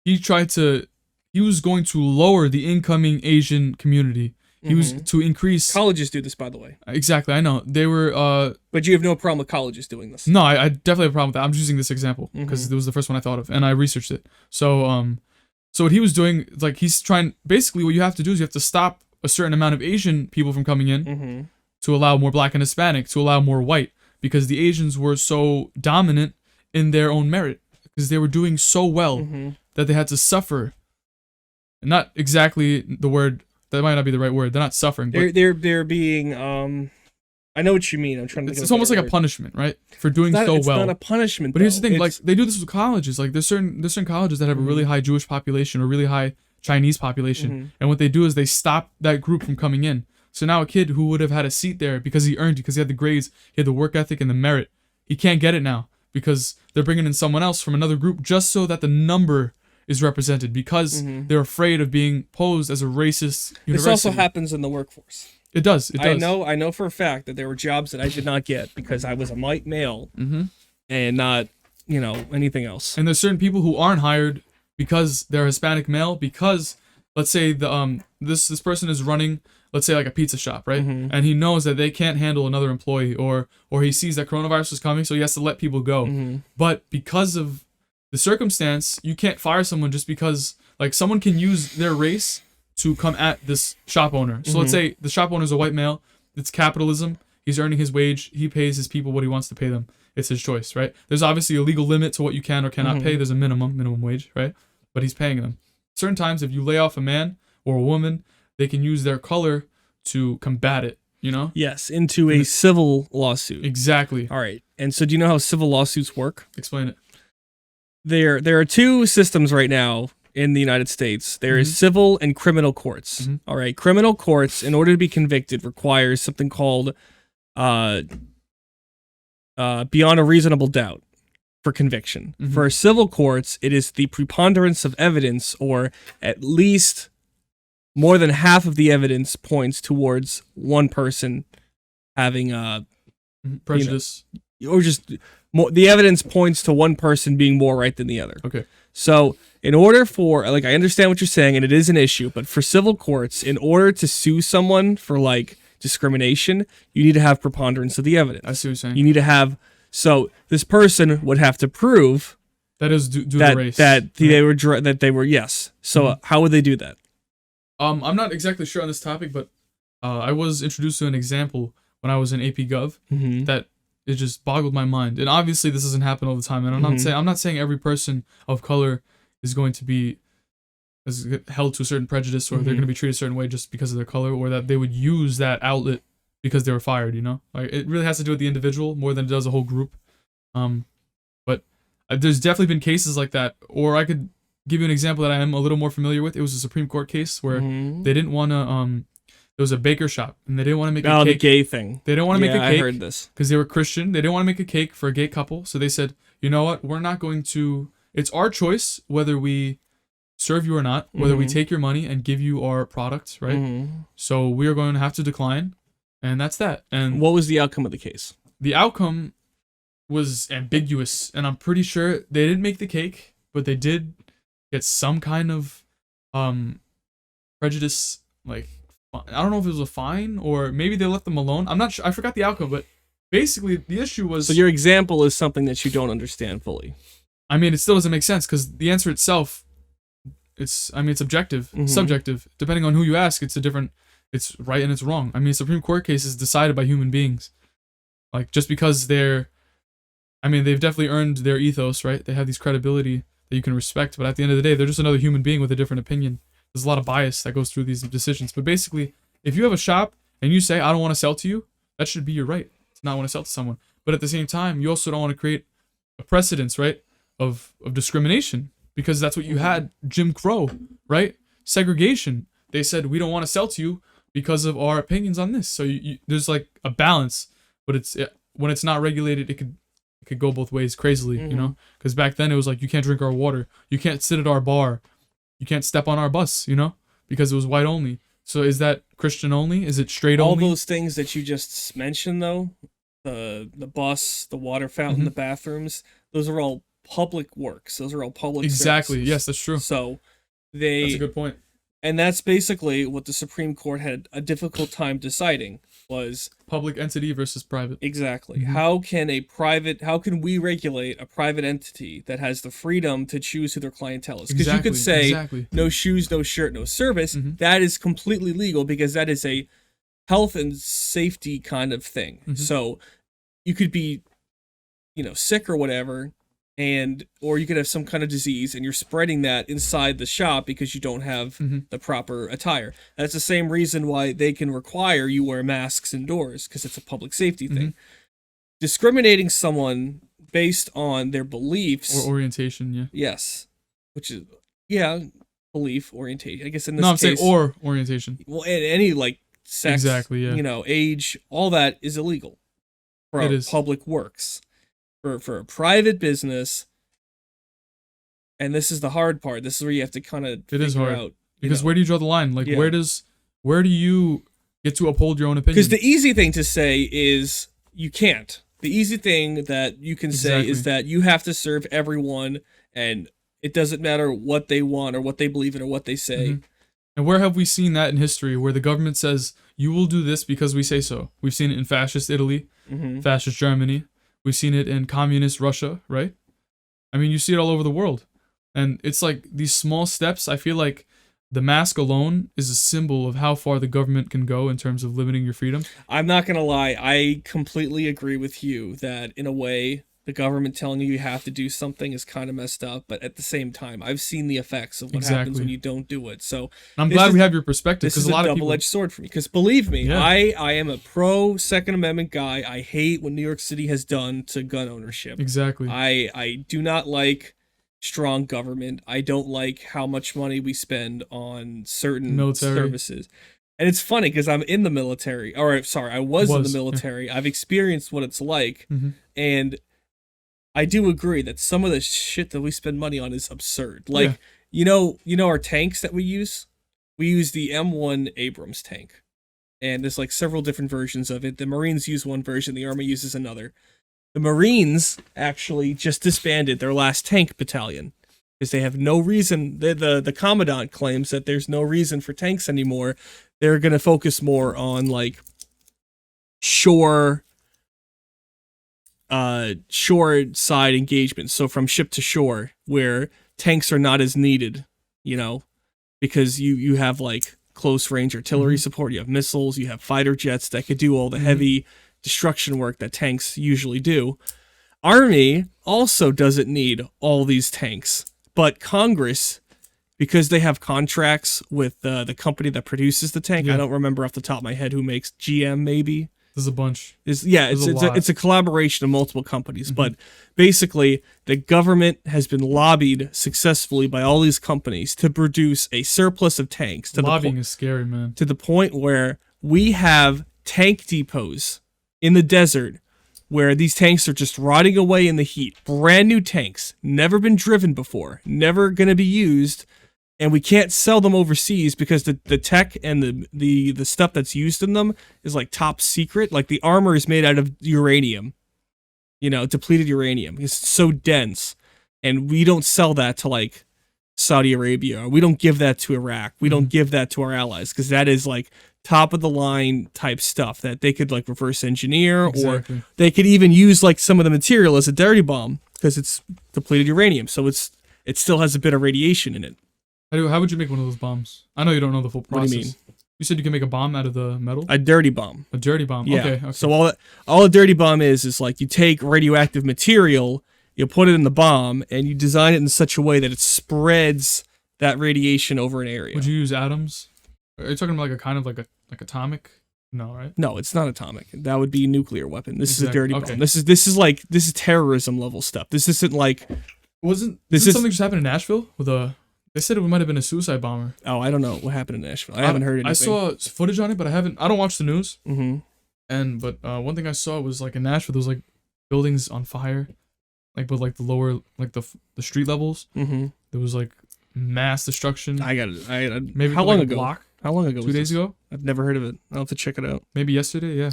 He was going to lower the incoming Asian community. He was to increase. Colleges do this, by the way. Exactly, I know. They were. But you have no problem with colleges doing this. No, I definitely have a problem with that. I'm just using this example because it was the first one I thought of, and I researched it. So so what he was doing, like he's trying. Basically, what you have to do is you have to stop a certain amount of Asian people from coming in to allow more black and Hispanic, to allow more white, because the Asians were so dominant in their own merit because they were doing so well that they had to suffer. Not exactly the word. That might not be the right word. They're not suffering. But They're being I know what you mean. I'm trying to. it's almost like a punishment, right, for doing so it's well. It's not a punishment. But here's the thing: It's, like they do this with colleges. Like there's certain colleges that have a really high Jewish population or really high Chinese population, and what they do is they stop that group from coming in. So now a kid who would have had a seat there because he earned it, because he had the grades, he had the work ethic and the merit, he can't get it now because they're bringing in someone else from another group just so that the number is represented, because they're afraid of being posed as a racist university. This also happens in the workforce. It does. It does. I know for a fact that there were jobs that I did not get because I was a white male and not, anything else. And there's certain people who aren't hired because they're Hispanic male, because let's say the this person is running, let's say like a pizza shop, right? And he knows that they can't handle another employee, or he sees that coronavirus is coming, so he has to let people go. But because of the circumstance, you can't fire someone just because, like, someone can use their race to come at this shop owner. So let's say the shop owner is a white male. It's capitalism. He's earning his wage. He pays his people what he wants to pay them. It's his choice, right? There's obviously a legal limit to what you can or cannot pay. There's a minimum wage, right? But he's paying them. Certain times, if you lay off a man or a woman, they can use their color to combat it, Yes, into a civil lawsuit. Exactly. All right. And so do you know how civil lawsuits work? Explain it. There are two systems right now in the United States. There is civil and criminal courts. All right. Criminal courts, in order to be convicted, requires something called beyond a reasonable doubt for conviction. For civil courts, it is the preponderance of evidence, or at least more than half of the evidence points towards one person having Prejudice. or just more, the evidence points to one person being more right than the other. Okay. So in order for, like, I understand what you're saying, and it is an issue, but for civil courts, in order to sue someone for, like, discrimination, you need to have preponderance of the evidence. I see what you're saying. You need to have, so this person would have to prove That is due to that race. they were yes. So how would they do that? I'm not exactly sure on this topic, but I was introduced to an example when I was in AP Gov that it just boggled my mind. And obviously, this doesn't happen all the time. And I'm not saying every person of color is going to be held to a certain prejudice, or they're going to be treated a certain way just because of their color, or that they would use that outlet because they were fired. Like, it really has to do with the individual more than it does a whole group. But There's definitely been cases like that, or I could give you an example that I am a little more familiar with. It was a Supreme Court case where they didn't want to. It was a baker shop, and they didn't want to make a cake. The gay thing. They didn't want to make a cake. I heard this because they were Christian. They didn't want to make a cake for a gay couple, so they said, you know what? We're not going to. It's our choice whether we serve you or not, whether we take your money and give you our product, right? So we are going to have to decline, and that's that. And what was the outcome of the case? The outcome was ambiguous, and I'm pretty sure they didn't make the cake, but they did get some kind of prejudice, like, I don't know if it was a fine or maybe they left them alone. I'm not sure. I forgot the outcome, but basically the issue was. So your example is something that you don't understand fully. I mean, it still doesn't make sense because the answer itself, it's objective, subjective. Depending on who you ask, it's right and it's wrong. I mean, Supreme Court cases decided by human beings. Like, just because they've definitely earned their ethos, right? They have these credibility that you can respect, but at the end of the day, they're just another human being with a different opinion. There's a lot of bias that goes through these decisions. But basically, if you have a shop and you say, I don't want to sell to you, that should be your right to not want to sell to someone. But at the same time, you also don't want to create a precedence, right, of discrimination, because that's what you had. Jim Crow, right? Segregation. They said, we don't want to sell to you because of our opinions on this. So there's like a balance, but when it's not regulated, it could go both ways crazily, you know? Because back then it was like, you can't drink our water, you can't sit at our bar, you can't step on our bus, you know, because it was white only. So is that Christian only? Is it straight only? All those things that you just mentioned, though, the bus, the water fountain, the bathrooms, those are all public works. Those are all public services. Yes, that's true. So that's a good point. And that's basically what the Supreme Court had a difficult time deciding was public entity versus private. Exactly. How can we regulate a private entity that has the freedom to choose who their clientele is? Because you could say no shoes, no shirt, no service. That is completely legal because that is a health and safety kind of thing. So you could be, sick or whatever, or you could have some kind of disease and you're spreading that inside the shop because you don't have the proper attire. That's the same reason why they can require you wear masks indoors, because it's a public safety thing. Discriminating someone based on their beliefs or orientation, yes, which is belief, orientation. I guess in this I'm case, saying or orientation. Well, any like sex, age, all that is illegal for public works. For a private business, and this is the hard part. This is where you have to kind of figure out. Because where do you draw the line? Like, where do you get to uphold your own opinion? Because the easy thing to say is you can't. The easy thing that you can say is that you have to serve everyone, and it doesn't matter what they want or what they believe in or what they say. And where have we seen that in history, where the government says, you will do this because we say so? We've seen it in fascist Italy, fascist Germany. We've seen it in communist Russia, right? I mean, you see it all over the world. And it's like these small steps. I feel like the mask alone is a symbol of how far the government can go in terms of limiting your freedom. I'm not going to lie. I completely agree with you that in a way, the government telling you have to do something is kind of messed up. But at the same time, I've seen the effects of what happens when you don't do it. So I'm glad we have your perspective. This is a double-edged sword for me. Because believe me, I am a pro Second Amendment guy. I hate what New York City has done to gun ownership. Exactly. I do not like strong government. I don't like how much money we spend on certain services. And it's funny because I'm in the military. Or sorry, I was in the military. I've experienced what it's like. And I do agree that some of the shit that we spend money on is absurd. Like, you know our tanks that we use? We use the M1 Abrams tank. And there's like several different versions of it. The Marines use one version, the Army uses another. The Marines actually just disbanded their last tank battalion because they have no reason. The commandant claims that there's no reason for tanks anymore. They're going to focus more on like shore side engagement, so from ship to shore, where tanks are not as needed, because you have like close range artillery support, you have missiles, you have fighter jets that could do all the heavy destruction work that tanks usually do. Army also doesn't need all these tanks, but Congress, because they have contracts with the company that produces the tank, I don't remember off the top of my head who makes GM, maybe. There's a bunch. It's a collaboration of multiple companies, but basically the government has been lobbied successfully by all these companies to produce a surplus of tanks. Lobbying is scary, man. To the point where we have tank depots in the desert where these tanks are just rotting away in the heat. Brand new tanks, never been driven before, never going to be used, and we can't sell them overseas because the tech and the stuff that's used in them is like top secret. Like the armor is made out of uranium, depleted uranium. It's so dense, and we don't sell that to like Saudi Arabia. We don't give that to Iraq. We don't give that to our allies because that is like top of the line type stuff that they could like reverse engineer, or they could even use like some of the material as a dirty bomb because it's depleted uranium, so it still has a bit of radiation in it. How would you make one of those bombs? I know you don't know the full process. What do you mean? You said you can make a bomb out of the metal? A dirty bomb. A dirty bomb. Yeah. Okay. So all a dirty bomb is like you take radioactive material, you put it in the bomb, and you design it in such a way that it spreads that radiation over an area. Would you use atoms? Are you talking about like a kind of like atomic? No, right? No, it's not atomic. That would be a nuclear weapon. This is a dirty Okay. bomb. This is terrorism level stuff. This isn't like Didn't something just happen in Nashville with a? They said it might have been a suicide bomber. Oh, I don't know what happened in Nashville. I haven't heard anything. I saw footage on it, but I don't watch the news. Mm-hmm. But one thing I saw was like in Nashville, there was like buildings on fire, like with like the lower, like the street levels. Mm-hmm. There was like mass destruction. I got it. Maybe how like long a ago? block? How long ago? 2 days ago? I've never heard of it. I'll have to check it out. Maybe yesterday. Yeah.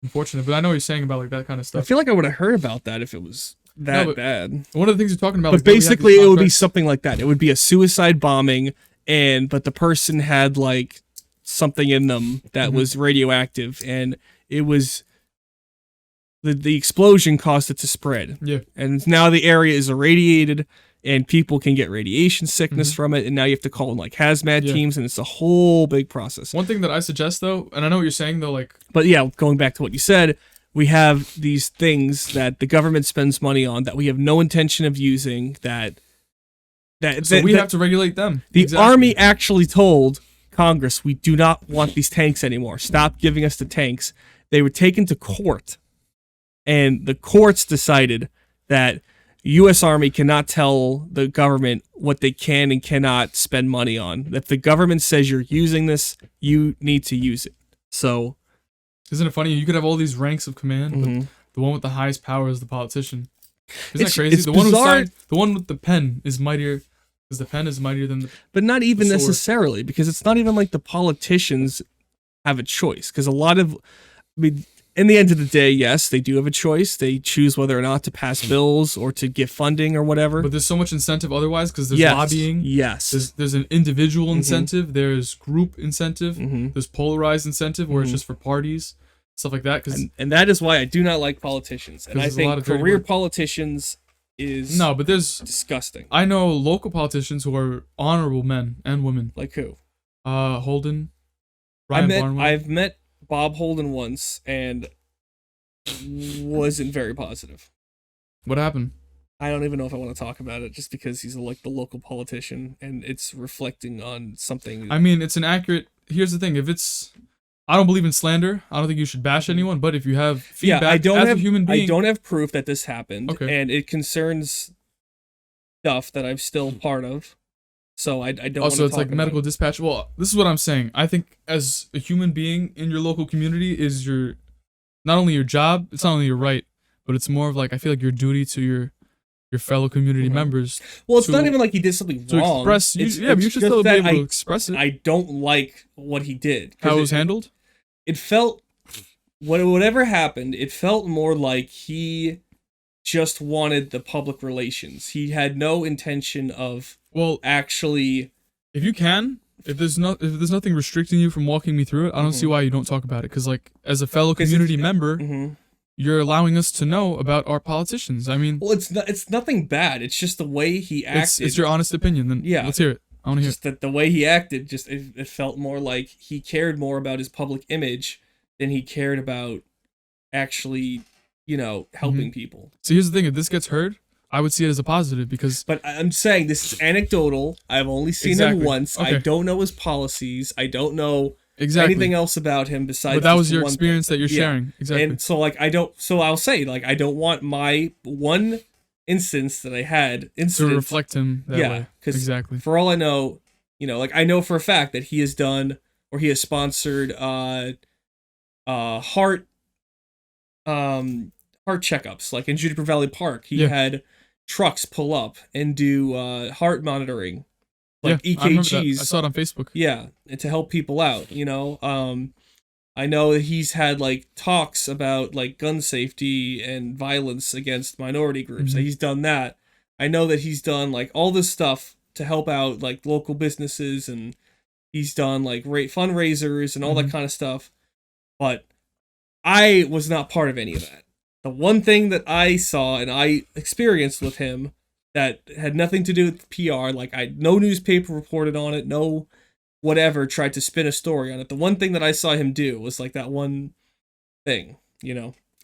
Unfortunate, but I know what you're saying about like that kind of I stuff. feel like I would have heard about that if it was that bad. One of the things you're talking about, but like, basically, it would be something like that. It would be a suicide bombing, but the person had like something in them that was radioactive, and it was the explosion caused it to spread. Yeah. And now the area is irradiated, and people can get radiation sickness from it, and now you have to call in like hazmat teams, and it's a whole big process. One thing that I suggest though, and I know what you're saying though, like, but yeah, going back to what you said, we have these things that the government spends money on that we have no intention of using. So we have to regulate them. The Army actually told Congress, we do not want these tanks anymore. Stop giving us the tanks. They were taken to court, and the courts decided that U.S. Army cannot tell the government what they can and cannot spend money on. If the government says you're using this, you need to use it. So, isn't it funny? You could have all these ranks of command, but the one with the highest power is the politician. Isn't that crazy? It's the bizarre. the one with the pen is mightier, because the pen is mightier than the. But not even the sword. necessarily, because it's not even like the politicians have a choice. Because a lot of, in the end of the day, yes, they do have a choice. They choose whether or not to pass bills or to give funding or whatever. But there's so much incentive otherwise, because there's lobbying. Yes. There's an individual incentive. There's group incentive. There's polarized incentive, where it's just for parties, stuff like that. And that is why I do not like politicians. And I think career work. Politicians is but there's disgusting. I know local politicians who are honorable men and women. Like who? Holden. Ryan Barnwell. I've met Bob Holden once, and wasn't very positive. What happened? I don't even know if I want to talk about it, just because he's like the local politician, and it's reflecting on something. I mean, it's an accurate. Here's the thing: I don't believe in slander. I don't think you should bash anyone. But if you have feedback, a human being, I don't have proof that this happened, and it concerns stuff that I'm still part of. So I don't. Also, it's like medical dispatch. Well, this is what I'm saying. I think as a human being in your local community is not only your job, it's not only your right, but it's more of like, I feel like your duty to your fellow community members. Well, it's not even like he did something wrong. You should still be able to express it. I don't like what he did. How it was handled? It felt, whatever happened, it felt more like he just wanted the public relations. He had no intention of actually. If you can. If there's nothing restricting you from walking me through it, I don't see why you don't talk about it. Because like, as a fellow community member, you're allowing us to know about our politicians. I mean, well, it's nothing bad. It's just the way he acted. It's your honest opinion. Then let's hear it. I want to hear. Just that the way he acted, it felt more like he cared more about his public image than he cared about actually, helping people. So here's the thing: if this gets heard, I would see it as a positive, because. But I'm saying this is anecdotal. I've only seen him once. Okay. I don't know his policies. I don't know Exactly. anything else about him besides. But that just was your one experience thing. that you're Yeah. sharing. Exactly. And so like I'll say like I don't want my one instance that I had to reflect him that way. because Exactly. for all I know, like I know for a fact that he has done or he has sponsored heart heart checkups. Like in Juniper Valley Park, he had trucks pull up and do heart monitoring, like I remember that. EKGs. I saw it on Facebook. Yeah, and to help people out. I know that he's had like talks about like gun safety and violence against minority groups. Mhm. He's done that. I know that he's done like all this stuff to help out like local businesses, and he's done like fundraisers and all that kind of stuff. But I was not part of any of that. The one thing that I saw and I experienced with him that had nothing to do with PR, like no newspaper reported on it, no whatever tried to spin a story on it. The one thing that I saw him do was like that one thing,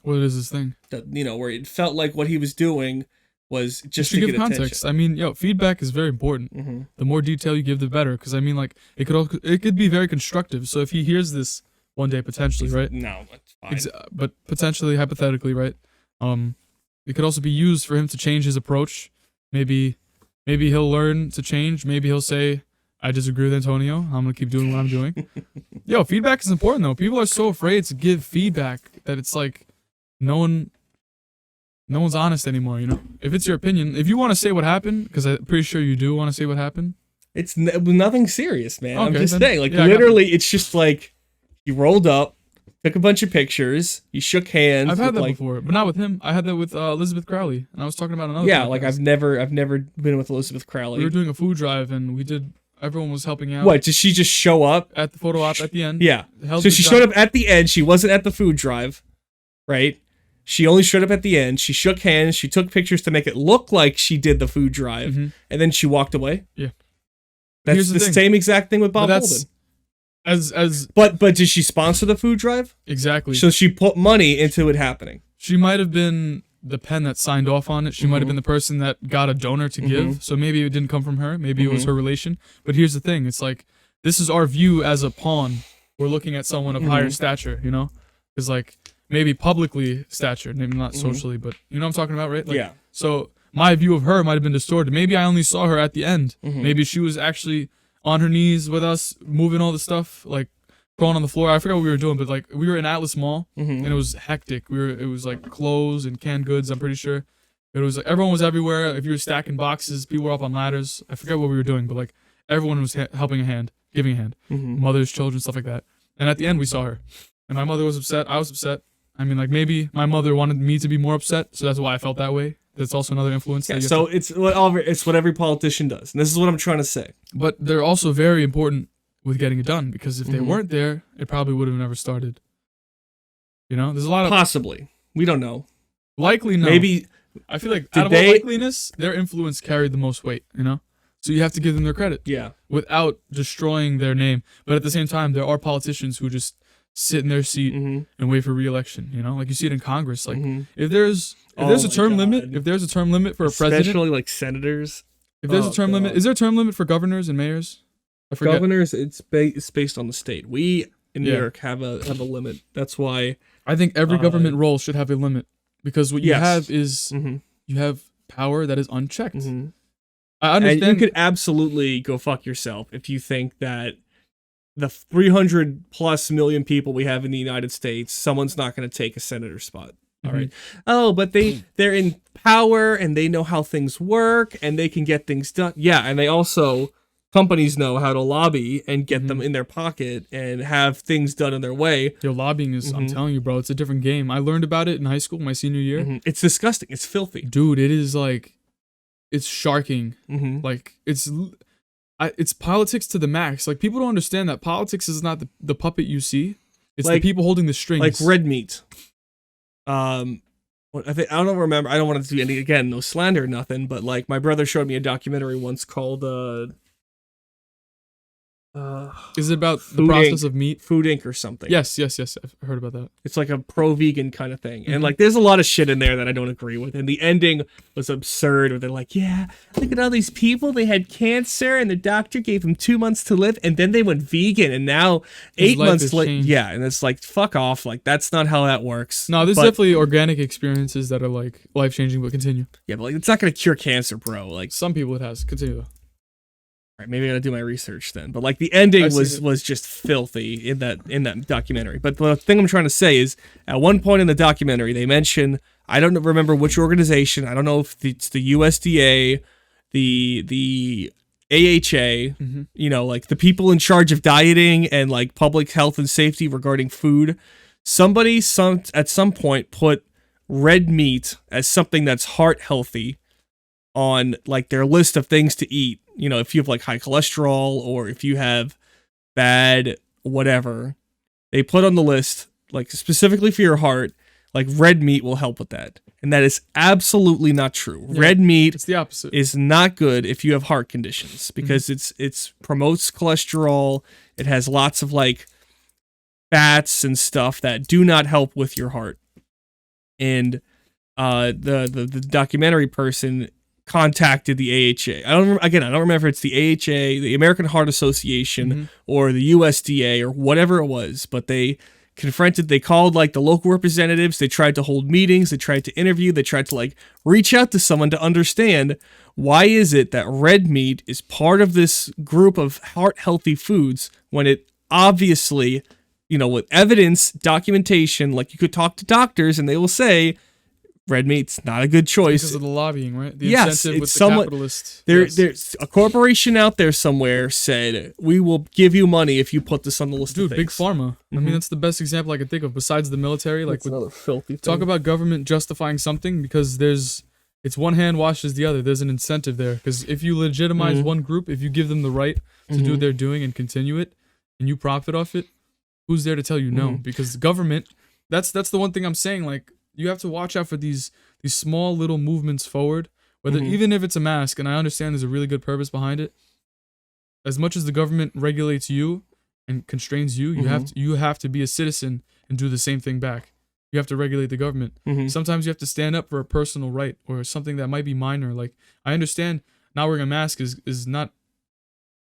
What is this thing? that where it felt like what he was doing was just to to give get context. attention. I mean, feedback is very important. Mm-hmm. The more detail you give, the better. Because I mean, like, it could be very constructive. So if he hears this one day, potentially, right? No, that's fine. But potentially, hypothetically, right? It could also be used for him to change his approach. Maybe he'll learn to change. Maybe he'll say, I disagree with Antonio. I'm gonna keep doing what I'm doing. Feedback is important though. People are so afraid to give feedback that it's like no one's honest anymore. If it's your opinion, if you want to say what happened, because I'm pretty sure you do want to say what happened. It's nothing serious, man. Okay, I'm just then, saying, like literally, it's just like he rolled up, took a bunch of pictures, he shook hands. I've had that like, before, but not with him. I had that with Elizabeth Crowley, and I was talking about another. Yeah, podcast. like I've never been with Elizabeth Crowley. We were doing a food drive, and everyone was helping out. What, did she just show up? At the photo op at the end. Yeah. So she showed up at the end. She wasn't at the food drive, right? She only showed up at the end. She shook hands. She took pictures to make it look like she did the food drive, and then she walked away. Yeah. That's the same exact thing with Bob Holden. But did she sponsor the food drive? Exactly. So she put money into it happening. She might have been the pen that signed off on it. She might have been the person that got a donor to give. So maybe it didn't come from her. Maybe it was her relation. But here's the thing. It's like, this is our view as a pawn. We're looking at someone of higher stature, It's like, maybe publicly stature, maybe not socially, but you know what I'm talking about, right? Like, Yeah. So my view of her might have been distorted. Maybe I only saw her at the end. Maybe she was actually on her knees with us, moving all the stuff, like crawling on the floor. I forgot what we were doing, but like we were in Atlas Mall, and it was hectic. It was like clothes and canned goods. I'm pretty sure it was like everyone was everywhere. If you were stacking boxes, people were up on ladders. I forget what we were doing, but like everyone was helping a hand, giving a hand, mothers, children, stuff like that. And at the end, we saw her, and my mother was upset. I was upset. I mean, like maybe my mother wanted me to be more upset, so that's why I felt that way. That's also another influence. Yeah, so it's what every politician does, and this is what I'm trying to say. But they're also very important with getting it done, because if they weren't there, it probably would have never started. There's a lot of possibly. We don't know. Likely no. Maybe I feel like out of all likeliness, their influence carried the most weight. So you have to give them their credit. Yeah. Without destroying their name, but at the same time, there are politicians who just sit in their seat and wait for re-election. Like you see it in Congress. Like if there's a term limit, for a president, especially like senators. If there's a term limit, is there a term limit for governors and mayors? I forget. Governors, it's based on the state. We in New York have a limit. That's why I think every government role should have a limit, because what you have is you have power that is unchecked. I understand. And you could absolutely go fuck yourself if you think that the 300 plus million people we have in the United States, someone's not going to take a senator spot. All right. Oh, but they're in power and they know how things work and they can get things done. Yeah, and they also, companies know how to lobby and get them in their pocket and have things done in their way. Lobbying is, I'm telling you, bro, it's a different game. I learned about it in high school, my senior year. It's disgusting. It's filthy. Dude, it is like, it's sharking. Like, it's politics to the max. Like, people don't understand that politics is not the puppet you see. It's like, the people holding the strings. Like red meat. I don't remember. I don't want to do any, again, no slander or nothing, but like my brother showed me a documentary once called Is it about the Food process Inc. of meat? Food Inc. or something. Yes. I've heard about that. It's like a pro-vegan kind of thing. And like there's a lot of shit in there that I don't agree with. And the ending was absurd where they're like, yeah, look at all these people. They had cancer and the doctor gave them 2 months to live and then they went vegan and now His 8 life months has later. changed. Yeah, and it's like, fuck off. Like that's not how that works. No, there's But- definitely organic experiences that are like life-changing, but continue. Yeah, but like it's not gonna cure cancer, bro. Like Some people it has. Continue though. all right, maybe I gotta do my research then. But like the ending I've seen it. was just filthy in that documentary. But the thing I'm trying to say is, at one point in the documentary, they mention, I don't remember which organization. I don't know if it's the USDA, the AHA. You know, like the people in charge of dieting and like public health and safety regarding food. Somebody at some point put red meat as something that's heart healthy on like their list of things to eat. You know, if you have like high cholesterol or if you have bad whatever, they put on the list, like specifically for your heart, like red meat will help with that. And that is absolutely not true. Yeah, Red meat It's the opposite. is not good if you have heart conditions because it's promotes cholesterol. It has lots of like fats and stuff that do not help with your heart. And the documentary person contacted the AHA. I don't remember if it's the AHA, the American Heart Association, or the USDA or whatever it was, but they called like the local representatives, they tried to hold meetings, they tried to interview, they tried to like reach out to someone to understand why is it that red meat is part of this group of heart healthy foods when it obviously, you know, with evidence, documentation, like you could talk to doctors and they will say red meat's not a good choice. Because of the lobbying, right? The Yes, incentive with it's the somewhat- capitalists. There's a corporation out there somewhere said, we will give you money if you put this on the list Dude, of things. big pharma. I mean, that's the best example I could think of besides the military. Like, That's another filthy thing. talk about government justifying something because it's one hand washes the other. There's an incentive there. Because if you legitimize one group, if you give them the right to do what they're doing and continue it, and you profit off it, who's there to tell you no? Because government, that's the one thing I'm saying. Like, you have to watch out for these small little movements forward, whether even if it's a mask, and I understand there's a really good purpose behind it. As much as the government regulates you and constrains you, you have to be a citizen and do the same thing back. You have to regulate the government. Sometimes you have to stand up for a personal right or something that might be minor. Like, I understand not wearing a mask is not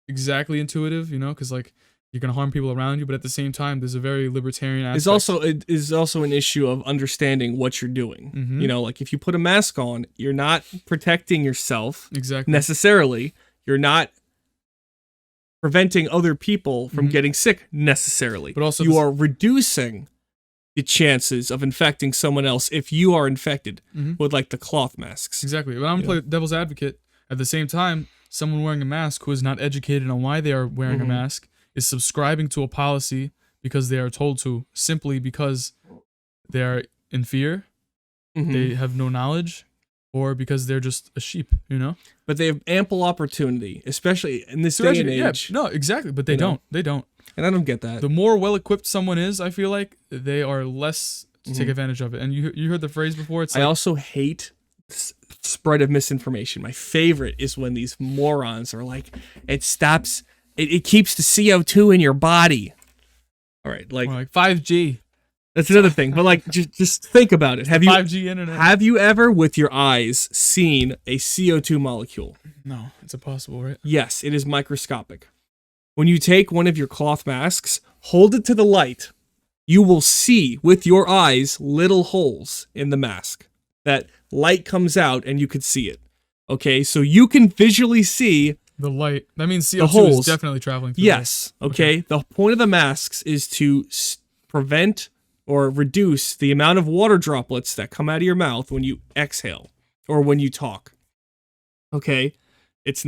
exactly intuitive, you know, because like you're gonna harm people around you, but at the same time, there's a very libertarian aspect. It is also an issue of understanding what you're doing. You know, like if you put a mask on, you're not protecting yourself Exactly. necessarily. You're not preventing other people from getting sick necessarily. But also you are reducing the chances of infecting someone else if you are infected with like the cloth masks. Exactly. But I'm gonna play devil's advocate. At the same time, someone wearing a mask who is not educated on why they are wearing a mask is subscribing to a policy because they are told to, simply because they are in fear, they have no knowledge, or because they're just a sheep, you know? But they have ample opportunity, especially in this day and age. No, exactly. But they You know? don't. They don't. And I don't get that. The more well-equipped someone is, I feel like, they are less to take advantage of it. And you heard the phrase before. It's I like, also hate spread of misinformation. My favorite is when these morons are like, it keeps the CO2 in your body. All right, like or like 5G. that's another thing. But like, just think about it. Have 5G internet. Have you ever, with your eyes, seen a CO2 molecule? No, it's impossible, right? Yes, it is microscopic. When you take one of your cloth masks, hold it to the light, you will see with your eyes little holes in the mask. That light comes out and you could see it. Okay, so you can visually see the light. That means CO2 the holes. is definitely traveling through. Yes. Okay. The point of the masks is to prevent or reduce the amount of water droplets that come out of your mouth when you exhale or when you talk. Okay. It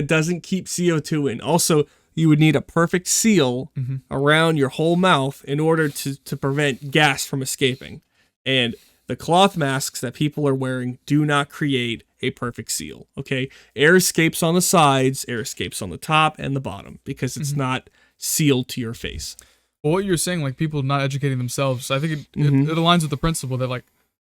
doesn't keep CO2 in. Also, you would need a perfect seal around your whole mouth in order to prevent gas from escaping. And the cloth masks that people are wearing do not create a perfect seal. Okay. Air escapes on the sides, air escapes on the top and the bottom because it's not sealed to your face. Well, what you're saying, like people not educating themselves, I think it aligns with the principle that like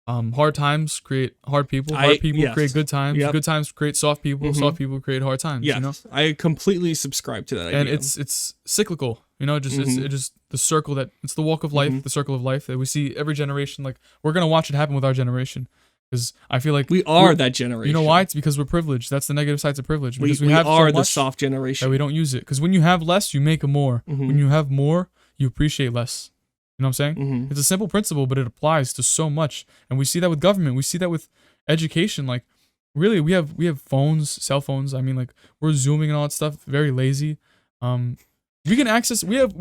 Hard times create hard people. Hard people yes. create good times. Yep. Good times create soft people. Mhm. Soft people create hard times. Yes, You know, I completely subscribe to that idea. and it's cyclical. You know, just Mhm. it's just the circle that it's the walk of life, Mhm. the circle of life that we see every generation. Like we're gonna watch it happen with our generation, because I feel like we are that generation. You know why? It's because we're privileged. That's the negative sides of privilege. We, Because we have are so the much soft generation. that we don't use it. Because when you have less, you make more. Mhm. When you have more, you appreciate less. You know what I'm saying? Mhm. It's a simple principle, but it applies to so much. And we see that with government. We see that with education. Like, really, we have phones, cell phones. I mean, like, we're zooming and all that stuff. Very lazy. We can access. We have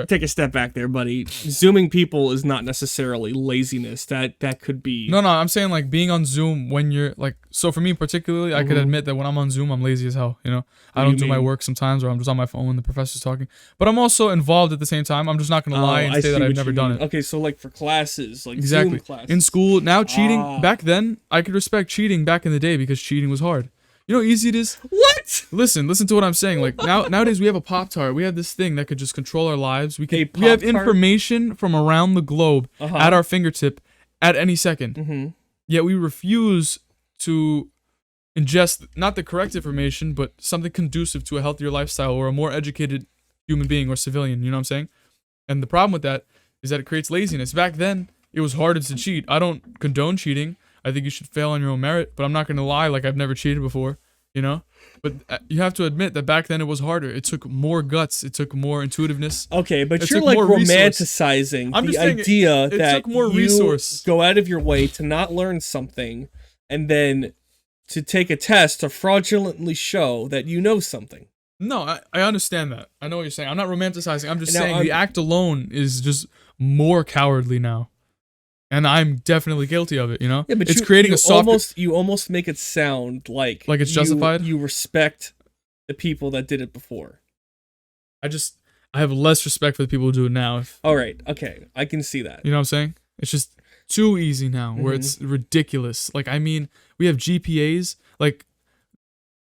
Take a step back there, buddy. Zooming people is not necessarily laziness. That could be. No, I'm saying like being on Zoom when you're like. So for me particularly, I could Mhm. admit that when I'm on Zoom, I'm lazy as hell. You know, I What don't do do you my mean? work sometimes, or I'm just on my phone when the professor's talking. But I'm also involved at the same time. I'm just not gonna lie and I say see that I've what never you done mean. it. Okay, so like for classes, like Exactly. Zoom classes. In school now, cheating. Ah. Back then, I could respect cheating back in the day because cheating was hard. You know how easy it is? What? Listen to what I'm saying. Like nowadays we have a Pop-Tart. We have this thing that could just control our lives. We have Pop-Tart? information from around the globe Uh-huh. at our fingertip at any second. Mm-hmm. Yet we refuse to ingest not the correct information, but something conducive to a healthier lifestyle or a more educated human being or civilian. You know what I'm saying? And the problem with that is that it creates laziness. Back then, it was harder to cheat. I don't condone cheating. I think you should fail on your own merit, but I'm not going to lie like I've never cheated before, you know? But you have to admit that back then it was harder. It took more guts. It took more intuitiveness. Okay, but It you're took like more resource. romanticizing I'm the just saying idea it that took more you resource. go out of your way to not learn something and then to take a test to fraudulently show that you know something. No, I understand that. I know what you're saying. I'm not romanticizing. I'm just Now, saying the act alone is just more cowardly now. And I'm definitely guilty of it, you know? Yeah, but it's creating a softer... you almost make it sound like it's justified? You respect the people that did it before. I have less respect for the people who do it now. All right, okay, I can see that. You know what I'm saying? It's just too easy now, where it's ridiculous. Like, I mean, we have GPAs. Like,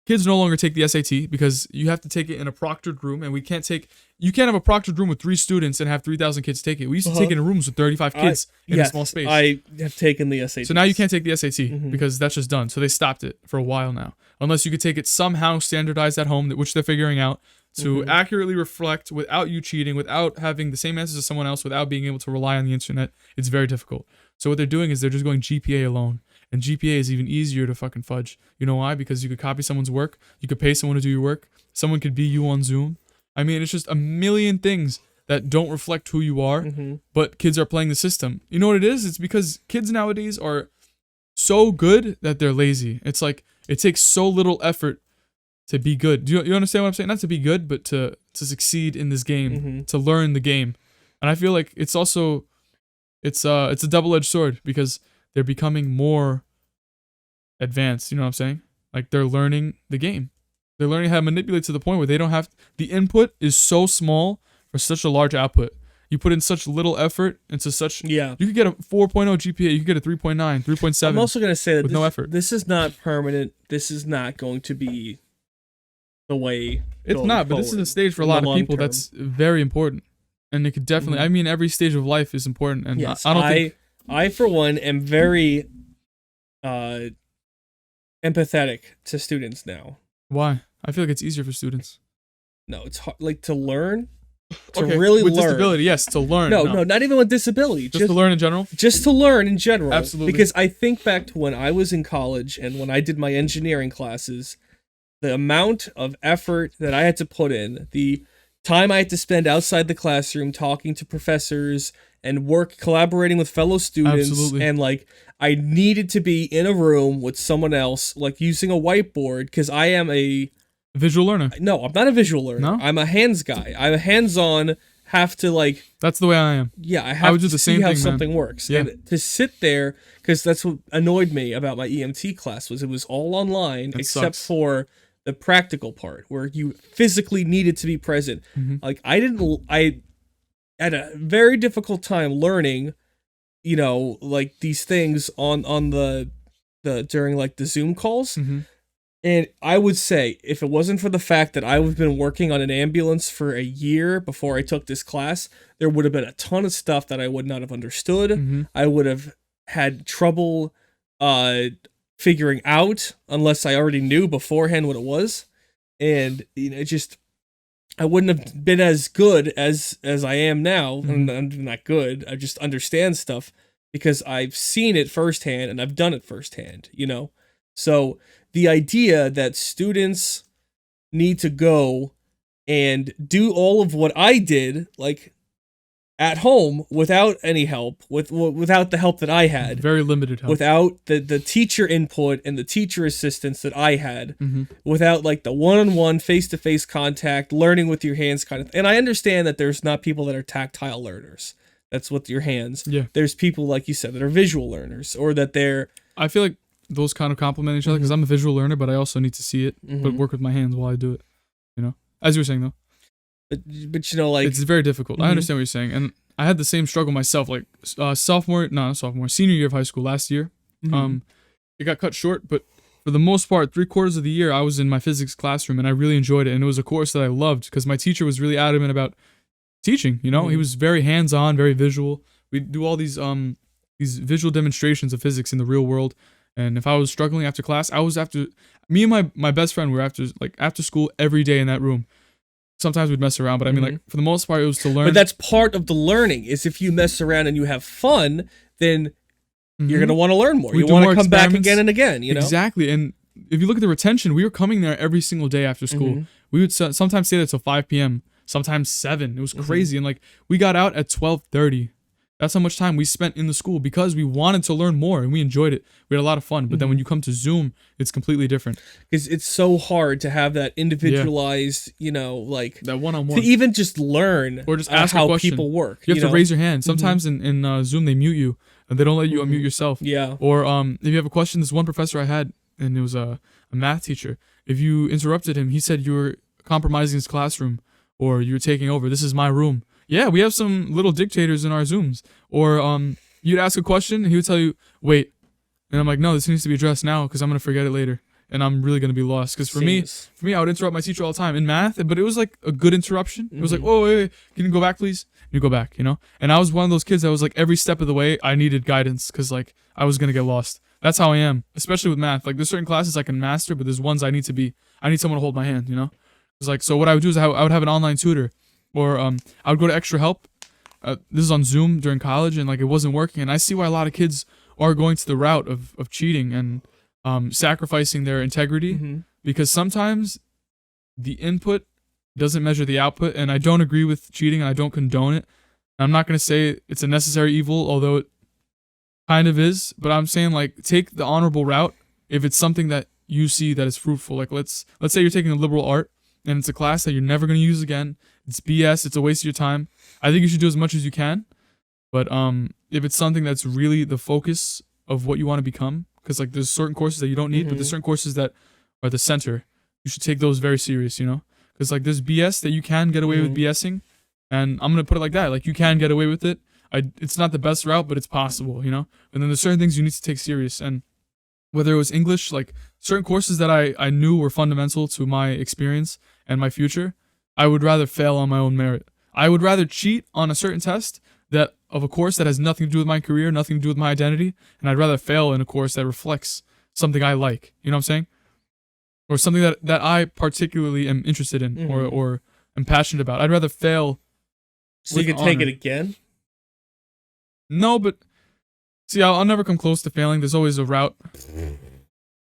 kids no longer take the SAT because you have to take it in a proctored room, and you can't have a proctored room with 3 students and have 3,000 kids take it. We used to take it in rooms with 35 kids in a small space. I have taken the SAT. So now you can't take the SAT because that's just done. So they stopped it for a while now. Unless you could take it somehow standardized at home, which they're figuring out, to accurately reflect without you cheating, without having the same answers as someone else, without being able to rely on the internet. It's very difficult. So what they're doing is they're just going GPA alone. And GPA is even easier to fucking fudge. You know why? Because you could copy someone's work. You could pay someone to do your work. Someone could be you on Zoom. I mean, it's just a million things that don't reflect who you are, but kids are playing the system. You know what it is? It's because kids nowadays are so good that they're lazy. It's like it takes so little effort to be good. Do you understand what I'm saying? Not to be good, but to succeed in this game, to learn the game. And I feel like it's also it's a double-edged sword because they're becoming more advanced. You know what I'm saying? Like they're learning the game. They're learning how to manipulate to the point where they don't have the input is so small for such a large output. You put in such little effort into such you could get a 4.0 GPA, you could get a 3.9, 3.7. I'm also going to say that with no effort. This is not permanent. This is not going to be the way it's not, but this is a stage for a lot of people that's very important. And it could definitely I mean every stage of life is important, and yes, I don't think I for one am very empathetic to students now. Why? I feel like it's easier for students. No, it's hard, like to learn, to okay, really with learn. Disability, yes, to learn. No, not even with disability. Just to learn in general? Just to learn in general. Absolutely. Because I think back to when I was in college and when I did my engineering classes, the amount of effort that I had to put in, the time I had to spend outside the classroom talking to professors and collaborating with fellow students. Absolutely. And like, I needed to be in a room with someone else, like using a whiteboard, because I am a visual learner. No, I'm not a visual learner. No? I'm a hands guy. I'm a hands-on, have to like... That's the way I am. Yeah, I would do the same thing, how something works. Yeah. And to sit there, because that's what annoyed me about my EMT class, was it was all online, except for the practical part, where you physically needed to be present. Like, I had a very difficult time learning, you know, like these things on the during like the Zoom calls. And I would say, if it wasn't for the fact that I've been working on an ambulance for a year before I took this class, there would have been a ton of stuff that I would not have understood. I would have had trouble figuring out unless I already knew beforehand what it was. And just I wouldn't have been as good as I am now. Mhm. I'm not good. I just understand stuff because I've seen it firsthand and I've done it firsthand, So the idea that students need to go and do all of what I did, like at home without any help, without the help that I had, Very limited help. without the teacher input and the teacher assistance that I had, Mm-hmm. without like the one-on-one face-to-face contact, learning with your hands kind of. And I understand that there's not people that are tactile learners. That's with your hands. Yeah. There's people, like you said, that are visual learners, or that they're. I feel like those kind of complement each other because I'm a visual learner, but I also need to see it, but work with my hands while I do it. As you were saying though. But like it's very difficult. I understand what you're saying, and I had the same struggle myself. Like senior year of high school last year. It got cut short, but for the most part, 3/4 of the year, I was in my physics classroom, and I really enjoyed it. And it was a course that I loved because my teacher was really adamant about teaching. He was very hands-on, very visual. We do all these visual demonstrations of physics in the real world. And if I was struggling after class, me and my best friend were after school every day in that room. Sometimes we'd mess around, but I mean, like, for the most part, it was to learn. But that's part of the learning, is if you mess around and you have fun, then you're going to want to learn more. You want to come back again and again, Exactly. And if you look at the retention, we were coming there every single day after school. We would sometimes stay there till 5 p.m., sometimes 7. It was crazy. And, like, we got out at 12:30. That's how much time we spent in the school because we wanted to learn more and we enjoyed it. We had a lot of fun. But then when you come to Zoom, it's completely different. Because it's so hard to have that individualized, like that one-on-one. To even just learn or just ask how people work. You have to raise your hand. Sometimes in Zoom, they mute you and they don't let you unmute yourself. Yeah. Or if you have a question, this one professor I had, and it was a math teacher. If you interrupted him, he said you were compromising his classroom or you were taking over. This is my room. Yeah, we have some little dictators in our Zooms. Or you'd ask a question, and he would tell you, wait. And I'm like, no, this needs to be addressed now because I'm going to forget it later. And I'm really going to be lost. Because for me, I would interrupt my teacher all the time in math, but it was like a good interruption. It was like, oh, wait, can you go back, please? And you go back, And I was one of those kids that was like, every step of the way, I needed guidance because like I was going to get lost. That's how I am, especially with math. Like there's certain classes I can master, but there's ones I need someone to hold my hand, It's like, so what I would do is I would have an online tutor. Or I would go to Extra Help. This is on Zoom during college, and like it wasn't working. And I see why a lot of kids are going to the route of cheating and sacrificing their integrity because sometimes the input doesn't measure the output. And I don't agree with cheating, and I don't condone it. I'm not going to say it's a necessary evil, although it kind of is. But I'm saying like take the honorable route if it's something that you see that is fruitful. Like let's say you're taking a liberal art, and it's a class that you're never going to use again. It's BS. It's a waste of your time. I think you should do as much as you can. But if it's something that's really the focus of what you want to become, because like there's certain courses that you don't need, but there's certain courses that are the center. You should take those very serious, Because like there's BS that you can get away with BSing, and I'm gonna put it like that. Like you can get away with it. It's not the best route, but it's possible, And then there's certain things you need to take serious. And whether it was English, like certain courses that I knew were fundamental to my experience and my future, I would rather fail on my own merit. I would rather cheat on a certain test of a course that has nothing to do with my career, nothing to do with my identity, and I'd rather fail in a course that reflects something I like. You know what I'm saying? Or something that I particularly am interested in or am passionate about. I'd rather fail. So you can take it again? No, but see, I'll never come close to failing. There's always a route.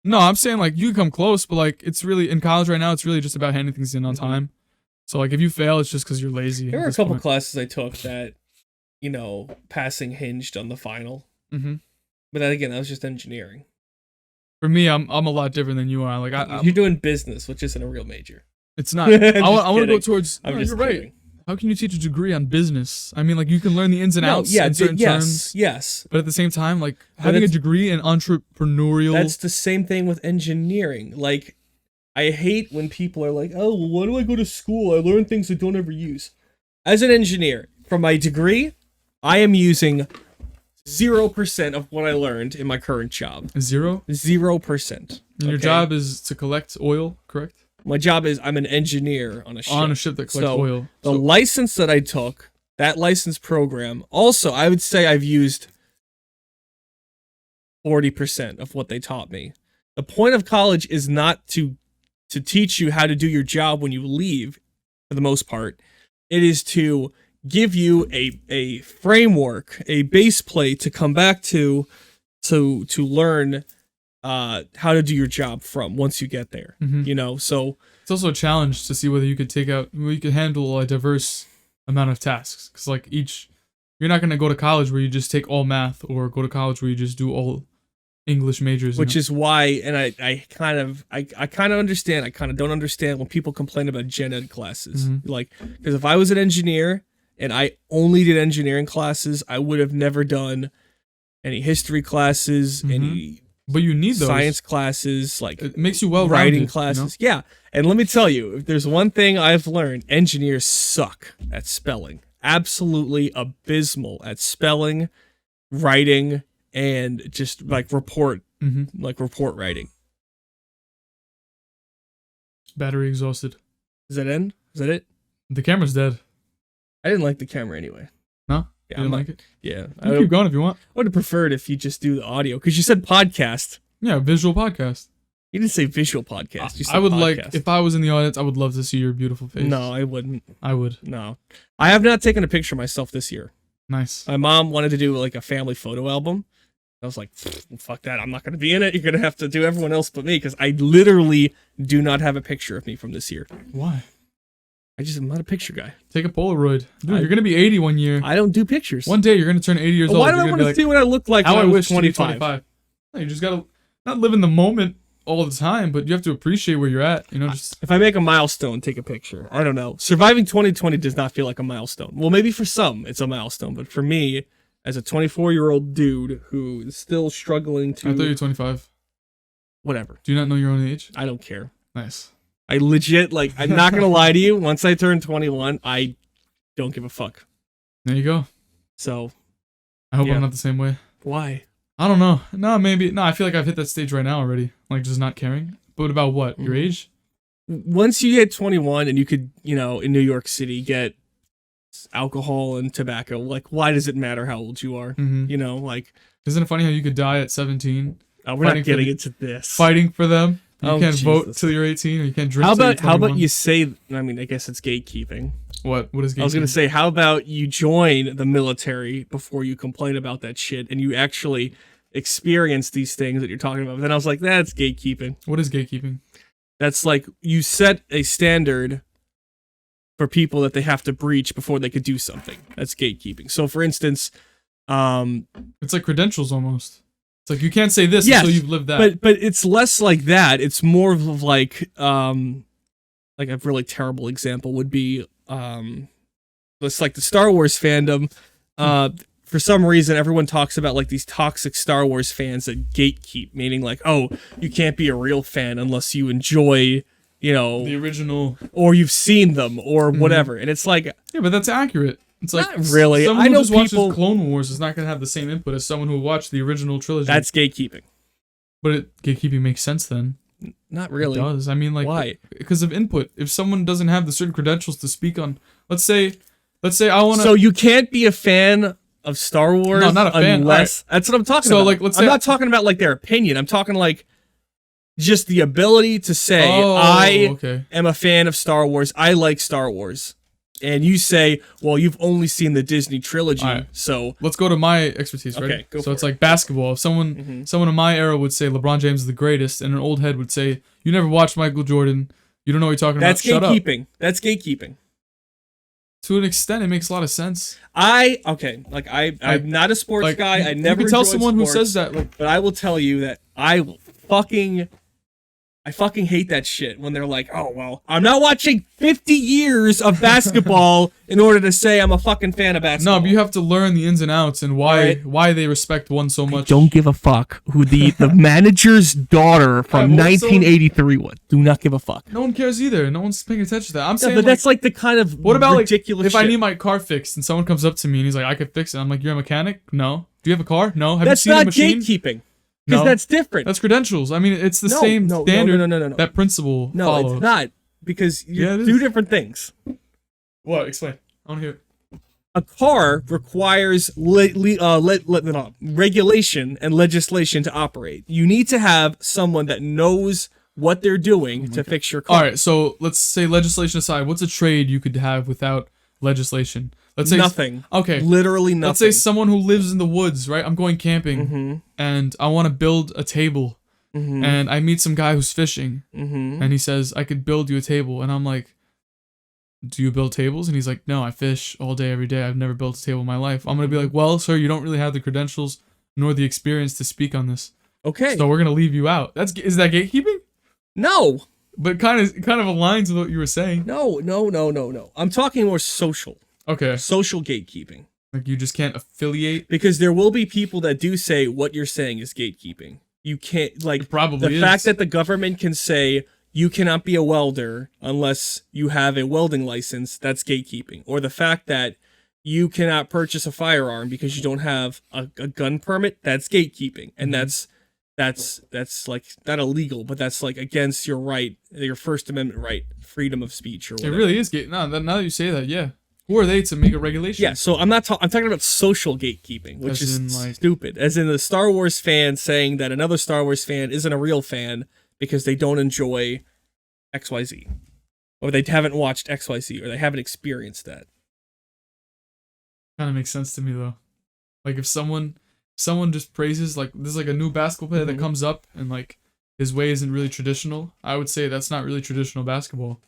No, I'm saying like you can come close, but like it's really in college right now. It's really just about handing things in on time. So like if you fail, it's just because you're lazy. There were a couple classes I took that, passing hinged on the final. But then again, that was just engineering. For me, I'm a lot different than you are. Like you're doing business, which isn't a real major. It's not. I want to go towards. I'm just you're kidding. Right. How can you teach a degree on business? I mean, like you can learn the ins and outs in certain terms. Yes. But at the same time, like having a degree in entrepreneurial. That's the same thing with engineering. Like, I hate when people are like, "Oh, well, why do I go to school? I learn things I don't ever use." As an engineer, from my degree, I am using 0% of what I learned in my current job. 0%. And your job is to collect oil, correct? My job is I'm an engineer on a ship. On a ship that collects oil. The license that I took, that license program, also I would say I've used 40% of what they taught me. The point of college is not to teach you how to do your job when you leave, for the most part. It is to give you a framework, a base plate to come back to learn how to do your job from once you get there. You know, so it's also a challenge to see whether you could handle a diverse amount of tasks. Because like you're not going to go to college where you just take all math, or go to college where you just do all English majors. Which is why, and I kind of understand, I kind of don't understand when people complain about gen ed classes. Like, because if I was an engineer and I only did engineering classes, I would have never done any history classes, any but you need those science classes, like it makes you well writing classes. You know? Yeah. And let me tell you, if there's one thing I've learned, engineers suck at spelling. Absolutely abysmal at spelling, writing, and just like report writing. Battery exhausted. Is that end? Is that it? The camera's dead. I didn't like the camera anyway. No? Yeah, you didn't like it? Yeah. You can keep going if you want. I would have preferred if you just do the audio, because you said podcast. Yeah, visual podcast. You didn't say visual podcast. You said I would podcast. like, if I was in the audience, I would love to see your beautiful face. No, I wouldn't. I would. No. I have not taken a picture of myself this year. Nice. My mom wanted to do like a family photo album. I was like, fuck that. I'm not going to be in it. You're going to have to do everyone else but me, because I literally do not have a picture of me from this year. Why? I'm not a picture guy. Take a Polaroid. Dude, you're going to be 80 one year. I don't do pictures. One day you're going to turn 80 years old. Why do I want to see what I look like when I was 25? No, you just got to not live in the moment all the time, but you have to appreciate where you're at. You know, just if I make a milestone, take a picture. I don't know. Surviving 2020 does not feel like a milestone. Well, maybe for some it's a milestone, but for me, as a 24-year-old dude who is still struggling to... I thought you were 25. Whatever. Do you not know your own age? I don't care. Nice. I legit, like, I'm not going to lie to you. Once I turn 21, I don't give a fuck. There you go. So... I hope I'm not the same way. Why? I don't know. No, maybe. No, I feel like I've hit that stage right now already. Like, just not caring. But about what? Your age? Once you hit 21 and you could, you know, in New York City, get alcohol and tobacco, like, why does it matter how old you are? You know, like... Isn't it funny how you could die at 17? We're not getting into this. Fighting for them. You can't vote till you're 18, or you can't drink till you're 21. How about you say... I mean, I guess it's gatekeeping. What is gatekeeping? I was going to say, how about you join the military before you complain about that shit, and you actually experience these things that you're talking about? But then I was like, that's gatekeeping. What is gatekeeping? That's like, you set a standard for people that they have to breach before they could do something. That's gatekeeping. So, for instance... it's like credentials almost. It's like, you can't say this until you've lived that. But it's less like that. It's more of like a really terrible example would be it's like the Star Wars fandom. For some reason, everyone talks about like these toxic Star Wars fans that gatekeep, meaning like, oh, you can't be a real fan unless you enjoy, you know, the original, or you've seen them or whatever. And it's like, yeah, but that's accurate. It's like, not really. Someone I know who just people watches Clone Wars is not going to have the same input as someone who watched the original trilogy. That's gatekeeping. But gatekeeping makes sense then. Not really. It does. I mean, like, why? Because of input. If someone doesn't have the certain credentials to speak on, let's say I want to. So you can't be a fan of Star Wars. No, not a fan. Unless that's what I'm talking about. So like, let's say I'm not talking about like their opinion. I'm talking like just the ability to say I am a fan of Star Wars. I like Star Wars. And you say, well, you've only seen the Disney trilogy, so... Let's go to my expertise, right? Okay, go so it's like basketball. If someone in my era would say LeBron James is the greatest, and an old head would say, you never watched Michael Jordan, you don't know what you're talking about, shut up. That's gatekeeping. To an extent, it makes a lot of sense. I'm not a sports guy. I never you can tell someone sports, who says that. But I will tell you that I fucking hate that shit when they're like, oh, well, I'm not watching 50 years of basketball in order to say I'm a fucking fan of basketball. No, but you have to learn the ins and outs and why they respect one so much. I don't give a fuck who the manager's daughter from 1983 was. Do not give a fuck. No one cares either. No one's paying attention to that. I'm saying, but that's like the kind of what about ridiculous if shit. I need my car fixed and someone comes up to me and he's like, I could fix it. I'm like, you're a mechanic? No. Do you have a car? No. Have you seen a machine? That's not gatekeeping. Because that's different. That's credentials. I mean, it's the same standard. No. That principle follows. No, it's not. Because you do different things. What? Explain. I want to hear it. A car requires regulation and legislation to operate. You need to have someone that knows what they're doing to fix your car. All right, so let's say legislation aside, what's a trade you could have without legislation? Let's say Nothing. Okay. Literally nothing. Let's say someone who lives in the woods, right? I'm going camping and I want to build a table. And I meet some guy who's fishing and he says, I could build you a table. And I'm like, do you build tables? And he's like, no, I fish all day, every day. I've never built a table in my life. I'm going to be like, well, sir, you don't really have the credentials nor the experience to speak on this. Okay. So we're going to leave you out. Is that gatekeeping? No. But kind of aligns with what you were saying. No. I'm talking more social. Okay. Social gatekeeping. Like you just can't affiliate? Because there will be people that do say what you're saying is gatekeeping. You can't, like, It probably the fact that the government can say you cannot be a welder unless you have a welding license, that's gatekeeping. Or the fact that you cannot purchase a firearm because you don't have a gun permit, that's gatekeeping. And that's like not illegal, but that's like against your right, your First Amendment right, freedom of speech or whatever. It really is now that you say that, yeah. Who are they to make a regulation? Yeah, so I'm talking about social gatekeeping, which is stupid. As in the Star Wars fan saying that another Star Wars fan isn't a real fan because they don't enjoy XYZ. Or they haven't watched XYZ, or they haven't experienced that. Kind of makes sense to me though. Like if someone just praises, like there's like a new basketball player that comes up and like his way isn't really traditional, I would say that's not really traditional basketball.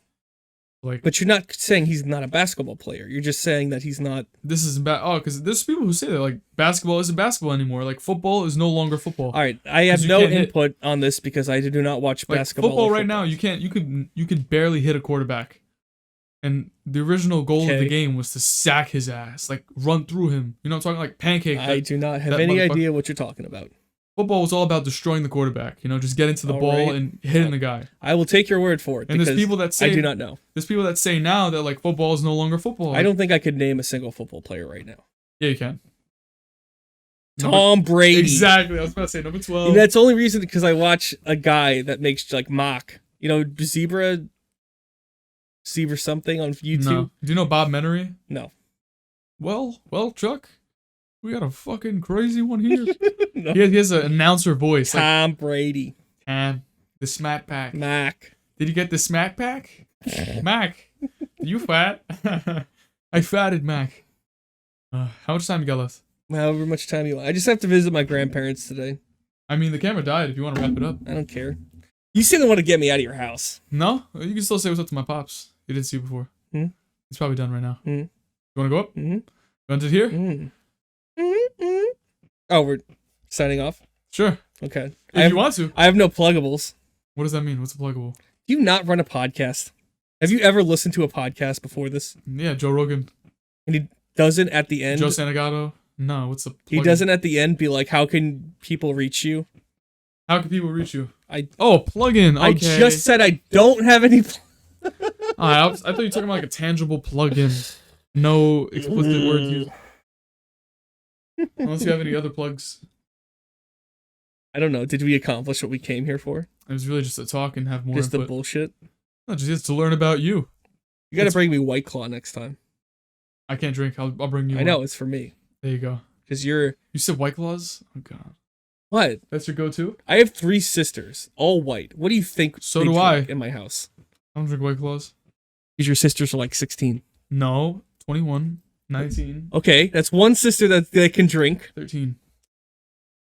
Like, but you're not saying he's not a basketball player. You're just saying that he's not. This is bad. Oh, because there's people who say that like basketball isn't basketball anymore. Like football is no longer football. All right, I have no input on this because I do not watch basketball. Football right now, you can't. You could barely hit a quarterback, and the original goal of the game was to sack his ass, like run through him. You know, what I'm talking like pancake. I do not have any idea what you're talking about. Football was all about destroying the quarterback. You know, just getting to the ball and hitting the guy. I will take your word for it. And there's people that say I do not know. There's people that say now that like football is no longer football. I don't think I could name a single football player right now. Yeah, you can. Tom Brady. Exactly. I was about to say number 12. And that's the only reason because I watch a guy that makes like mock. You know, zebra something on YouTube. No. Do you know Bob Menery? No. Well, Chuck. We got a fucking crazy one here. No. He has an announcer voice. Tom Brady. And the Smack Pack. Mac. Did you get the Smack Pack? Mac. You fat? I fatted Mac. How much time you got left? However much time you want. I just have to visit my grandparents today. I mean, the camera died if you want to wrap it up. I don't care. You seem to want to get me out of your house. No? You can still say what's up to my pops. He didn't see you before. He's probably done right now. You want to go up? You want to here? Oh, we're signing off? Sure. Okay. If you want to. I have no pluggables. What does that mean? What's a pluggable? Do you not run a podcast? Have you ever listened to a podcast before this? Yeah, Joe Rogan. And he doesn't at the end? Joe Santagato? No, what's the He doesn't at the end be like, how can people reach you? How can people reach you? Okay. Plug-in. I just said I don't have any... I thought you were talking about like a tangible plug-in. No explicit words used. Unless you have any other plugs. I don't know. Did we accomplish what we came here for? It was really just to talk and have more Just input. the bullshit? No, just to learn about you. You gotta bring me White Claw next time. I can't drink. I'll bring you I know, it's for me. There you go. Because You said White Claws? Oh, God. What? That's your go-to? I have 3 sisters, all white. What do you think So do I. in my house? I don't drink White Claws. Because your sisters are like 16. No. 21. 19. Okay, that's one sister that can drink. 13.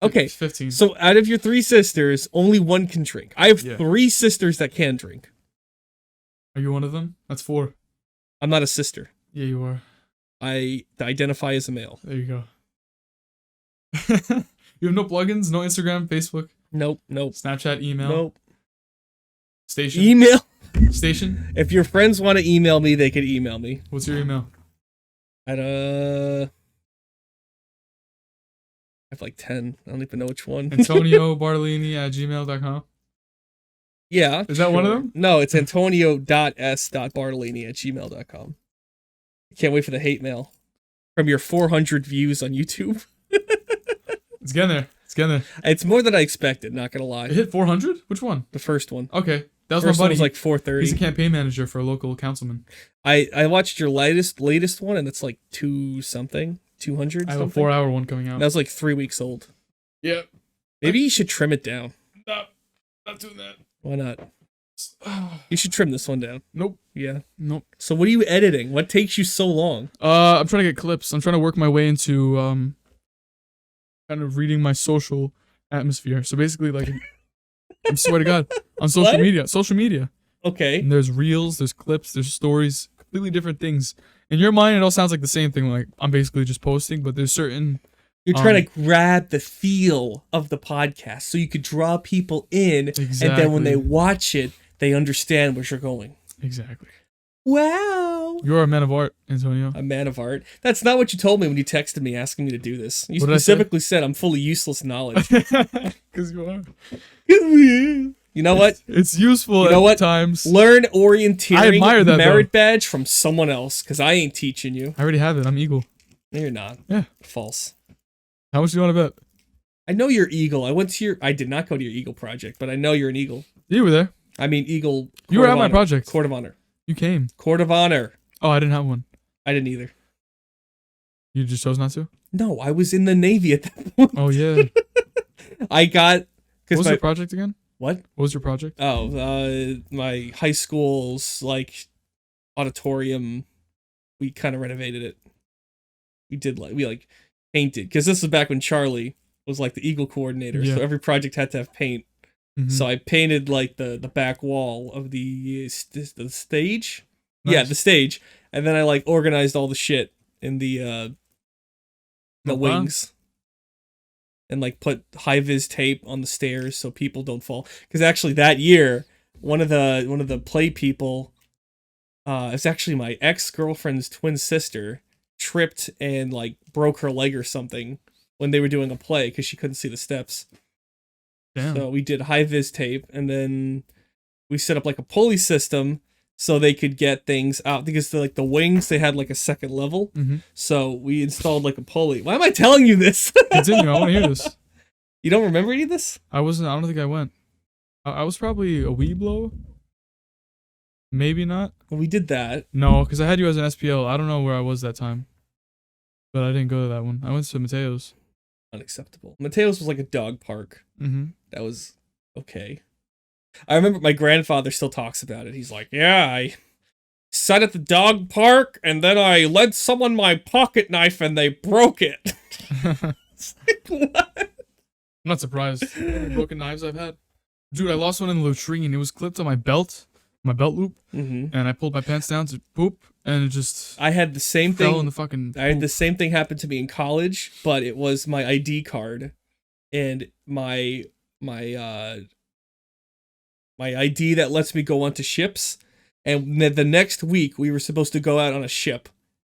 Okay. 15. So out of your 3 sisters, only one can drink. I have 3 sisters that can drink. Are you one of them? That's 4. I'm not a sister. Yeah, you are. I identify as a male. There you go. You have no plugins? No Instagram, Facebook? Nope. Snapchat, email? Nope. Station? Email? Station? If your friends want to email me, they could email me. What's your email? I have like 10. I don't even know which one. Antonio Bartalini at gmail.com. Yeah. Is that one of them? No, it's antonio.s.bartalini@gmail.com. Can't wait for the hate mail from your 400 views on YouTube. It's getting there. It's more than I expected, not gonna lie. It hit 400? Which one? The first one. Okay. That was First my one buddy. was like He's a 4:30. campaign manager for a local councilman. I watched your latest one, and it's like 200 I have a something. 4-hour one coming out. That was like 3 weeks old. Yeah. Maybe you should trim it down. No, not doing that. Why not? You should trim this one down. Nope. Yeah. Nope. So what are you editing? What takes you so long? I'm trying to get clips. I'm trying to work my way into kind of reading my social atmosphere. So basically, like, I swear to God, on social media. Okay. And there's reels, there's clips, there's stories, completely different things. In your mind, it all sounds like the same thing. Like, I'm basically just posting, but there's certain. You're trying to grab the feel of the podcast so you could draw people in, Exactly. and then when they watch it, they understand where you're going. Exactly. Wow. You're a man of art, Antonio. A man of art. That's not what you told me when you texted me asking me to do this. You What did I say? specifically said I'm full of useless knowledge. Because you are. You know what? It's useful You know at what? times. Learn orienteering I admire that, merit badge from someone else, because I ain't teaching you. I already have it. I'm Eagle. No, you're not. Yeah. False. How much do you want to bet? I know you're Eagle. I did not go to your Eagle project, but I know you're an Eagle. You were there. I mean, Eagle. You were Court at of my Honor. project. Court of Honor. You came. Court of Honor. Oh, I didn't have one. I didn't either. You just chose not to? No, I was in the Navy at that point. Oh, yeah. I got. What was my your project again? What? What was your project? Oh, my high school's like auditorium. We kind of renovated it. We painted, because this was back when Charlie was like the Eagle coordinator. Yeah. So every project had to have paint. Mhm. So I painted like the back wall of the stage. Nice. Yeah, the stage, and then I like organized all the shit in the Oh, wow. wings, and like put high vis tape on the stairs so people don't fall. Because actually that year, one of the play people, it's actually my ex-girlfriend's twin sister, tripped and like broke her leg or something when they were doing a play because she couldn't see the steps. Damn. So we did high vis tape, and then we set up like a pulley system so they could get things out, because the wings, they had like a second level. Mm-hmm. So we installed like a pulley. Why am I telling you this? Continue. I want to hear this. You don't remember any of this? I don't think I went. I was probably a Weeblo. Maybe not. Well, we did that. No, because I had you as an SPL. I don't know where I was that time. But I didn't go to that one. I went to Mateo's. Unacceptable. Mateo's was like a dog park. Mm-hmm. That was okay. I remember my grandfather still talks about it. He's like, yeah, I sat at the dog park, and then I lent someone my pocket knife, and they broke it. It's like, what? I'm not surprised. Broken knives I've had. Dude, I lost one in the latrine. It was clipped on my belt loop, Mm-hmm. and I pulled my pants down to poop, and it just I had the same fell in thing. the fucking I had poop. the same thing happen to me in college, but it was my ID card, and my ID that lets me go onto ships. And the next week we were supposed to go out on a ship,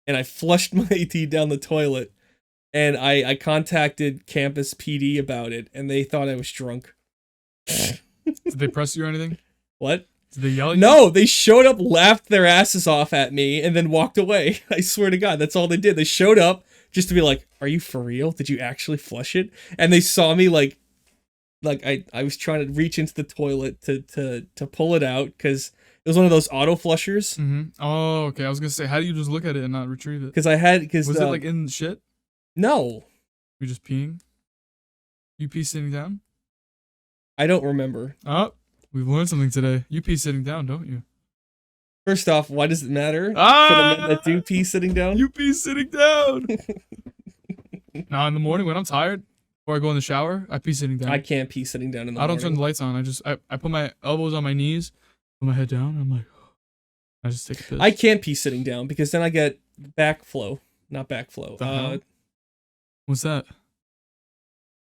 and I flushed my ID down the toilet, and I contacted campus PD about it, and they thought I was drunk. Did they press you or anything? What? Did they yell at you? No, they showed up, laughed their asses off at me, and then walked away. I swear to God, that's all they did. They showed up just to be like, "Are you for real? Did you actually flush it?" And they saw me like I was trying to reach into the toilet to pull it out, because it was one of those auto flushers. Mm-hmm. Oh, okay. I was gonna say, how do you just look at it and not retrieve it? Because Was it like in shit? no, You're just peeing? You pee sitting down? I don't remember. Oh, we've learned something today. You pee sitting down, don't you? First off, why does it matter? For the Ah! men that do pee sitting down. You pee sitting down. Now in the morning when I'm tired, before I go in the shower, I pee sitting down. I can't pee sitting down in the I don't turn morning. the lights on. I put my elbows on my knees, put my head down. I'm like, I just take a piss. I can't pee sitting down because then I get backflow. Not backflow. The hell? What's that?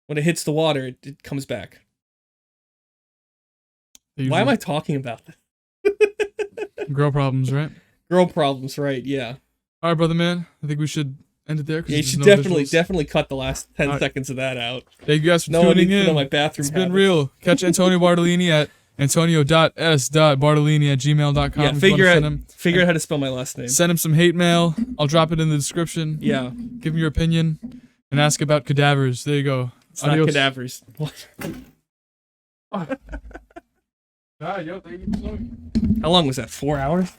When it hits the water, it comes back. They Why am I usually- talking about this? Girl problems, right? Girl problems, right? Yeah. All right, brother man. I think we should end it there. 'cause Yeah, you there's should no definitely visuals. cut the last 10 Alright. seconds of that out. Thank you guys for No one tuning needs to know in. my bathroom It's been habits. real. Catch Antonio Bartalini at antonio.s.bartalini@gmail.com. Yeah, if you figure wanna out send him, figure out how to spell my last name. send him some hate mail. I'll drop it in the description. Yeah, Give him your opinion and ask about cadavers. There you go. it's not Adios. cadavers. Yo, thank you for showing me. How long was that? 4 hours?